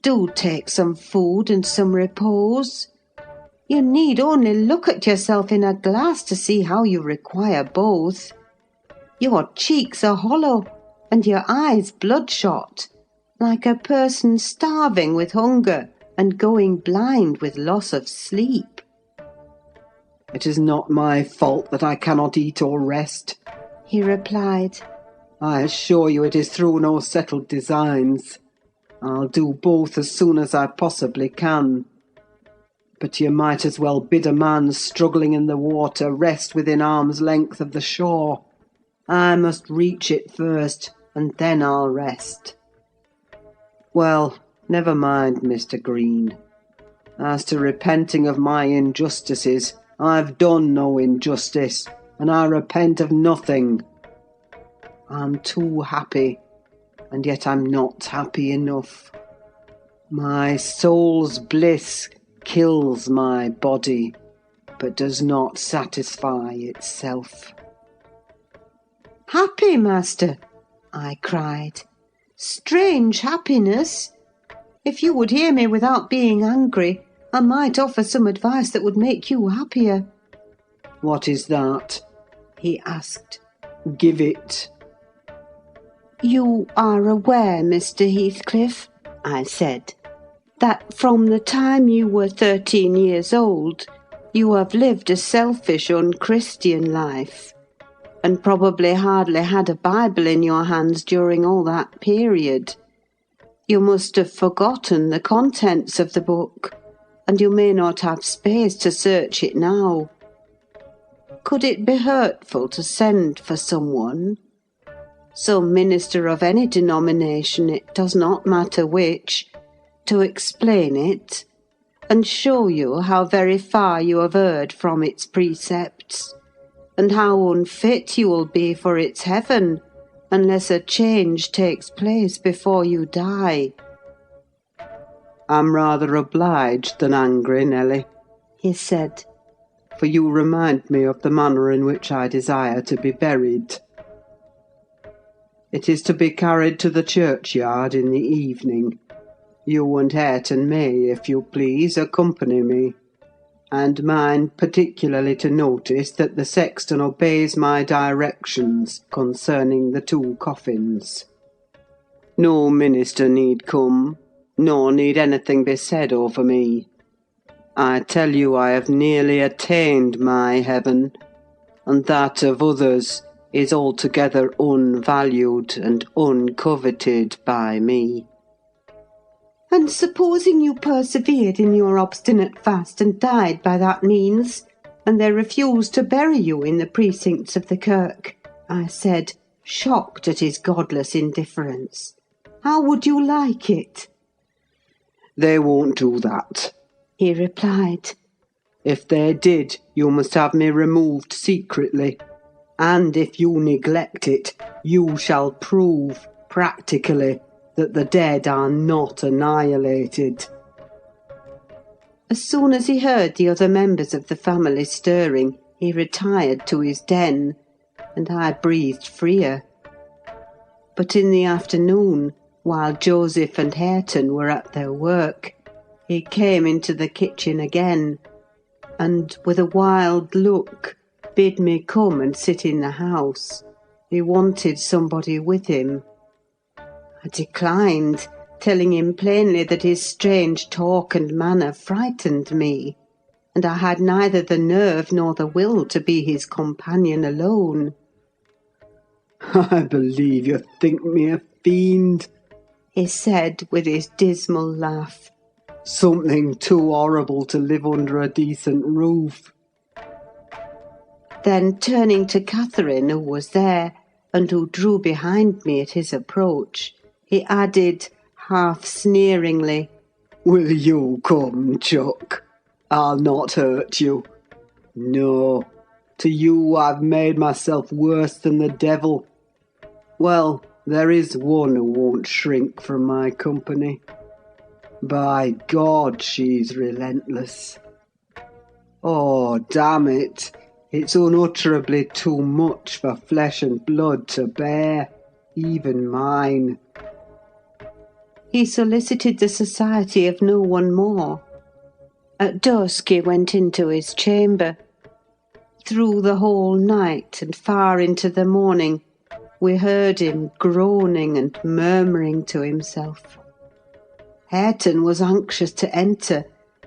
Do take some food and some repose. You need only look at yourself in a glass to see how you require both. Your cheeks are hollow, and your eyes bloodshot, like a person starving with hunger and going blind with loss of sleep." "It is not my fault that I cannot eat or rest," he replied. "I assure you it is through no settled designs. I'll do both as soon as I possibly can. But you might as well bid a man struggling in the water rest within arm's length of the shore. I must reach it first, and then I'll rest. Well, never mind, Mr. Green. As to repenting of my injustices, I've done no injustice, and I repent of nothing. I'm too happy, and yet I'm not happy enough. My soul's bliss kills my body, but does not satisfy itself." "Happy, master!" I cried. "Strange happiness! If you would hear me without being angry, I might offer some advice that would make you happier." "What is that?" he asked. "Give it." "You are aware, Mr. Heathcliff," I said, "that from the time you were 13 years old, you have lived a selfish, unchristian life, and probably hardly had a Bible in your hands during all that period. You must have forgotten the contents of the book, and you may not have space to search it now. Could it be hurtful to send for someone? Some minister of any denomination, it does not matter which, to explain it, and show you how very far you have erred from its precepts, and how unfit you will be for its heaven, unless a change takes place before you die." "I'm rather obliged than angry, Nelly," he said, "for you remind me of the manner in which I desire to be buried. It is to be carried to the churchyard in the evening. You and Hareton may, if you please, accompany me, and mind particularly to notice that the sexton obeys my directions concerning the 2 coffins. No minister need come, nor need anything be said over me. I tell you I have nearly attained my heaven, and that of others is altogether unvalued and uncoveted by me." "And supposing you persevered in your obstinate fast and died by that means, and they refused to bury you in the precincts of the kirk," I said, shocked at his godless indifference, "how would you like it?" "They won't do that," he replied. "If they did, you must have me removed secretly, and if you neglect it, you shall prove, practically, that the dead are not annihilated." As soon as he heard the other members of the family stirring, he retired to his den, and I breathed freer. But in the afternoon, while Joseph and Hareton were at their work, he came into the kitchen again, and, with a wild look, bid me come and sit in the house. He wanted somebody with him. I declined, telling him plainly that his strange talk and manner frightened me, and I had neither the nerve nor the will to be his companion alone. I believe you think me a fiend, he said with his dismal laugh. Something too horrible to live under a decent roof. Then, turning to Catherine, who was there, and who drew behind me at his approach, he added, half sneeringly, Will you come, Chuck? I'll not hurt you. No, to you I've made myself worse than the devil. Well, there is one who won't shrink from my company. By God, she's relentless. Oh, damn it! It's unutterably too much for flesh and blood to bear, even mine. He solicited the society of no one more. At dusk he went into his chamber. Through the whole night and far into the morning, we heard him groaning and murmuring to himself. Hareton was anxious to enter,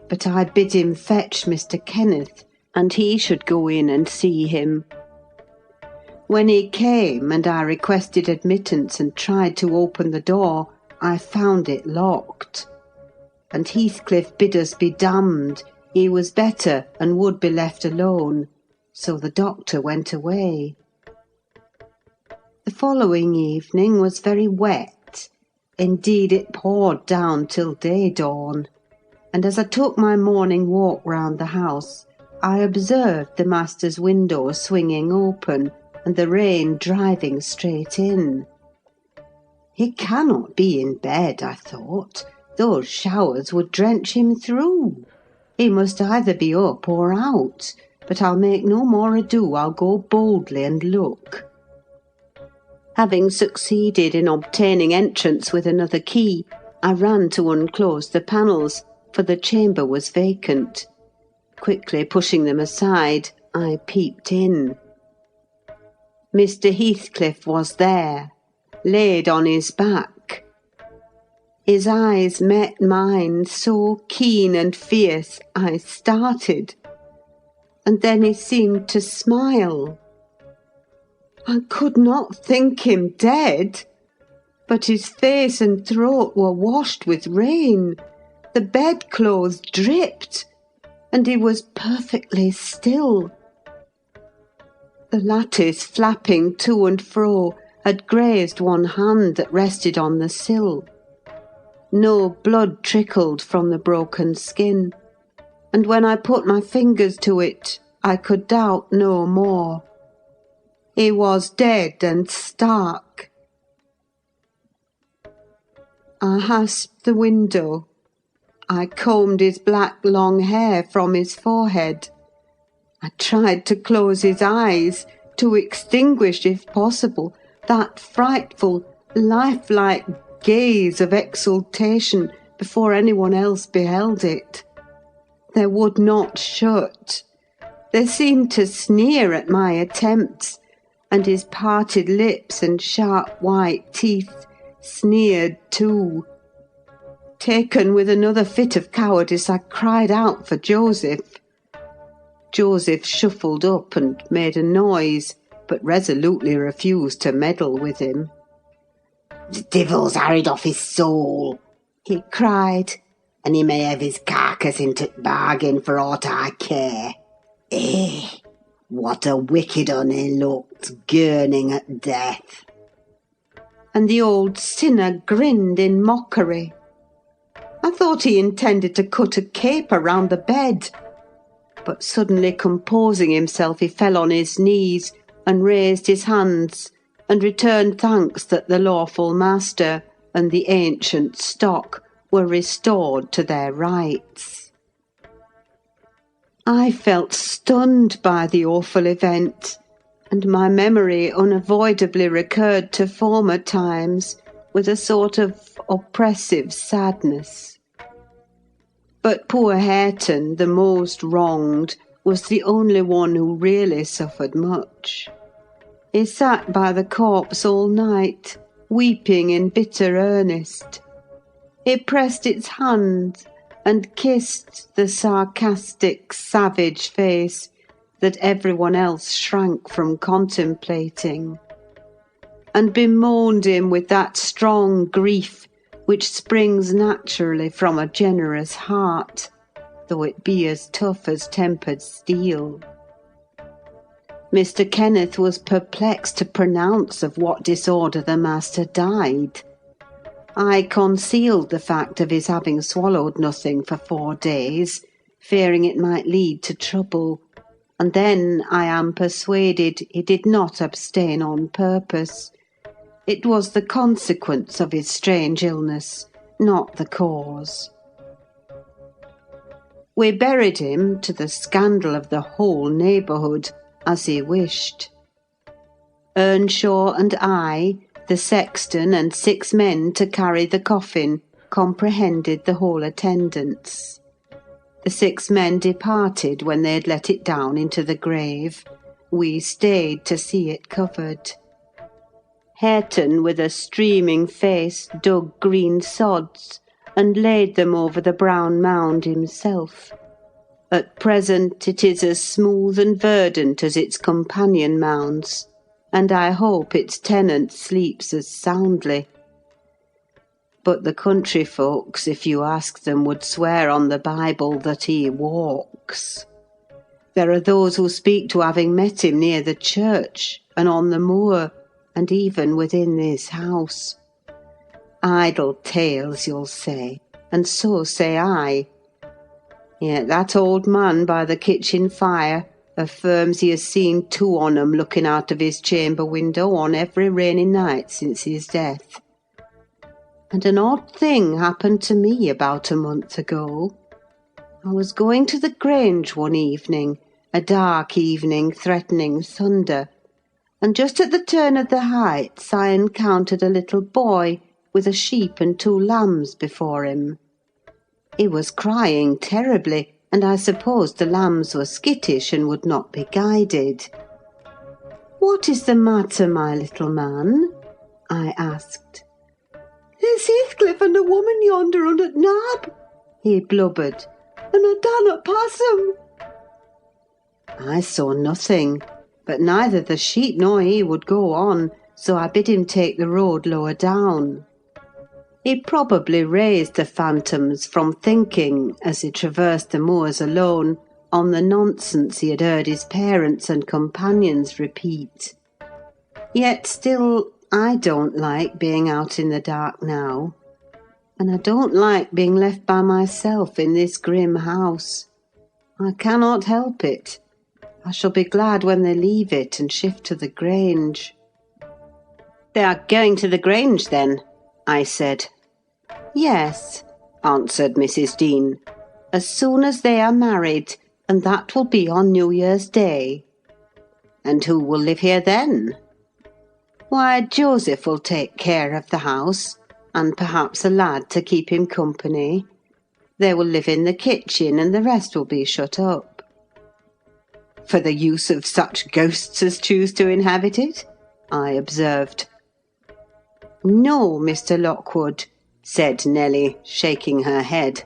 but I bid him fetch Mr. Kenneth, and he should go in and see him. When he came, and I requested admittance and tried to open the door, I found it locked. And Heathcliff bid us be damned. He was better and would be left alone, so the doctor went away. The following evening was very wet. Indeed, it poured down till day dawn, and as I took my morning walk round the house, I observed the master's window swinging open, and the rain driving straight in. He cannot be in bed, I thought. Those showers would drench him through. He must either be up or out, but I'll make no more ado. I'll go boldly and look. Having succeeded in obtaining entrance with another key, I ran to unclose the panels, for the chamber was vacant. Quickly pushing them aside, I peeped in. Mr. Heathcliff was there, laid on his back. His eyes met mine so keen and fierce, I started, and then he seemed to smile. I could not think him dead, but his face and throat were washed with rain, the bedclothes dripped, and he was perfectly still. The lattice, flapping to and fro, had grazed one hand that rested on the sill. No blood trickled from the broken skin, and when I put my fingers to it, I could doubt no more. He was dead and stark. I hasped the window. I combed his black long hair from his forehead. I tried to close his eyes, to extinguish, if possible, that frightful, lifelike gaze of exultation before anyone else beheld it. They would not shut. They seemed to sneer at my attempts, and his parted lips and sharp white teeth sneered too. Taken with another fit of cowardice, I cried out for Joseph. Joseph shuffled up and made a noise, but resolutely refused to meddle with him. The devil's harried off his soul, he cried, and he may have his carcass into t' bargain for aught I care. Eh, what a wicked un he looked, gurning at death. And the old sinner grinned in mockery. I thought he intended to cut a caper round the bed, but suddenly composing himself, he fell on his knees and raised his hands, and returned thanks that the lawful master and the ancient stock were restored to their rights. I felt stunned by the awful event, and my memory unavoidably recurred to former times with a sort of oppressive sadness. But poor Hareton, the most wronged, was the only one who really suffered much. He sat by the corpse all night, weeping in bitter earnest. He pressed its hand and kissed the sarcastic, savage face that everyone else shrank from contemplating, and bemoaned him with that strong grief which springs naturally from a generous heart, though it be as tough as tempered steel. Mr. Kenneth was perplexed to pronounce of what disorder the master died. I concealed the fact of his having swallowed nothing for 4 days, fearing it might lead to trouble, and then I am persuaded he did not abstain on purpose. It was the consequence of his strange illness, not the cause. We buried him, to the scandal of the whole neighbourhood, as he wished. Earnshaw and I, the sexton and 6 men to carry the coffin, comprehended the whole attendance. The 6 men departed when they had let it down into the grave. We stayed to see it covered. Hareton, with a streaming face, dug green sods and laid them over the brown mound himself. At present it is as smooth and verdant as its companion mounds, and I hope its tenant sleeps as soundly. But the country folks, if you ask them, would swear on the Bible that he walks. There are those who speak to having met him near the church, and on the moor, and even within this house. Idle tales, you'll say, and so say I. Yet that old man by the kitchen fire affirms he has seen 2 on 'em looking out of his chamber window on every rainy night since his death. And an odd thing happened to me about a month ago. I was going to the Grange one evening, a dark evening threatening thunder, and just at the turn of the heights I encountered a little boy with a sheep and 2 lambs before him. He was crying terribly, and I supposed the lambs were skittish and would not be guided. "What is the matter, my little man?" I asked. "There's Heathcliff and a woman yonder under the knob," he blubbered, "and a Danno possum." I saw nothing, but neither the sheep nor he would go on, so I bid him take the road lower down. He probably raised the phantoms from thinking, as he traversed the moors alone, on the nonsense he had heard his parents and companions repeat. Yet still, I don't like being out in the dark now, and I don't like being left by myself in this grim house. I cannot help it. I shall be glad when they leave it and shift to the Grange. "They are going to the Grange, then?" I said. "Yes," answered Mrs. Dean, "as soon as they are married, and that will be on New Year's Day." "And who will live here then?" "Why, Joseph will take care of the house, and perhaps a lad to keep him company. They will live in the kitchen, and the rest will be shut up." "For the use of such ghosts as choose to inhabit it?" I observed. "No, Mr. Lockwood," said Nelly, shaking her head.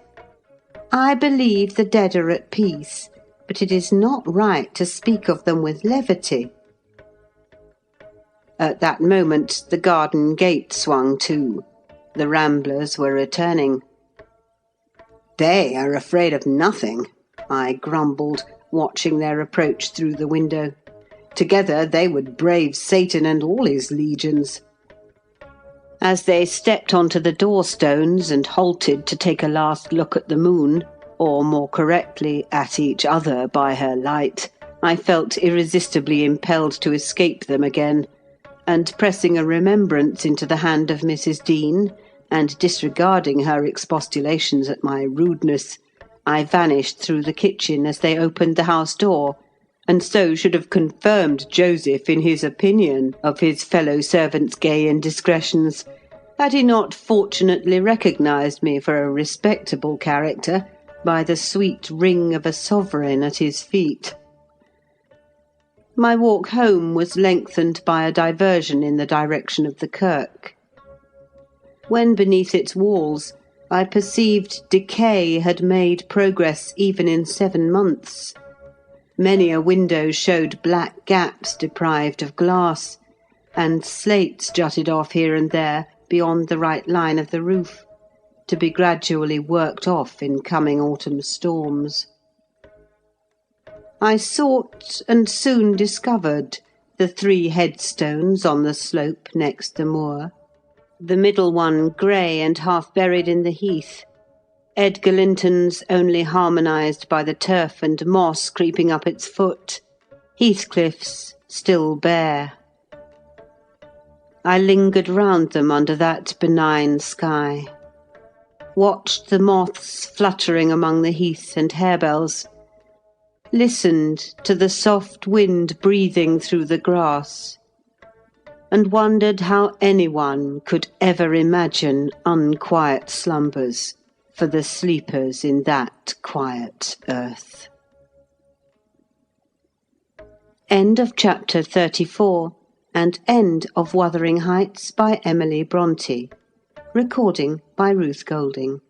"I believe the dead are at peace, but it is not right to speak of them with levity." At that moment the garden gate swung to. The ramblers were returning. "They are afraid of nothing," I grumbled, watching their approach through the window. "Together they would brave Satan and all his legions." As they stepped onto the door-stones and halted to take a last look at the moon, or more correctly, at each other by her light, I felt irresistibly impelled to escape them again, and pressing a remembrance into the hand of Mrs. Dean, and disregarding her expostulations at my rudeness, I vanished through the kitchen as they opened the house door, and so should have confirmed Joseph in his opinion of his fellow servant's gay indiscretions, had he not fortunately recognised me for a respectable character by the sweet ring of a sovereign at his feet. My walk home was lengthened by a diversion in the direction of the kirk. When beneath its walls, I perceived decay had made progress even in 7 months. Many a window showed black gaps deprived of glass, and slates jutted off here and there beyond the right line of the roof, to be gradually worked off in coming autumn storms. I sought and soon discovered the 3 headstones on the slope next the moor, the middle one grey and half buried in the heath, Edgar Linton's only harmonised by the turf and moss creeping up its foot, Heathcliff's still bare. I lingered round them under that benign sky, watched the moths fluttering among the heath and harebells, listened to the soft wind breathing through the grass, and wondered how anyone could ever imagine unquiet slumbers for the sleepers in that quiet earth. End of chapter 34 and end of Wuthering Heights by Emily Brontë. Recording by Ruth Golding.